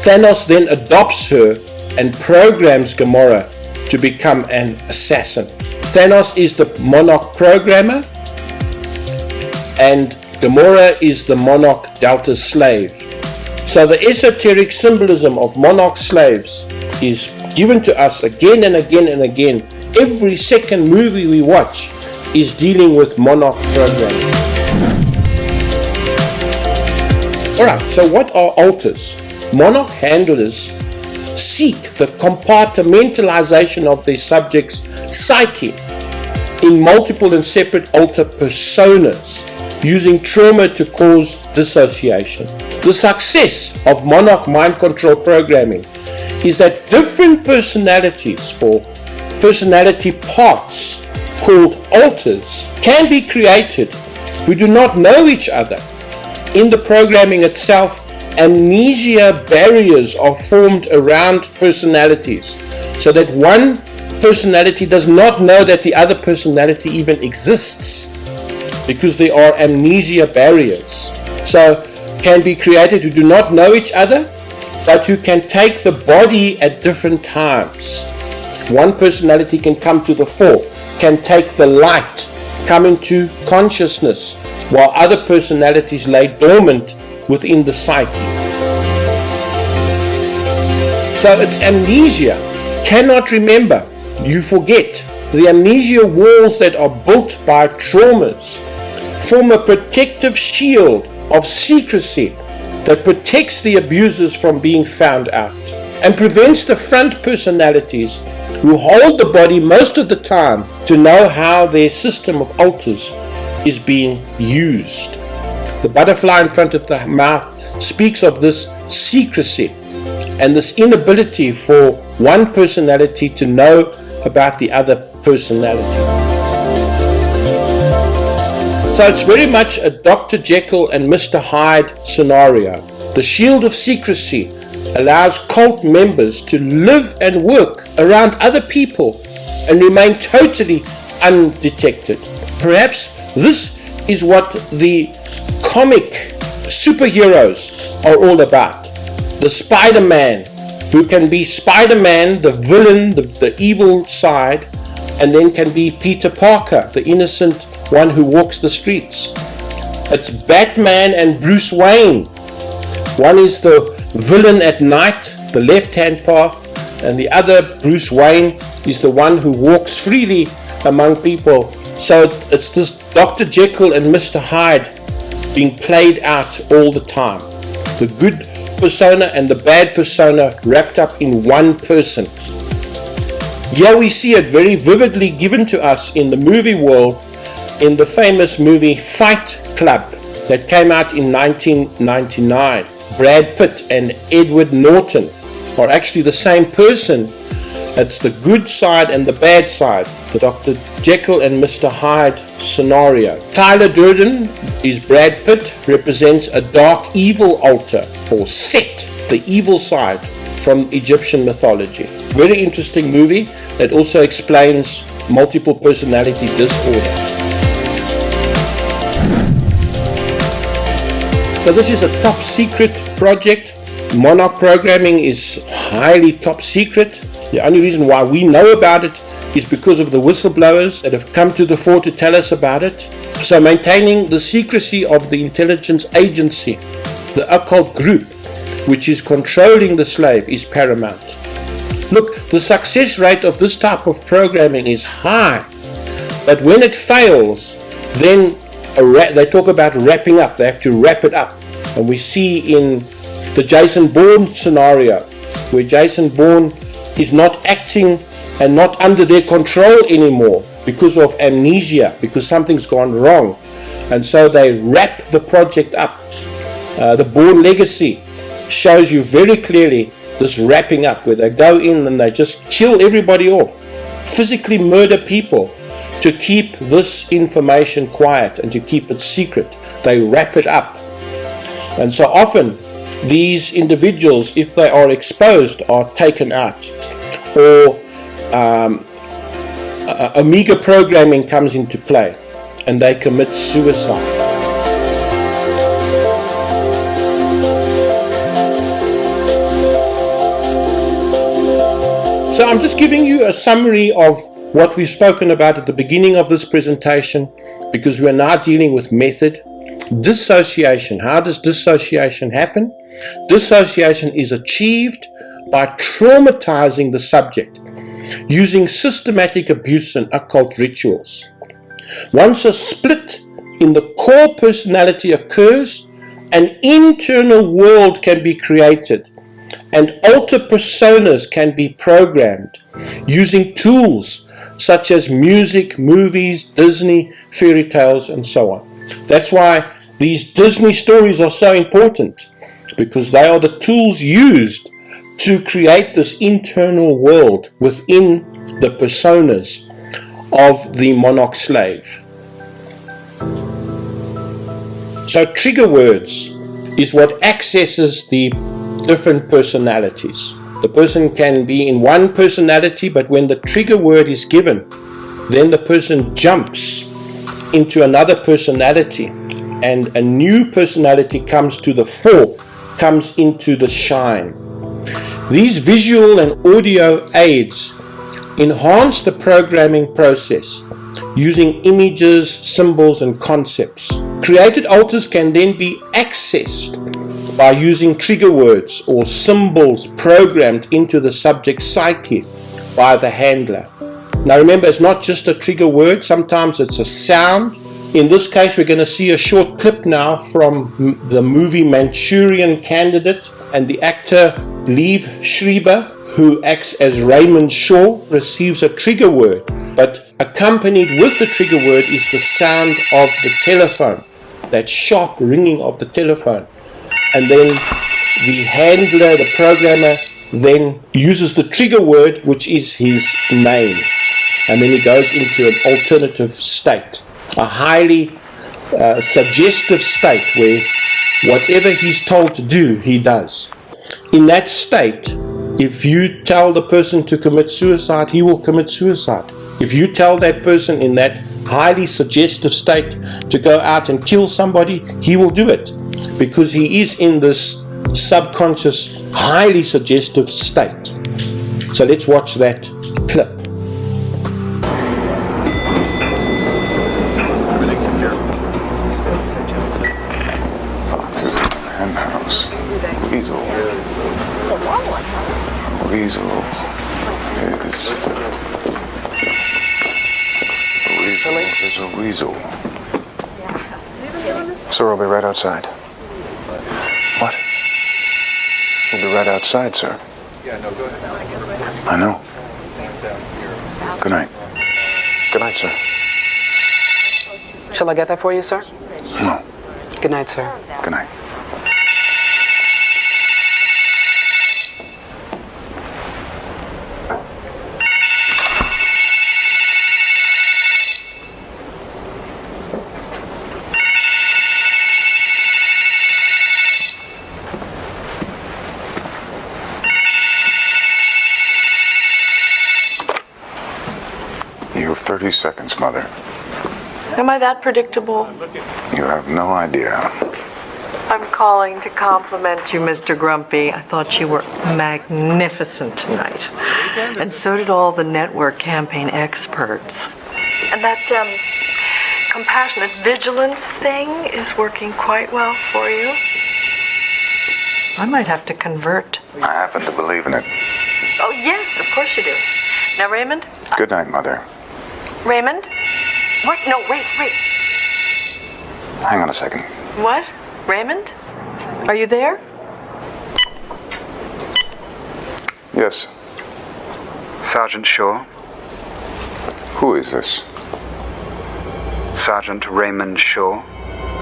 Thanos then adopts her and programs Gamora to become an assassin. Thanos is the Monarch programmer, and Gamora is the Monarch Delta slave. So the esoteric symbolism of Monarch slaves is given to us again and again and again. Every second movie we watch is dealing with Monarch programming. Alright, so what are alters? Monarch handlers seek the compartmentalization of their subject's psyche in multiple and separate alter personas, using trauma to cause dissociation. The success of Monarch mind control programming is that different personalities or personality parts called alters can be created who do not know each other. In the programming itself, amnesia barriers are formed around personalities, so that one personality does not know that the other personality even exists, because there are amnesia barriers. So can be created who do not know each other, but who can take the body at different times. One personality can come to the fore, can take the light, come into consciousness, while other personalities lay dormant within the psyche. So it's amnesia. Cannot remember. You forget. The amnesia walls that are built by traumas form a protective shield of secrecy that protects the abusers from being found out and prevents the front personalities who hold the body most of the time to know how their system of alters is being used. The butterfly in front of the mouth speaks of this secrecy and this inability for one personality to know about the other personality. So it's very much a Dr. Jekyll and Mr. Hyde scenario. The shield of secrecy allows cult members to live and work around other people and remain totally undetected. Perhaps this is what the comic superheroes are all about. The Spider-Man, who can be Spider-Man, the villain, the evil side, and then can be Peter Parker, the innocent one who walks the streets. It's Batman and Bruce Wayne. One is the villain at night, the left-hand path, and the other, Bruce Wayne, is the one who walks freely among people. So it's this Dr. Jekyll and Mr. Hyde being played out all the time. The good persona and the bad persona wrapped up in one person. Here we see it very vividly given to us in the movie world in the famous movie Fight Club that came out in 1999. Brad Pitt and Edward Norton are actually the same person. It's the good side and the bad side, the Dr. Jekyll and Mr. Hyde scenario. Tyler Durden is Brad Pitt, represents a dark evil altar, or Set, the evil side from Egyptian mythology. Very interesting movie that also explains multiple personality disorder. So this is a top secret project. Monarch programming is highly top secret. The only reason why we know about it is because of the whistleblowers that have come to the fore to tell us about it. So maintaining the secrecy of the intelligence agency the occult group which is controlling the slave is paramount. Look, the success rate of this type of programming is high, but when it fails, then they talk about wrapping up. They have to wrap it up. And we see in the Jason Bourne scenario, where Jason Bourne is not acting and not under their control anymore because of amnesia, because something's gone wrong. And so they wrap the project up. The Bourne Legacy shows you very clearly this wrapping up, where they go in and they just kill everybody off, physically murder people to keep this information quiet and to keep it secret. They wrap it up. And so often these individuals, if they are exposed, are taken out, or Omega programming comes into play and they commit suicide. So I'm just giving you a summary of what we've spoken about at the beginning of this presentation, because we are now dealing with method. Dissociation. How does dissociation happen? Dissociation is achieved by traumatizing the subject using systematic abuse and occult rituals. Once a split in the core personality occurs, an internal world can be created and alter personas can be programmed using tools such as music, movies, Disney, fairy tales, and so on. That's why these Disney stories are so important, because they are the tools used to create this internal world within the personas of the monarch slave. So trigger words is what accesses the different personalities. The person can be in one personality, but when the trigger word is given, then the person jumps into another personality, and a new personality comes to the fore, comes into the shine. These visual and audio aids enhance the programming process using images, symbols, and concepts. Created alters can then be accessed by using trigger words or symbols programmed into the subject's psyche by the handler. Now remember, it's not just a trigger word, sometimes it's a sound. In this case, we're going to see a short clip now from the movie Manchurian Candidate, and the actor Liev Schreiber, who acts as Raymond Shaw, receives a trigger word, but accompanied with the trigger word is the sound of the telephone, that sharp ringing of the telephone. And then the handler, the programmer, then uses the trigger word, which is his name. And then he goes into an alternative state, a highly suggestive state where whatever he's told to do, he does. In that state, if you tell the person to commit suicide, he will commit suicide. If you tell that person in that highly suggestive state to go out and kill somebody, he will do it, because he is in this subconscious, highly suggestive state. So let's watch that clip. Everything's secure. Henhouse. Weasel. Weasel is... There's a weasel. Sir, I'll be right outside. What? We'll be right outside, sir. Yeah, no, go ahead. I know. Good night. Good night, sir. Shall I get that for you, sir? No. Good night, sir. Good night. You have 30 seconds, Mother. Am I that predictable? You have no idea. I'm calling to compliment you, Mr. Grumpy. I thought you were magnificent tonight. And so did all the network campaign experts. And that compassionate vigilance thing is working quite well for you. I might have to convert. I happen to believe in it. Oh, yes, of course you do. Now, Raymond? Good night, Mother. Raymond? What? No, wait. Hang on a second. What? Raymond? Are you there? Yes. Sergeant Shaw. Who is this? Sergeant Raymond Shaw.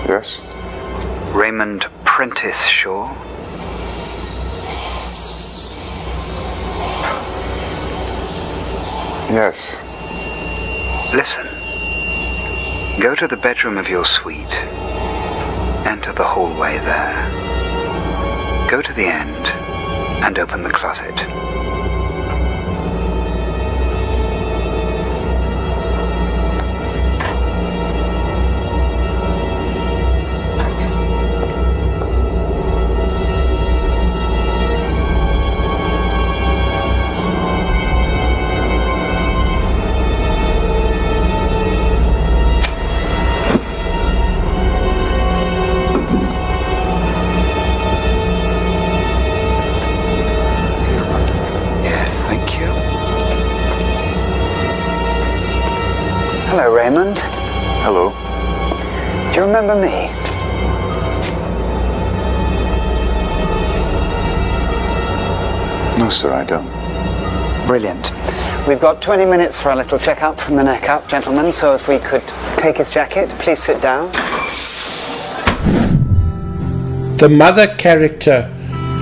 Yes? Raymond Prentice Shaw. Yes. Listen. Go to the bedroom of your suite. Enter the hallway there. Go to the end and open the closet. Hello, Raymond. Hello. Do you remember me? No, sir, I don't. Brilliant. We've got 20 minutes for a little checkup from the neck up, gentlemen, so if we could take his jacket, please sit down. The mother character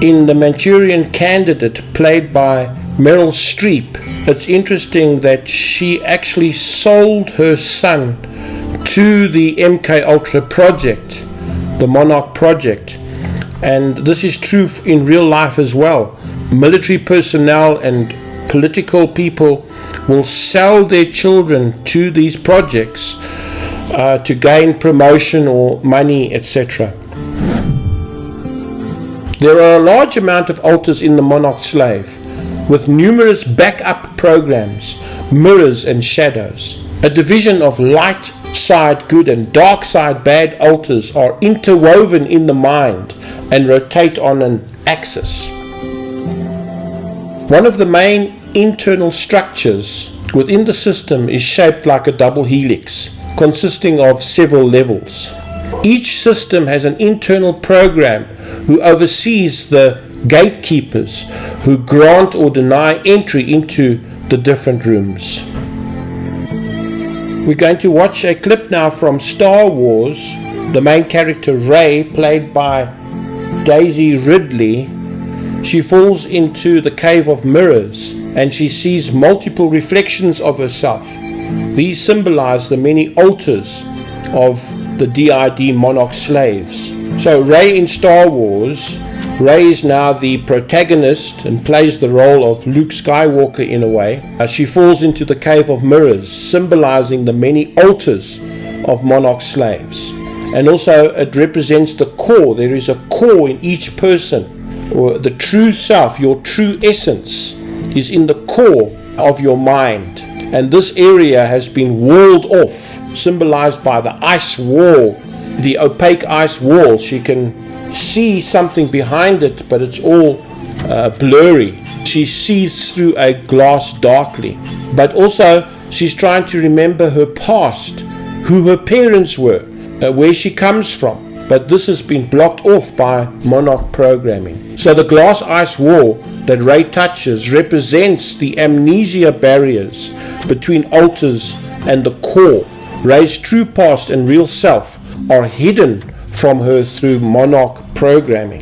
in The Manchurian Candidate, played by Meryl Streep, it's interesting that she actually sold her son to the MK Ultra project, the Monarch project, and this is true in real life as well. Military personnel and political people will sell their children to these projects to gain promotion or money, etc. There are a large amount of alters in the Monarch slave, with numerous backup programs, mirrors and shadows. A division of light side good and dark side bad alters are interwoven in the mind and rotate on an axis. One of the main internal structures within the system is shaped like a double helix, consisting of several levels. Each system has an internal program who oversees the gatekeepers who grant or deny entry into the different rooms. We're going to watch a clip now from Star Wars. The main character Rey, played by Daisy Ridley, she falls into the cave of mirrors and she sees multiple reflections of herself. These symbolize the many alters of the DID Monarch slaves. So Rey in Star Wars, Rey is now the protagonist and plays the role of Luke Skywalker in a way. She falls into the cave of mirrors, symbolizing the many alters of Monarch slaves. And also it represents the core. There is a core in each person, or the true self, your true essence is in the core of your mind. And this area has been walled off, symbolized by the ice wall, the opaque ice wall. She can see something behind it, but it's all blurry. She sees through a glass darkly. But also she's trying to remember her past, who her parents were, where she comes from. But this has been blocked off by Monarch programming. So the glass ice wall that Rey touches represents the amnesia barriers between alters and the core. Rey's true past and real self are hidden from her through Monarch programming.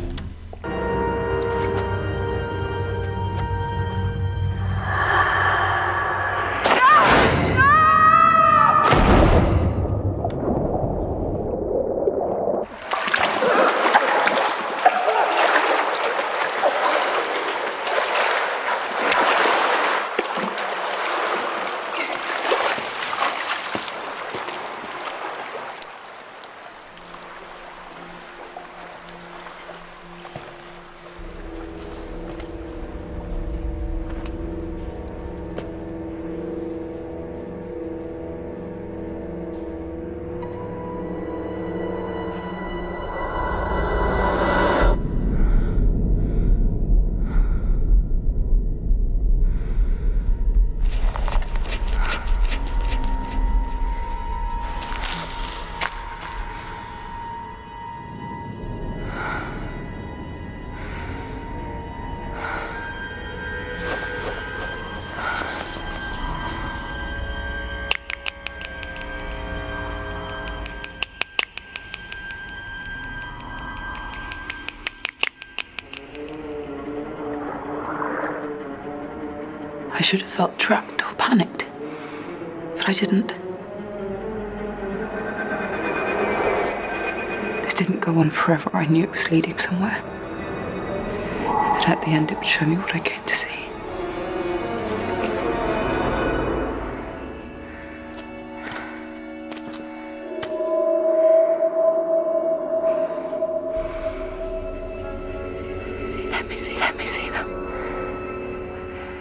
should have felt trapped or panicked, but I didn't. This didn't go on forever. I knew it was leading somewhere. That at the end it would show me what I came to see. Let me see them.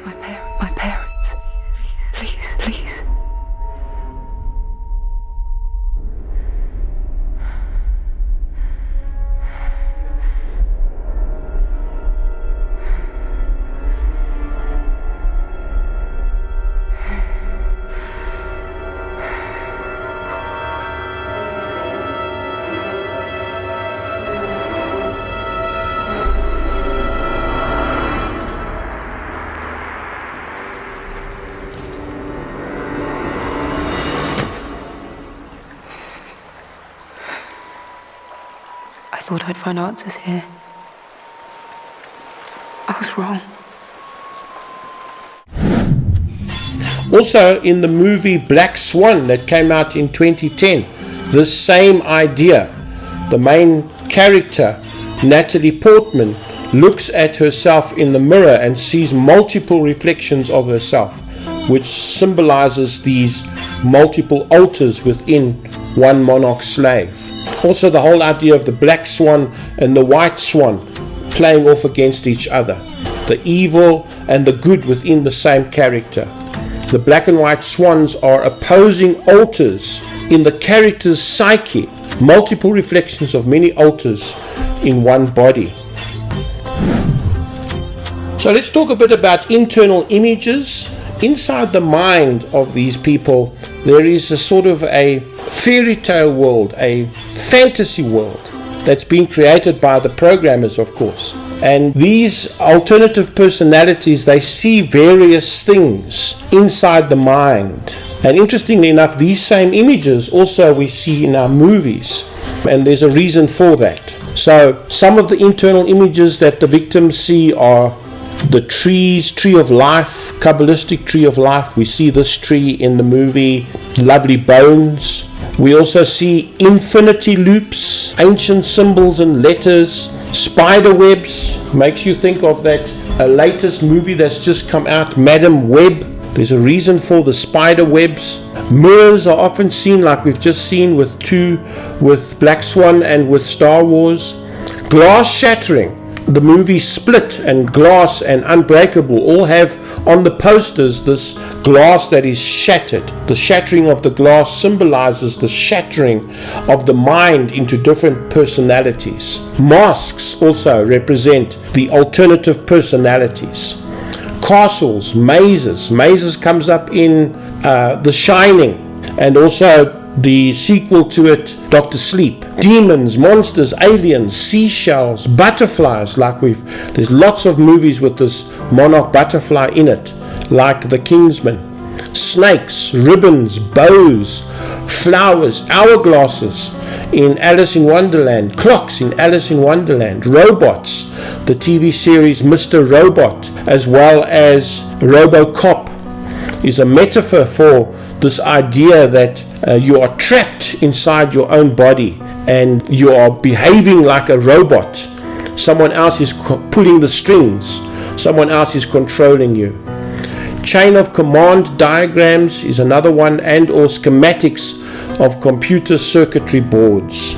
My parents. Please. I thought I'd find answers here. I was wrong. Also, in the movie Black Swan that came out in 2010, this same idea. The main character, Natalie Portman, looks at herself in the mirror and sees multiple reflections of herself, which symbolizes these multiple alters within one monarch slave. Also, the whole idea of the black swan and the white swan playing off against each other, the evil and the good within the same character. The black and white swans are opposing alters in the character's psyche, multiple reflections of many alters in one body. So let's talk a bit about internal images. Inside the mind of these people, there is a sort of a fairy tale world, a fantasy world that's been created by the programmers, of course. And these alternative personalities, they see various things inside the mind. And interestingly enough, these same images also we see in our movies. And there's a reason for that. So some of the internal images that the victims see are the tree of life, Kabbalistic tree of life. We see this tree in the movie Lovely Bones. We also see infinity loops, ancient symbols and letters, spider webs. Makes you think of that latest movie that's just come out, Madam Web. There's a reason for the spider webs. Mirrors are often seen, like we've just seen with Black Swan and with Star Wars. Glass shattering. The movie Split and Glass and Unbreakable all have on the posters this glass that is shattered. The shattering of the glass symbolizes the shattering of the mind into different personalities. Masks also represent the alternative personalities. Castles, mazes. Mazes comes up in The Shining, and also the sequel to it, Dr. Sleep. Demons, monsters, aliens, seashells, butterflies, there's lots of movies with this monarch butterfly in it, like The Kingsman. Snakes, ribbons, bows, flowers, hourglasses in Alice in Wonderland, clocks in Alice in Wonderland, robots, the TV series Mr. Robot, as well as RoboCop, is a metaphor for this idea that you are trapped inside your own body and you are behaving like a robot. Someone else is pulling the strings. Someone else is controlling you. Chain of command diagrams is another one, and or schematics of computer circuitry boards.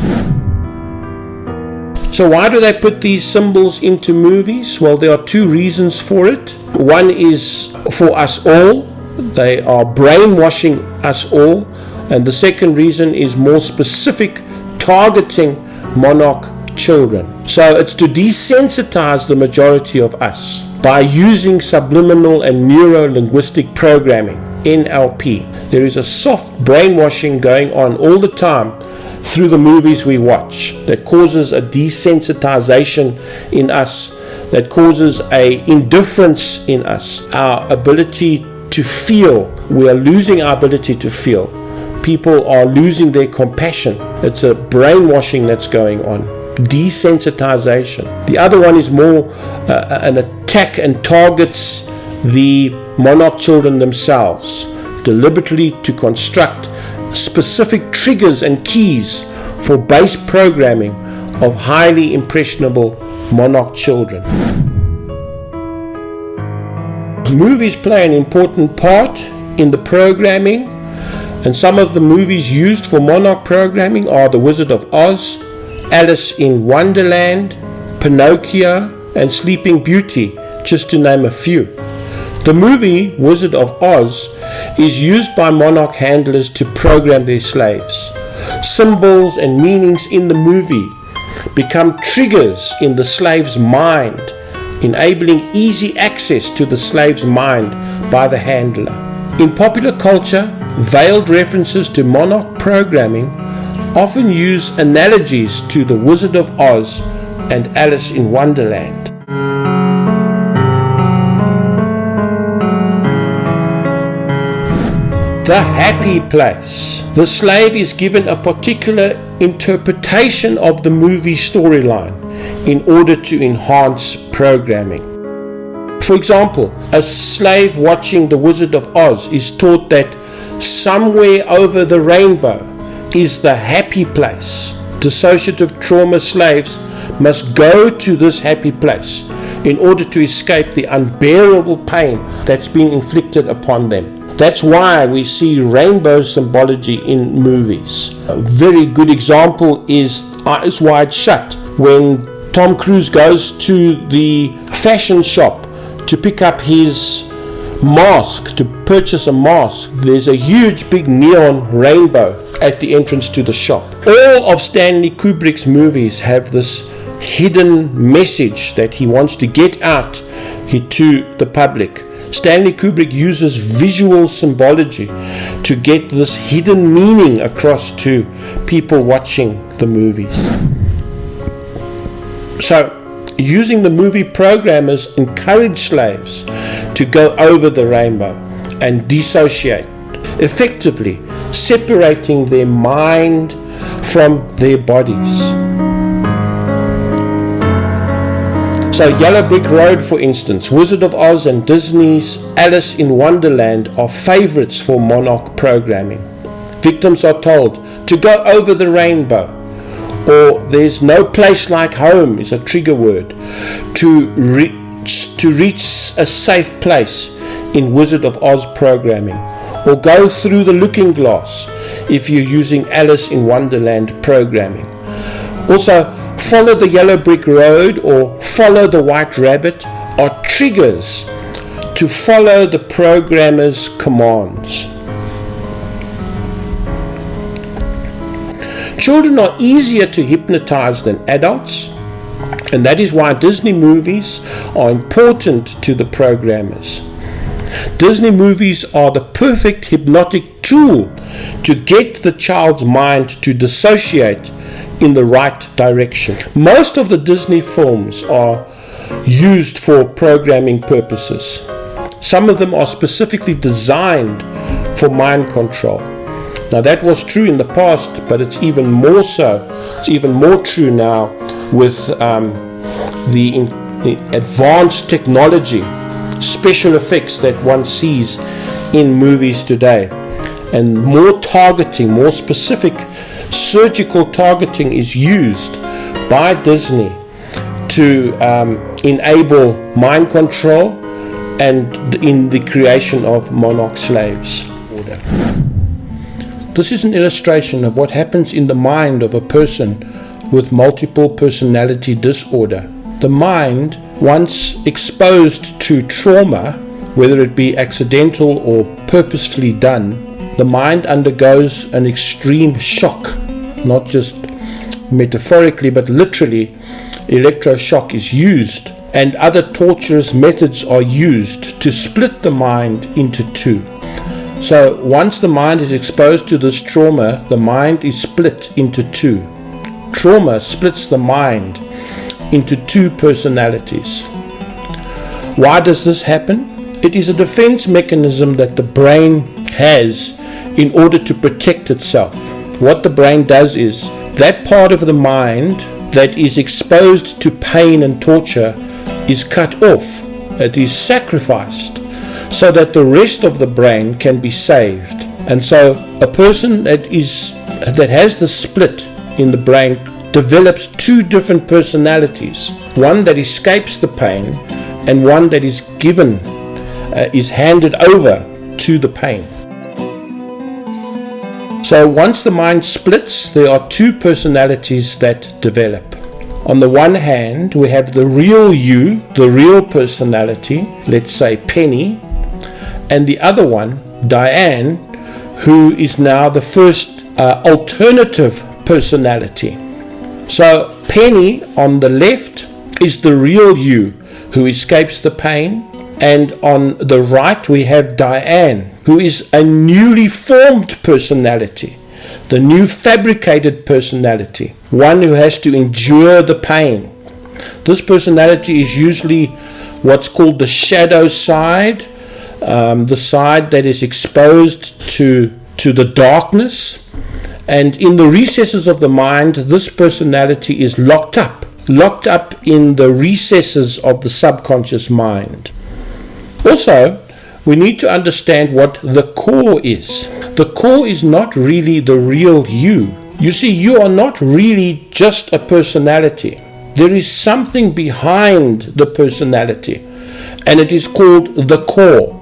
So why do they put these symbols into movies? Well, there are two reasons for it. One is for us all. They are brainwashing us all. And the second reason is more specific, targeting monarch children. So it's to desensitize the majority of us by using subliminal and neuro-linguistic programming, NLP. There is a soft brainwashing going on all the time through the movies we watch that causes a desensitization in us, that causes a indifference in us, our ability to feel. We are losing our ability to feel. People are losing their compassion. It's a brainwashing that's going on. Desensitization. The other one is more an attack and targets the Monarch children themselves, deliberately to construct specific triggers and keys for base programming of highly impressionable Monarch children. Movies play an important part in the programming, and some of the movies used for Monarch programming are The Wizard of Oz, Alice in Wonderland, Pinocchio, and Sleeping Beauty, just to name a few. The movie Wizard of Oz is used by Monarch handlers to program their slaves. Symbols and meanings in the movie become triggers in the slave's mind, enabling easy access to the slave's mind by the handler. In popular culture, veiled references to Monarch programming often use analogies to The Wizard of Oz and Alice in Wonderland. The happy place. The slave is given a particular interpretation of the movie storyline in order to enhance programming. For example, a slave watching The Wizard of Oz is taught that somewhere over the rainbow is the happy place. Dissociative trauma slaves must go to this happy place in order to escape the unbearable pain that's been inflicted upon them. That's why we see rainbow symbology in movies. A very good example is Eyes Wide Shut, when Tom Cruise goes to the fashion shop to pick up his mask, to purchase a mask. There's a huge big neon rainbow at the entrance to the shop. All of Stanley Kubrick's movies have this hidden message that he wants to get out to the public. Stanley Kubrick uses visual symbology to get this hidden meaning across to people watching the movies. So, using the movie programmers encourage slaves to go over the rainbow and dissociate, effectively separating their mind from their bodies. So Yellow Brick Road, for instance, Wizard of Oz and Disney's Alice in Wonderland are favorites for Monarch programming. Victims are told to go over the rainbow, or there's no place like home is a trigger word, to reach a safe place in Wizard of Oz programming, or go through the looking glass if you're using Alice in Wonderland programming. Also, follow the yellow brick road or follow the white rabbit are triggers to follow the programmer's commands. Children are easier to hypnotize than adults, and that is why Disney movies are important to the programmers. Disney movies are the perfect hypnotic tool to get the child's mind to dissociate in the right direction. Most of the Disney films are used for programming purposes. Some of them are specifically designed for mind control. Now that was true in the past, but it's even more so. It's even more true now with the advanced technology, special effects that one sees in movies today, and more targeting, more specific surgical targeting is used by Disney to enable mind control and in the creation of Monarch slaves. This is an illustration of what happens in the mind of a person with multiple personality disorder. The mind, once exposed to trauma, whether it be accidental or purposefully done, the mind undergoes an extreme shock. Not just metaphorically, but literally, electroshock is used, and other torturous methods are used to split the mind into two. So once the mind is exposed to this trauma, the mind is split into two. Trauma splits the mind into two personalities. Why does this happen? It is a defense mechanism that the brain has in order to protect itself. What the brain does is, that part of the mind that is exposed to pain and torture is cut off. It is sacrificed so that the rest of the brain can be saved. And so a person that has the split in the brain develops two different personalities, one that escapes the pain and one that is handed over to the pain. So once the mind splits, there are two personalities that develop. On the one hand, we have the real you, the real personality, let's say Penny, and the other one, Diane, who is now the first alternative personality. So Penny on the left is the real you who escapes the pain, and on the right we have Diane, who is a newly formed personality, the new fabricated personality, one who has to endure the pain. This personality is usually what's called the shadow side, the side that is exposed to the darkness. And in the recesses of the mind, this personality is locked up in the recesses of the subconscious mind. Also, we need to understand what the core is. The core is not really the real you. You see, you are not really just a personality. There is something behind the personality, and it is called the core.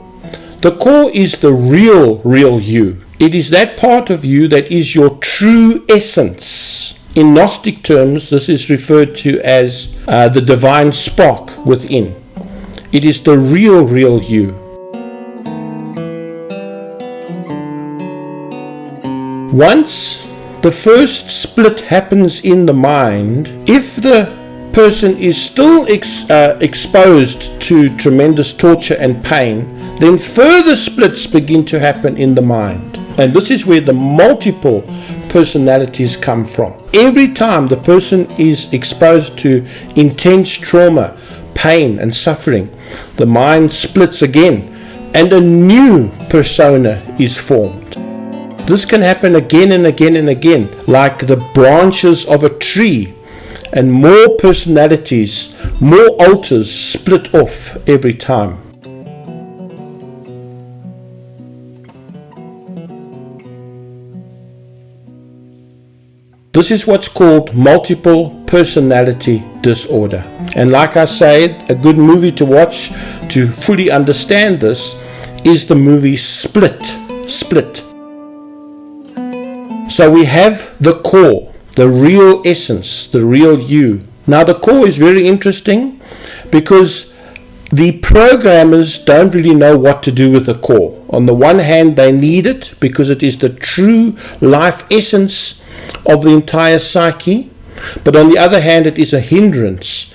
The core is the real you. It is that part of you that is your true essence. In Gnostic terms, this is referred to as the divine spark within. It is the real you. Once the first split happens in the mind, if the person is still exposed to tremendous torture and pain, then further splits begin to happen in the mind. And this is where the multiple personalities come from. Every time the person is exposed to intense trauma, pain and suffering, the mind splits again and a new persona is formed. This can happen again and again and again, like the branches of a tree, and more personalities, more alters split off every time. This is what's called multiple personality disorder. And like I said, a good movie to watch to fully understand this is the movie Split. So we have the core, the real essence, the real you. Now the core is very interesting because the programmers don't really know what to do with the core. On the one hand, they need it because it is the true life essence of the entire psyche, but on the other hand, it is a hindrance,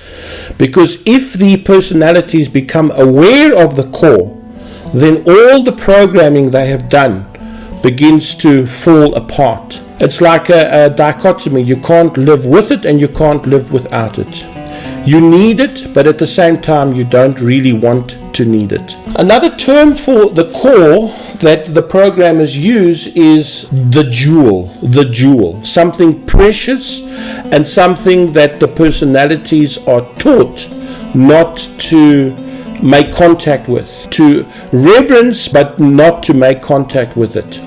because if the personalities become aware of the core, then all the programming they have done begins to fall apart. It's like a dichotomy. You can't live with it and you can't live without it. You need it, but at the same time you don't really want to need it. Another term for the core that the programmers use is the jewel, something precious and something that the personalities are taught not to make contact with, to reverence but not to make contact with it.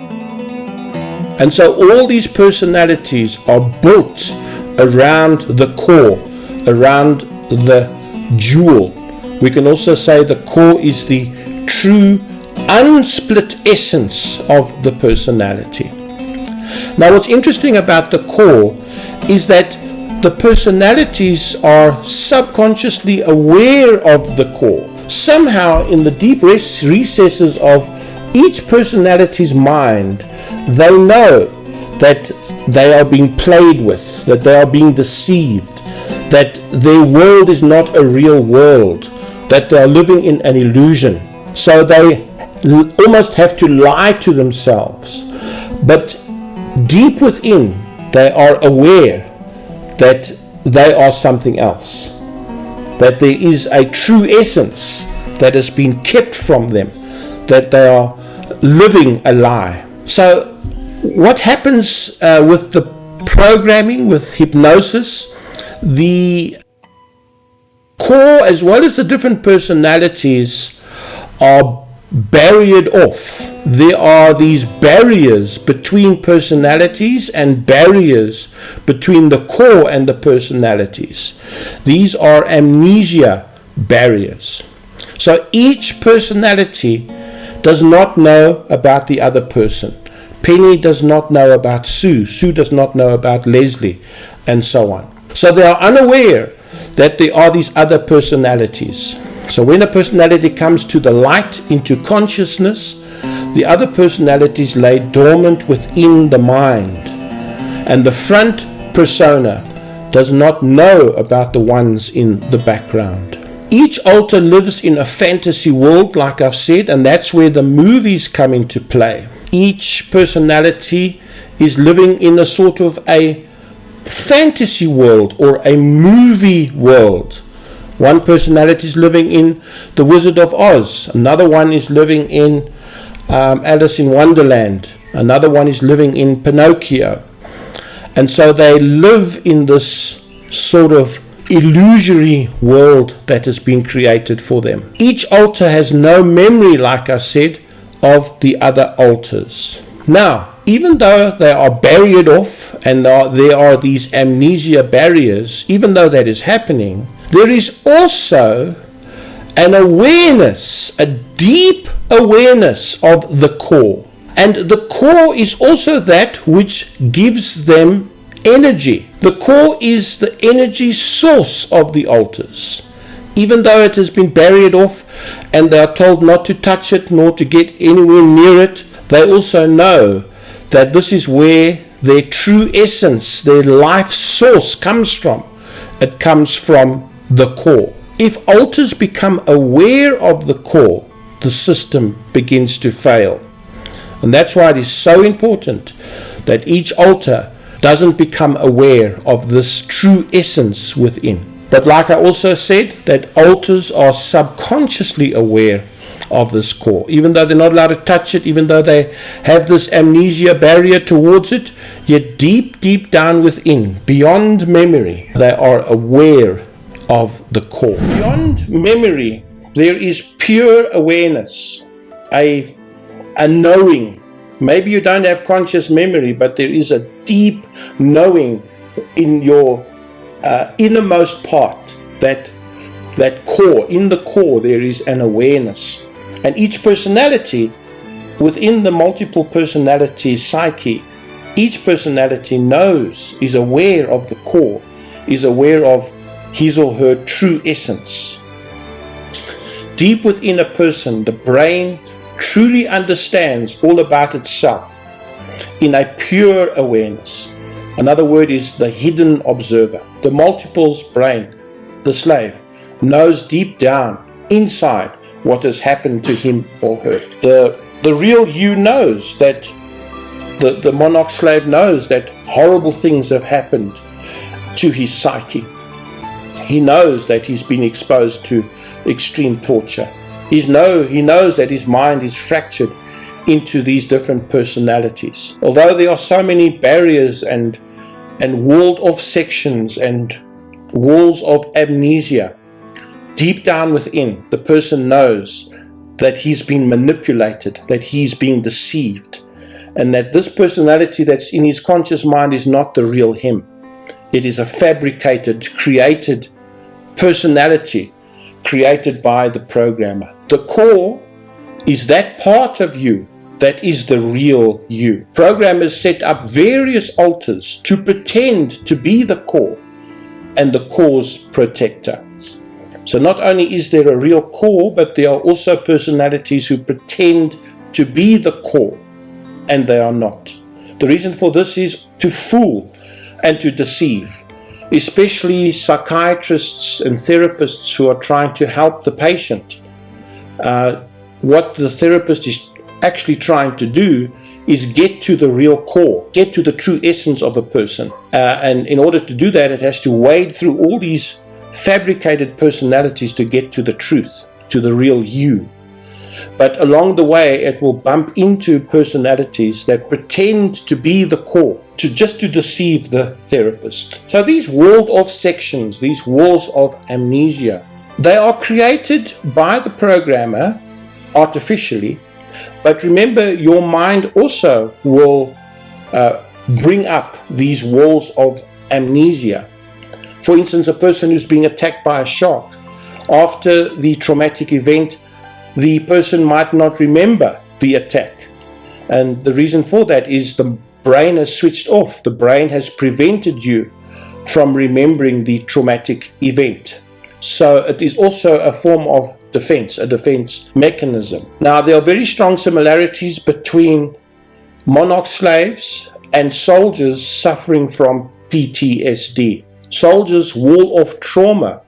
And so all these personalities are built around the core, around the jewel. We can also say the core is the true unsplit essence of the personality. Now what's interesting about the core is that the personalities are subconsciously aware of the core. Somehow in the deep recesses of each personality's mind, they know that they are being played with, that they are being deceived, that their world is not a real world, that they are living in an illusion. So they almost have to lie to themselves. But deep within, they are aware that they are something else, that there is a true essence that has been kept from them, that they are living a lie. So what happens with the programming, with hypnosis, the core as well as the different personalities are barriered off. There are these barriers between personalities and barriers between the core and the personalities. These are amnesia barriers. So each personality does not know about the other person. Penny does not know about Sue. Sue does not know about Leslie, and so on. So they are unaware that there are these other personalities. So when a personality comes to the light, into consciousness, the other personalities lay dormant within the mind. And the front persona does not know about the ones in the background. Each alter lives in a fantasy world, like I've said, and that's where the movies come into play. Each personality is living in a sort of a fantasy world or a movie world. One personality is living in The Wizard of Oz. Another one is living in Alice in Wonderland. Another one is living in Pinocchio. And so they live in this sort of illusory world that has been created for them. Each alter has no memory, like I said, of the other alters. Now, even though they are barriered off and there are these amnesia barriers, even though that is happening, there is also an awareness, a deep awareness of the core. And the core is also that which gives them energy. The core is the energy source of the alters. Even though it has been barriered off and they are told not to touch it nor to get anywhere near it, they also know that this is where their true essence, their life source comes from. It comes from the core. If alters become aware of the core, the system begins to fail. And that's why it is so important that each alter doesn't become aware of this true essence within. But like I also said, that alters are subconsciously aware of this core. Even though they're not allowed to touch it, even though they have this amnesia barrier towards it, yet deep, deep down within, beyond memory, they are aware of the core. Beyond memory, there is pure awareness, a knowing. Maybe you don't have conscious memory, but there is a deep knowing in your innermost part, that core. In the core there is an awareness. And each personality within the multiple personality psyche, each personality knows, is aware of the core, is aware of his or her true essence. Deep within a person, the brain truly understands all about itself in a pure awareness. Another word is the hidden observer. The multiple's brain, the slave, knows deep down, inside, what has happened to him or her. The real you knows that the monarch slave knows that horrible things have happened to his psyche. He knows that he's been exposed to extreme torture. He knows that his mind is fractured into these different personalities. Although there are so many barriers and walled off sections and walls of amnesia, deep down within, the person knows that he's been manipulated, that he's been deceived, and that this personality that's in his conscious mind is not the real him. It is a fabricated, created personality created by the programmer. The core is that part of you that is the real you. Programmers set up various alters to pretend to be the core and the core's protector. So not only is there a real core, but there are also personalities who pretend to be the core, and they are not. The reason for this is to fool and to deceive, especially psychiatrists and therapists who are trying to help the patient. What the therapist is actually trying to do is get to the real core, get to the true essence of a person. And in order to do that, it has to wade through all these fabricated personalities to get to the truth, to the real you. But along the way, it will bump into personalities that pretend to be the core, just to deceive the therapist. So these walled off sections, these walls of amnesia, they are created by the programmer artificially. But remember, your mind also will bring up these walls of amnesia. For instance, a person who's being attacked by a shark, after the traumatic event, the person might not remember the attack. And the reason for that is the brain has switched off. The brain has prevented you from remembering the traumatic event. So it is also a form of defense, a defense mechanism. Now, there are very strong similarities between monarch slaves and soldiers suffering from PTSD. Soldiers wall off trauma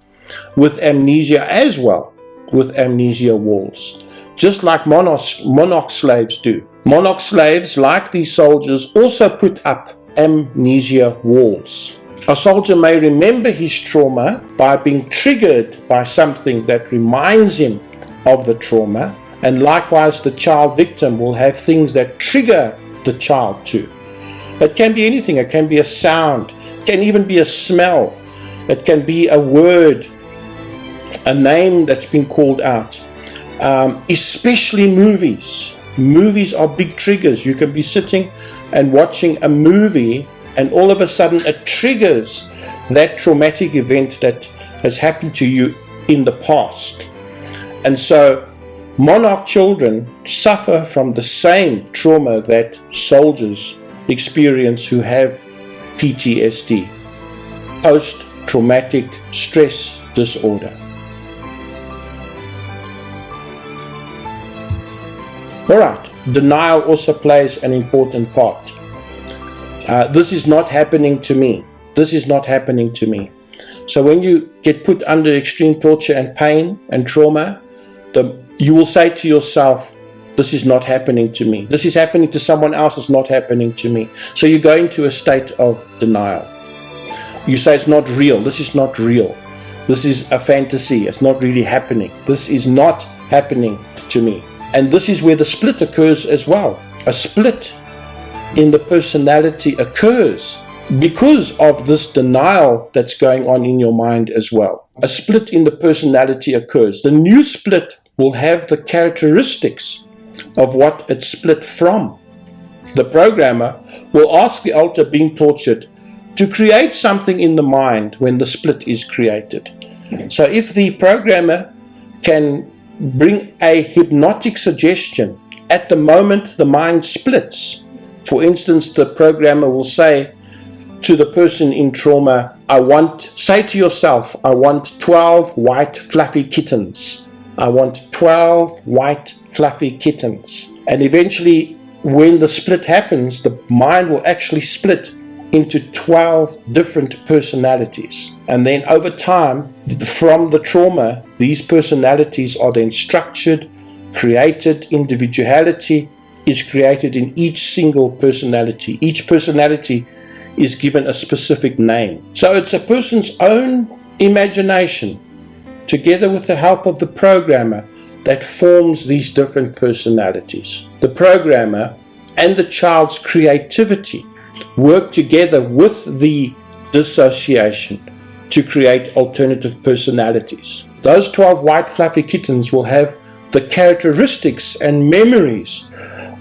with amnesia as well, with amnesia walls, just like monarch slaves do. Monarch slaves, like these soldiers, also put up amnesia walls. A soldier may remember his trauma by being triggered by something that reminds him of the trauma, and likewise the child victim will have things that trigger the child too. It can be anything. It can be a sound. It can even be a smell. It can be a word, a name that's been called out. Especially movies. Movies are big triggers. You can be sitting and watching a movie, and all of a sudden it triggers that traumatic event that has happened to you in the past. And so monarch children suffer from the same trauma that soldiers experience who have PTSD, post-traumatic stress disorder. Alright, denial also plays an important part. This is not happening to me. This is not happening to me. So when you get put under extreme torture and pain and trauma, you will say to yourself, this is not happening to me. This is happening to someone else, it's not happening to me. So you go into a state of denial. You say it's not real. This is not real. This is a fantasy. It's not really happening. This is not happening to me. And this is where the split occurs as well. A split in the personality occurs because of this denial that's going on in your mind as well. A split in the personality occurs. The new split will have the characteristics of what it split from. The programmer will ask the alter being tortured to create something in the mind when the split is created. So if the programmer can bring a hypnotic suggestion at the moment the mind splits, for instance, the programmer will say to the person in trauma, say to yourself, I want 12 white fluffy kittens. I want 12 white fluffy kittens. And eventually, when the split happens, the mind will actually split into 12 different personalities. And then over time, from the trauma, these personalities are then structured, created. Individuality is created in each single personality. Each personality is given a specific name. So it's a person's own imagination, together with the help of the programmer, that forms these different personalities. The programmer and the child's creativity work together with the dissociation to create alternative personalities. Those 12 white fluffy kittens will have the characteristics and memories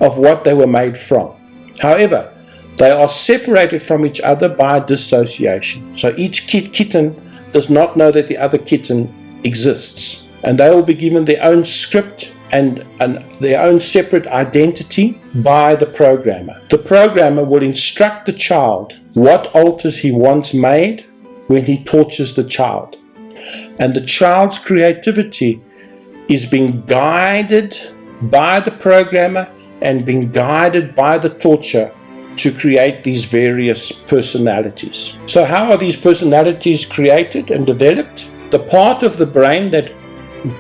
of what they were made from. However, they are separated from each other by dissociation. So each kitten does not know that the other kitten exists. And they will be given their own script and their own separate identity by the programmer. The programmer will instruct the child what alters he wants made when he tortures the child. And the child's creativity is being guided by the programmer and being guided by the torture to create these various personalities. So how are these personalities created and developed? The part of the brain that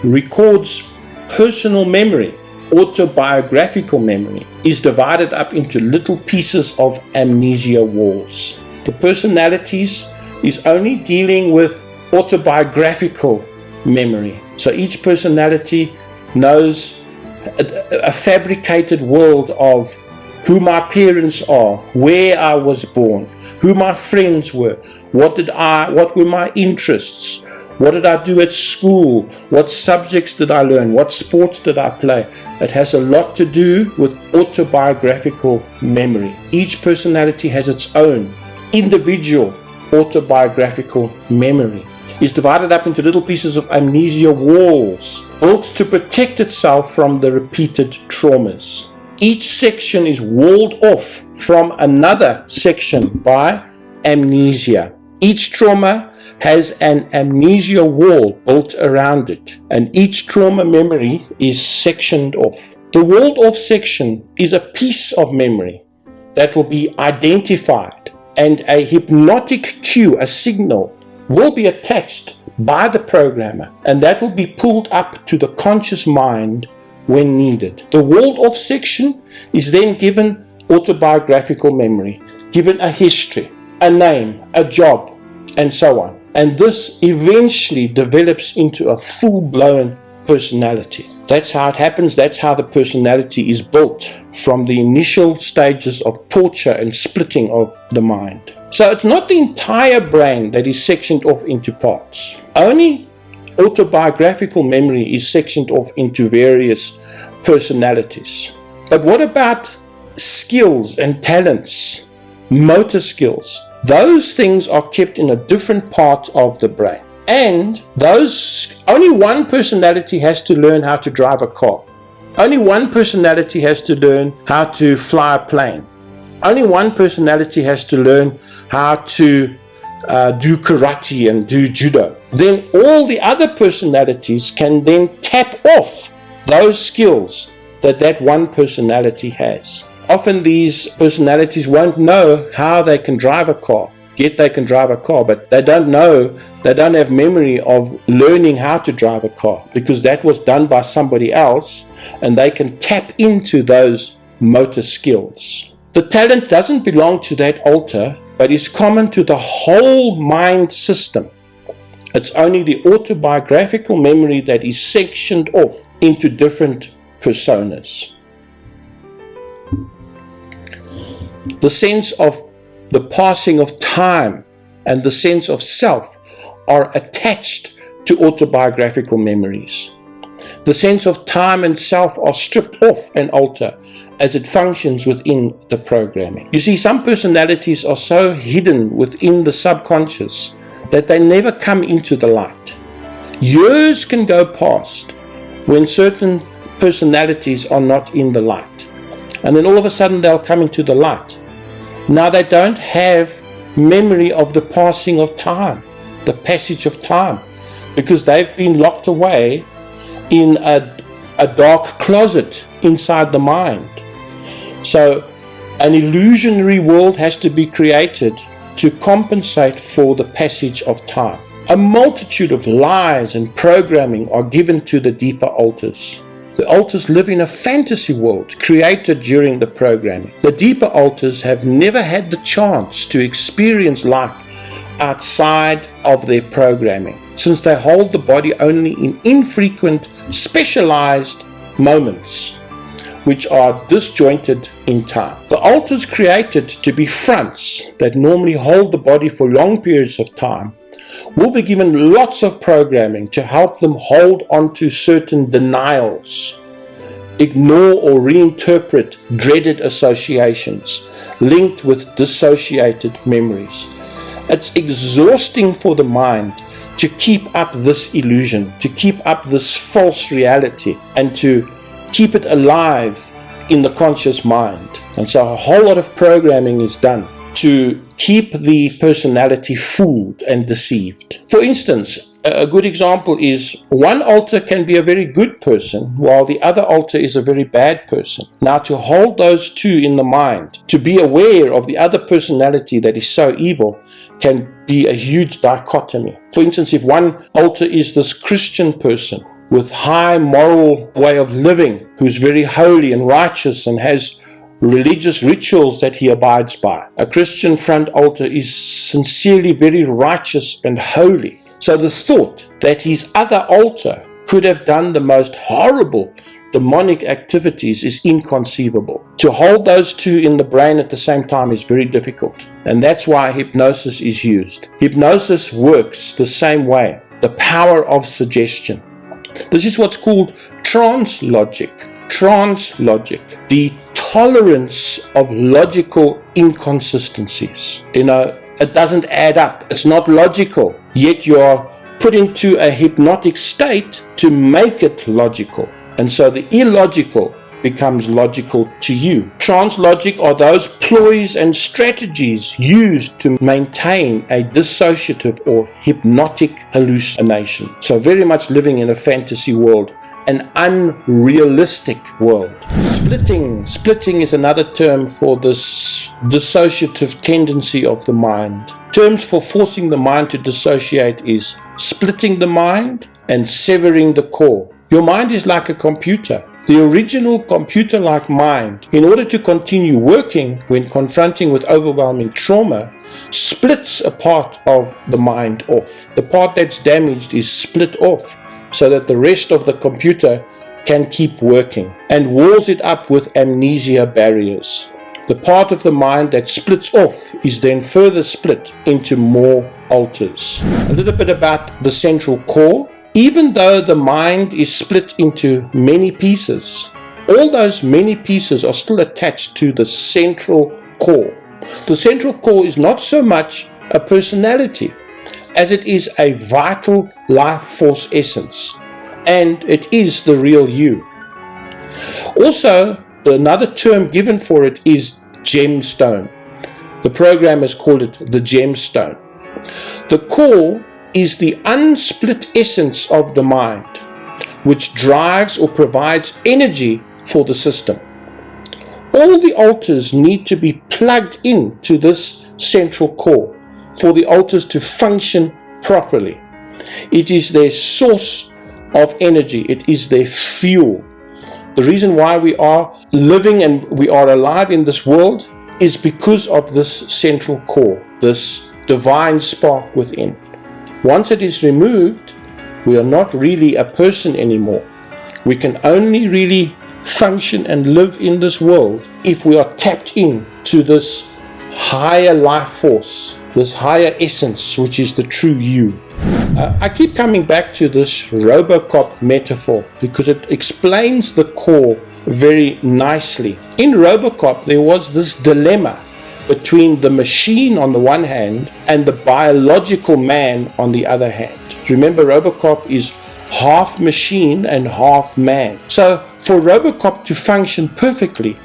records personal memory, autobiographical memory, is divided up into little pieces of amnesia walls. The personalities is only dealing with autobiographical memory. So each personality knows a fabricated world of who my parents are, where I was born, who my friends were, what were my interests, What did I do at school? What subjects did I learn? What sports did I play? It has a lot to do with autobiographical memory. Each personality has its own individual autobiographical memory. It's divided up into little pieces of amnesia walls, built to protect itself from the repeated traumas. Each section is walled off from another section by amnesia. Each trauma has an amnesia wall built around it, and each trauma memory is sectioned off. The walled off section is a piece of memory that will be identified, and a hypnotic cue, a signal, will be attached by the programmer, and that will be pulled up to the conscious mind when needed. The walled off section is then given autobiographical memory, given a history, a name, a job, and so on. And this eventually develops into a full-blown personality. That's how it happens. That's how the personality is built from the initial stages of torture and splitting of the mind. So it's not the entire brain that is sectioned off into parts. Only autobiographical memory is sectioned off into various personalities. But what about skills and talents, motor skills? Those things are kept in a different part of the brain. And only one personality has to learn how to drive a car. Only one personality has to learn how to fly a plane. Only one personality has to learn how to do karate and do judo. Then all the other personalities can then tap off those skills that one personality has. Often these personalities won't know how they can drive a car. Yet they can drive a car, but they don't have memory of learning how to drive a car, because that was done by somebody else, and they can tap into those motor skills. The talent doesn't belong to that alter, but is common to the whole mind system. It's only the autobiographical memory that is sectioned off into different personas. The sense of the passing of time and the sense of self are attached to autobiographical memories. The sense of time and self are stripped off an alter as it functions within the programming. You see, some personalities are so hidden within the subconscious that they never come into the light. Years can go past when certain personalities are not in the light, and then all of a sudden they'll come into the light. Now they don't have memory of the passing of time, the passage of time, because they've been locked away in a dark closet inside the mind. So an illusionary world has to be created to compensate for the passage of time. A multitude of lies and programming are given to the deeper alters. The alters live in a fantasy world created during the programming. The deeper alters have never had the chance to experience life outside of their programming, since they hold the body only in infrequent, specialized moments, which are disjointed in time. The alters created to be fronts that normally hold the body for long periods of time will be given lots of programming to help them hold on to certain denials, ignore or reinterpret dreaded associations linked with dissociated memories. It's exhausting for the mind to keep up this illusion, to keep up this false reality, and to keep it alive in the conscious mind. And so a whole lot of programming is done to keep the personality fooled and deceived. For instance, a good example is one alter can be a very good person while the other alter is a very bad person. Now, to hold those two in the mind, to be aware of the other personality that is so evil, can be a huge dichotomy. For instance, if one alter is this Christian person with high moral way of living, who's very holy and righteous and has religious rituals that he abides by. A Christian front altar is sincerely very righteous and holy. So the thought that his other altar could have done the most horrible demonic activities is inconceivable. To hold those two in the brain at the same time is very difficult. And that's why hypnosis is used. Hypnosis works the same way. the power of suggestion. This is what's called trance logic. Trance logic, the tolerance of logical inconsistencies. It doesn't add up. It's not logical, yet you are put into a hypnotic state to make it logical. And so the illogical becomes logical to you. Trance logic are those ploys and strategies used to maintain a dissociative or hypnotic hallucination. So very much living in a fantasy world, an unrealistic world. Splitting is another term for this dissociative tendency of the mind. Terms for forcing the mind to dissociate is splitting the mind and severing the core. Your mind is like a computer. The original computer-like mind, in order to continue working when confronting with overwhelming trauma, splits a part of the mind off. The part that's damaged is split off so that the rest of the computer can keep working, and walls it up with amnesia barriers. The part of the mind that splits off is then further split into more alters. A little bit about the central core. Even though the mind is split into many pieces, all those many pieces are still attached to the central core. The central core is not so much a personality as it is a vital life force essence, and it is the real you. Also, another term given for it is gemstone. The programmers called it the gemstone. The core is the unsplit essence of the mind, which drives or provides energy for the system. All the alters need to be plugged into this central core for the alters to function properly. It is their source of energy. It is their fuel. The reason why we are living and we are alive in this world is because of this central core, this divine spark within. Once it is removed, we are not really a person anymore. We can only really function and live in this world if we are tapped in to this higher life force, this higher essence, which is the true you. I keep coming back to this Robocop metaphor because it explains the core very nicely. In Robocop, there was this dilemma between the machine on the one hand and the biological man on the other hand. Remember, Robocop is half machine and half man. So for Robocop to function perfectly,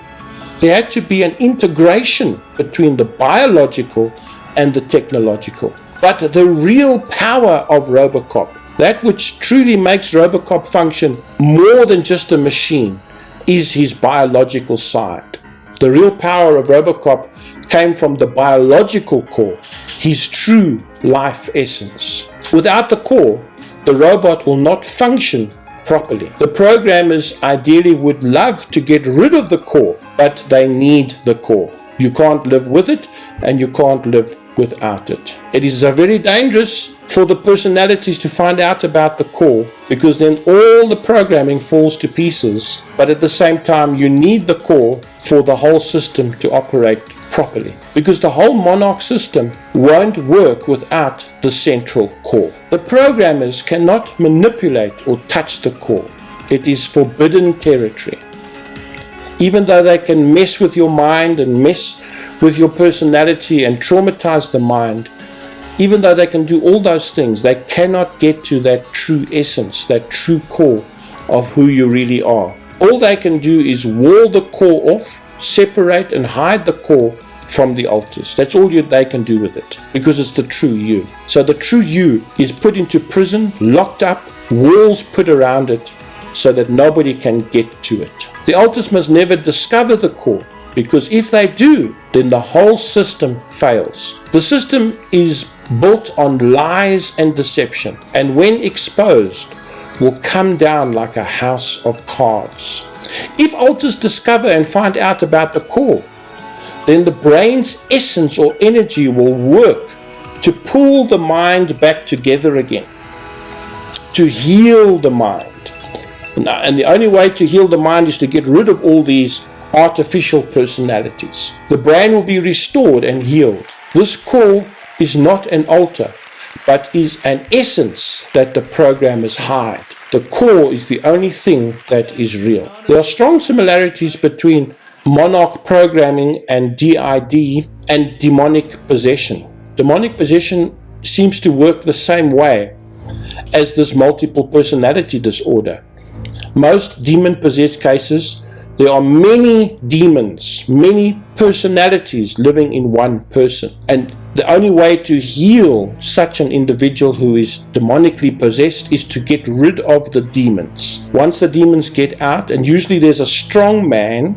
there had to be an integration between the biological and the technological. But the real power of Robocop, that which truly makes Robocop function more than just a machine, is his biological side. The real power of Robocop came from the biological core, his true life essence. Without the core, the robot will not function properly. The programmers ideally would love to get rid of the core, but they need the core. You can't live with it, and you can't live without it. It is very dangerous for the personalities to find out about the core, because then all the programming falls to pieces, but at the same time you need the core for the whole system to operate properly, because the whole Monarch system won't work without the central core. The programmers cannot manipulate or touch the core. It is forbidden territory. Even though they can mess with your mind and mess with your personality and traumatize the mind, even though they can do all those things, they cannot get to that true essence, that true core of who you really are. All they can do is wall the core off, separate and hide the core from the alters. That's all they can do with it, because it's the true you. So the true you is put into prison, locked up, walls put around it so that nobody can get to it. The alters must never discover the core, because if they do, then the whole system fails. The system is built on lies and deception, and when exposed, will come down like a house of cards. If alters discover and find out about the core, then the brain's essence or energy will work to pull the mind back together again, to heal the mind. And the only way to heal the mind is to get rid of all these artificial personalities. The brain will be restored and healed. This core is not an alter, but is an essence that the programmers hide. The core is the only thing that is real. There are strong similarities between Monarch programming and DID and demonic possession. Demonic possession seems to work the same way as this multiple personality disorder. Most demon-possessed cases, there are many demons, many personalities living in one person. And the only way to heal such an individual who is demonically possessed is to get rid of the demons. Once the demons get out, and usually there's a strong man,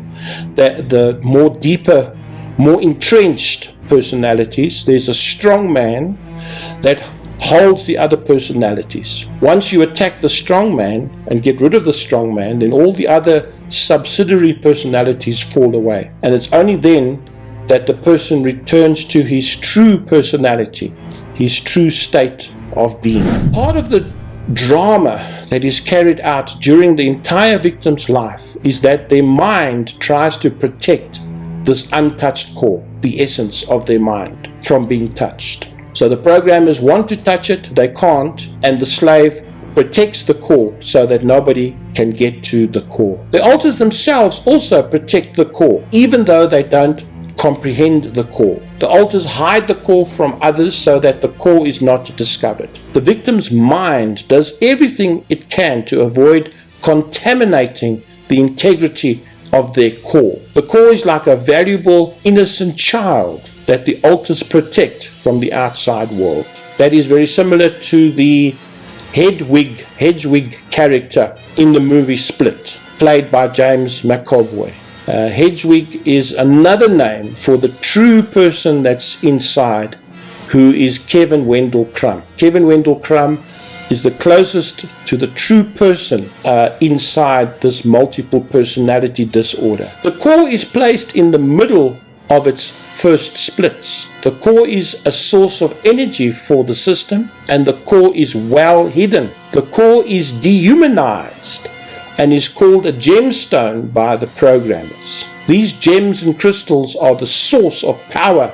the more deeper, more entrenched personalities, there's a strong man that holds the other personalities. Once you attack the strong man and get rid of the strong man, then all the other subsidiary personalities fall away. And it's only then that the person returns to his true personality, his true state of being. Part of the drama that is carried out during the entire victim's life is that their mind tries to protect this untouched core, the essence of their mind, from being touched. So the programmers want to touch it, they can't, and the slave protects the core so that nobody can get to the core. The alters themselves also protect the core, even though they don't comprehend the core. The alters hide the core from others so that the core is not discovered. The victim's mind does everything it can to avoid contaminating the integrity of their core. The core is like a valuable, innocent child that the alters protect from the outside world. That is very similar to the Hedwig character in the movie Split, played by James McAvoy. Hedwig is another name for the true person that's inside, who is Kevin Wendell Crumb. Kevin Wendell Crumb is the closest to the true person inside this multiple personality disorder. The core is placed in the middle of its first splits. The core is a source of energy for the system, and the core is well hidden. The core is dehumanized and is called a gemstone by the programmers. These gems and crystals are the source of power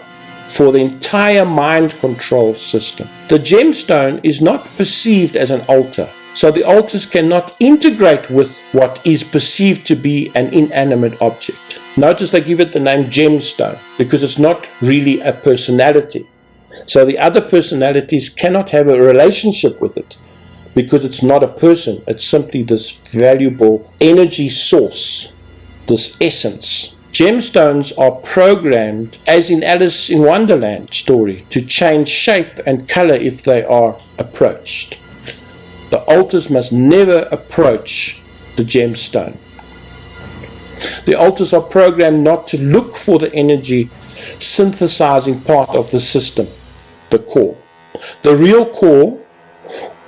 for the entire mind control system. The gemstone is not perceived as an altar, so the altars cannot integrate with what is perceived to be an inanimate object. Notice they give it the name gemstone because it's not really a personality. So the other personalities cannot have a relationship with it because it's not a person. It's simply this valuable energy source, this essence. Gemstones are programmed, as in Alice in Wonderland story, to change shape and color if they are approached. The altars must never approach the gemstone. The altars are programmed not to look for the energy synthesizing part of the system, the core. The real core,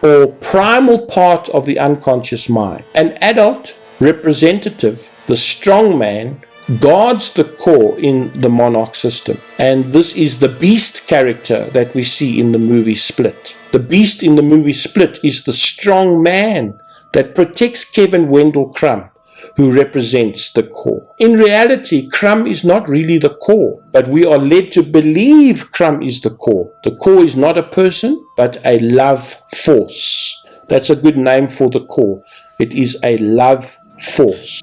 or primal part of the unconscious mind. An adult representative, the strong man, guards the core in the Monarch system. And this is the beast character that we see in the movie Split. The beast in the movie Split is the strong man that protects Kevin Wendell Crumb, who represents the core. In reality, Crumb is not really the core, but we are led to believe Crumb is the core. The core is not a person, but a love force. That's a good name for the core. It is a love force.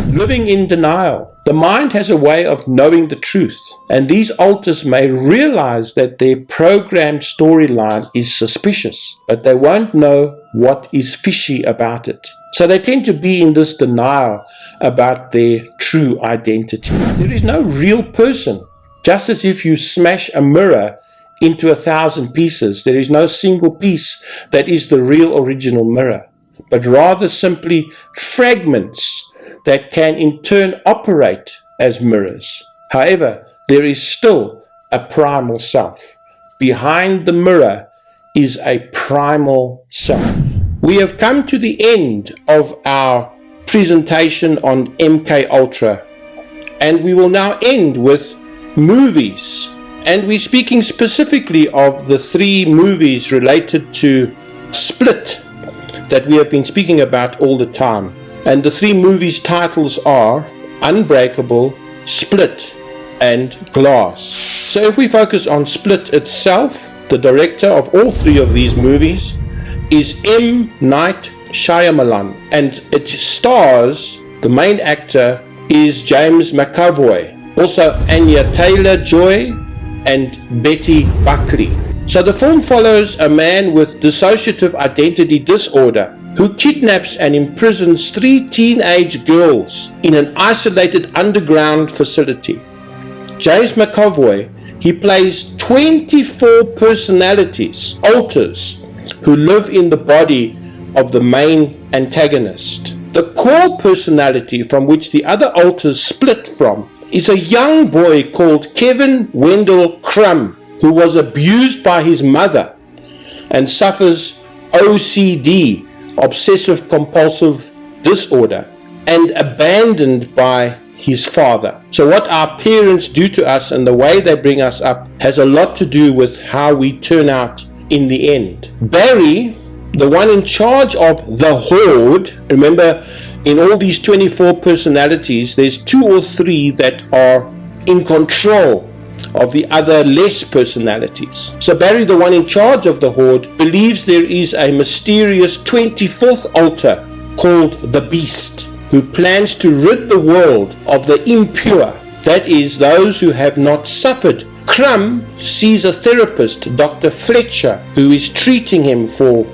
Living in denial. The mind has a way of knowing the truth, and these alters may realize that their programmed storyline is suspicious, but they won't know what is fishy about it. So they tend to be in this denial about their true identity. There is no real person. Just as if you smash a mirror into 1,000 pieces, there is no single piece that is the real original mirror, but rather simply fragments that can in turn operate as mirrors. However, there is still a primal self. Behind the mirror is a primal self. We have come to the end of our presentation on MK Ultra, and we will now end with movies. And we're speaking specifically of the 3 movies related to Split that we have been speaking about all the time. And the 3 movies' titles are Unbreakable, Split, and Glass. So if we focus on Split itself, the director of all three of these movies, is M. Night Shyamalan, and it stars, the main actor is James McAvoy, also Anya Taylor-Joy and Betty Buckley. So the film follows a man with dissociative identity disorder who kidnaps and imprisons 3 teenage girls in an isolated underground facility. James McAvoy, he plays 24 personalities, alters, who live in the body of the main antagonist. The core personality from which the other alters split from is a young boy called Kevin Wendell Crumb, who was abused by his mother and suffers OCD, obsessive compulsive disorder, and abandoned by his father. So what our parents do to us and the way they bring us up has a lot to do with how we turn out in the end. Barry, the one in charge of the horde, remember in all these 24 personalities, there's 2 or 3 that are in control of the other less personalities. So Barry, the one in charge of the horde, believes there is a mysterious 24th alter called the Beast, who plans to rid the world of the impure, that is, those who have not suffered. Crumb sees a therapist, Dr. Fletcher, who is treating him for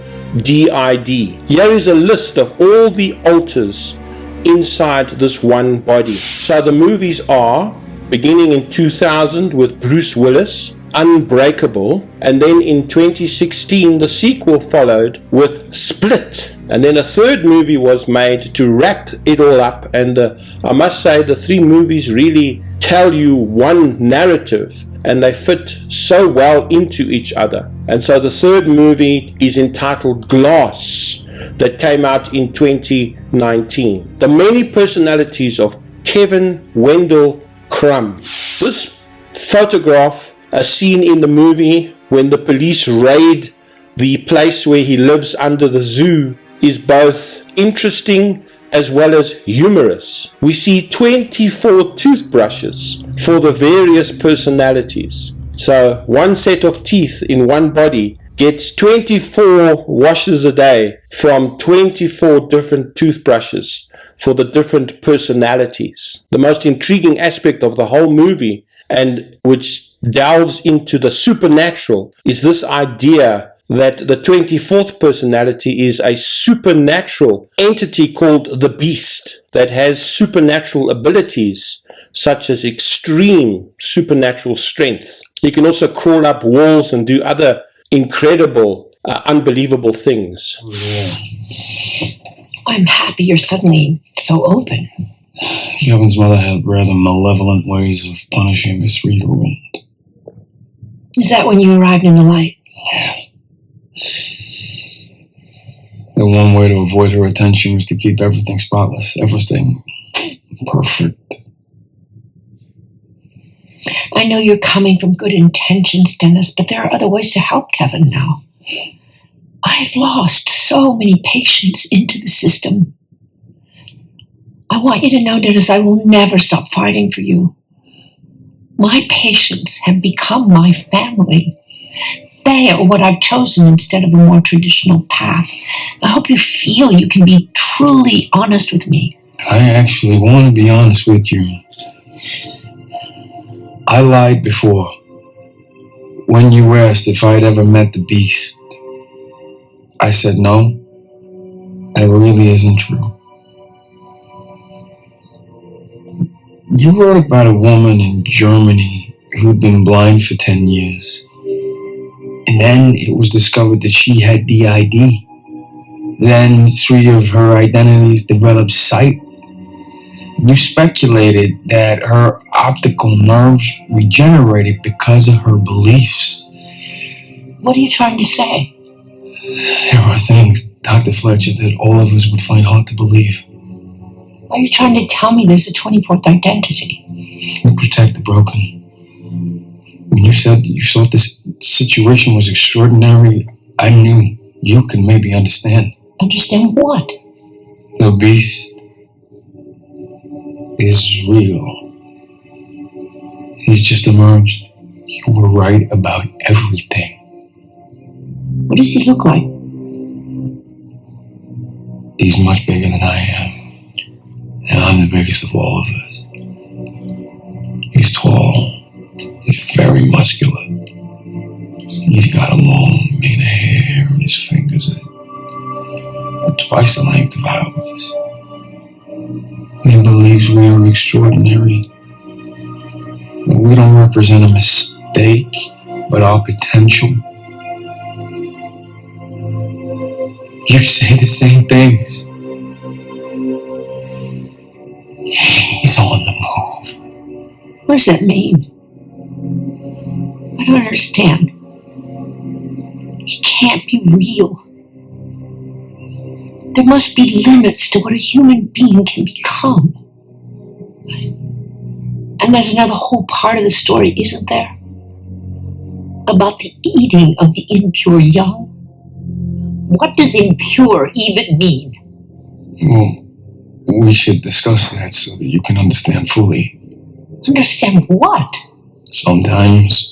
DID. Here is a list of all the alters inside this one body. So the movies are, beginning in 2000 with Bruce Willis, Unbreakable, and then in 2016 the sequel followed with Split, and then a third movie was made to wrap it all up. And I must say the 3 movies really tell you one narrative, and they fit so well into each other. And so the third movie is entitled Glass, that came out in 2019. The many personalities of Kevin Wendell Crumb. This photograph, a scene in the movie when the police raid the place where he lives under the zoo, is both interesting as well as humorous. We see 24 toothbrushes for the various personalities. So one set of teeth in one body gets 24 washes a day from 24 different toothbrushes for the different personalities. The most intriguing aspect of the whole movie, and which delves into the supernatural, is this idea that the 24th personality is a supernatural entity called the Beast that has supernatural abilities such as extreme supernatural strength. He can also crawl up walls and do other incredible, unbelievable things. I'm happy you're suddenly so open. Kevin's mother had rather malevolent ways of punishing Miss 3-year-old. Is that when you arrived in the light? Yeah. The one way to avoid her attention was to keep everything spotless, everything perfect. I know you're coming from good intentions, Dennis, but there are other ways to help Kevin now. I've lost so many patients into the system. I want you to know, Dennis, I will never stop fighting for you. My patients have become my family. They are what I've chosen instead of a more traditional path. I hope you feel you can be truly honest with me. I actually want to be honest with you. I lied before. When you asked if I'd ever met the Beast, I said no. That really isn't true. You wrote about a woman in Germany who'd been blind for 10 years. And then it was discovered that she had DID. Then 3 of her identities developed sight. You speculated that her optical nerves regenerated because of her beliefs. What are you trying to say? There are things, Dr. Fletcher, that all of us would find hard to believe. Are you trying to tell me there's a 24th identity? We protect the broken. When you said that you thought this situation was extraordinary, I knew you could maybe understand. Understand what? The Beast is real. He's just emerged. You were right about everything. What does he look like? He's much bigger than I am. And I'm the biggest of all of us. He's tall. He's very muscular. He's got a long mane of hair, and his fingers are twice the length of ours. He believes we are extraordinary. That we don't represent a mistake, but our potential. You say the same things. He's on the move. What does that mean? I don't understand. He can't be real. There must be limits to what a human being can become. And there's another whole part of the story, isn't there? About the eating of the impure young. What does impure even mean? Well, we should discuss that so that you can understand fully. Understand what? Sometimes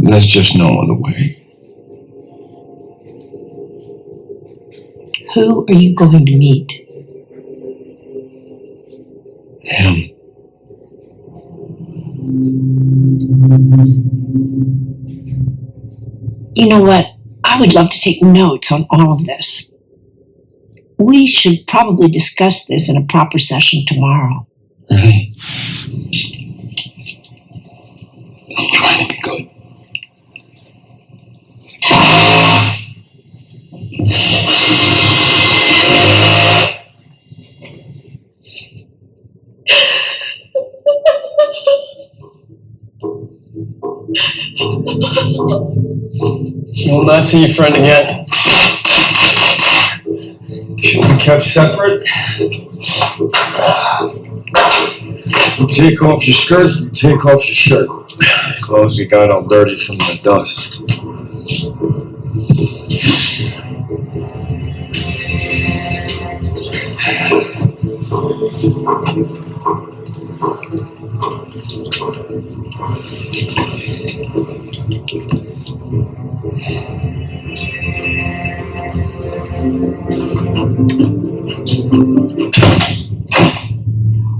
there's just no other way. Who are you going to meet? Him. You know what? I would love to take notes on all of this. We should probably discuss this in a proper session tomorrow. Really? I'm trying to be good. You'll not see your friend again. She'll be kept separate. You take off your skirt, you take off your shirt. Clothes you got all dirty from the dust.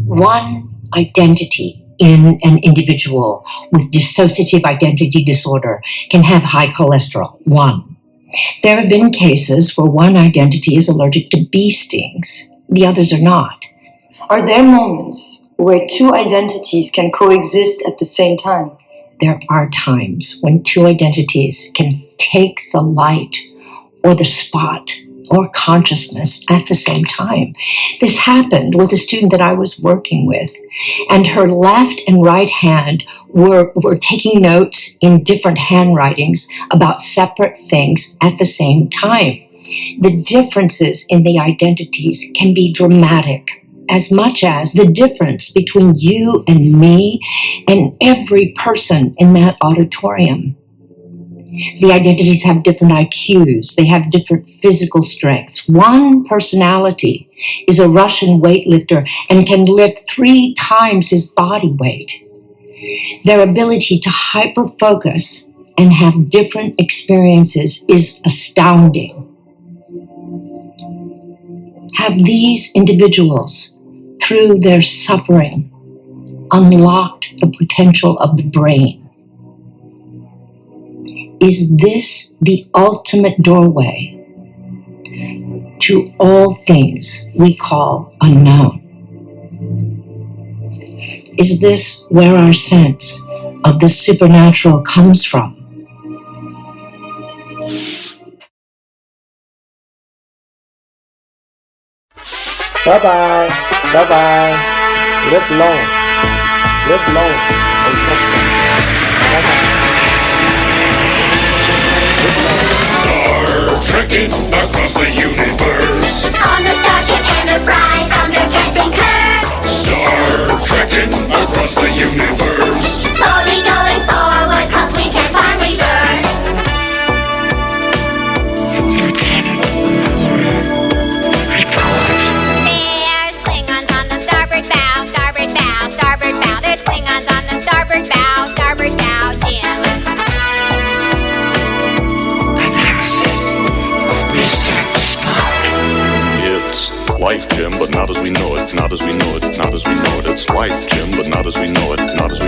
One identity in an individual with dissociative identity disorder can have high cholesterol. One. There have been cases where one identity is allergic to bee stings. The others are not. Are there moments where two identities can coexist at the same time? There are times when two identities can take the light or the spot or consciousness at the same time. This happened with a student that I was working with, and her left and right hand were taking notes in different handwritings about separate things at the same time. The differences in the identities can be dramatic, as much as the difference between you and me and every person in that auditorium. The identities have different IQs. They have different physical strengths. One personality is a Russian weightlifter and can lift 3 times his body weight. Their ability to hyper-focus and have different experiences is astounding. Have these individuals, through their suffering, unlocked the potential of the brain? Is this the ultimate doorway to all things we call unknown? Is this where our sense of the supernatural comes from? Bye-bye. Bye-bye. Live long. Live long and prosper. Bye-bye. Trekking across the universe on the Starship Enterprise under Captain Kirk. Star trekking across the universe, Slowly going forward 'cause we can't find reverse. There's Klingons on the starboard bow, starboard bow, starboard bow. There's Klingons on the starboard bow, Jim. life, Jim, but not as we know it, not as we know it, not as we know it. It's life, Jim, but not as we know it, not as we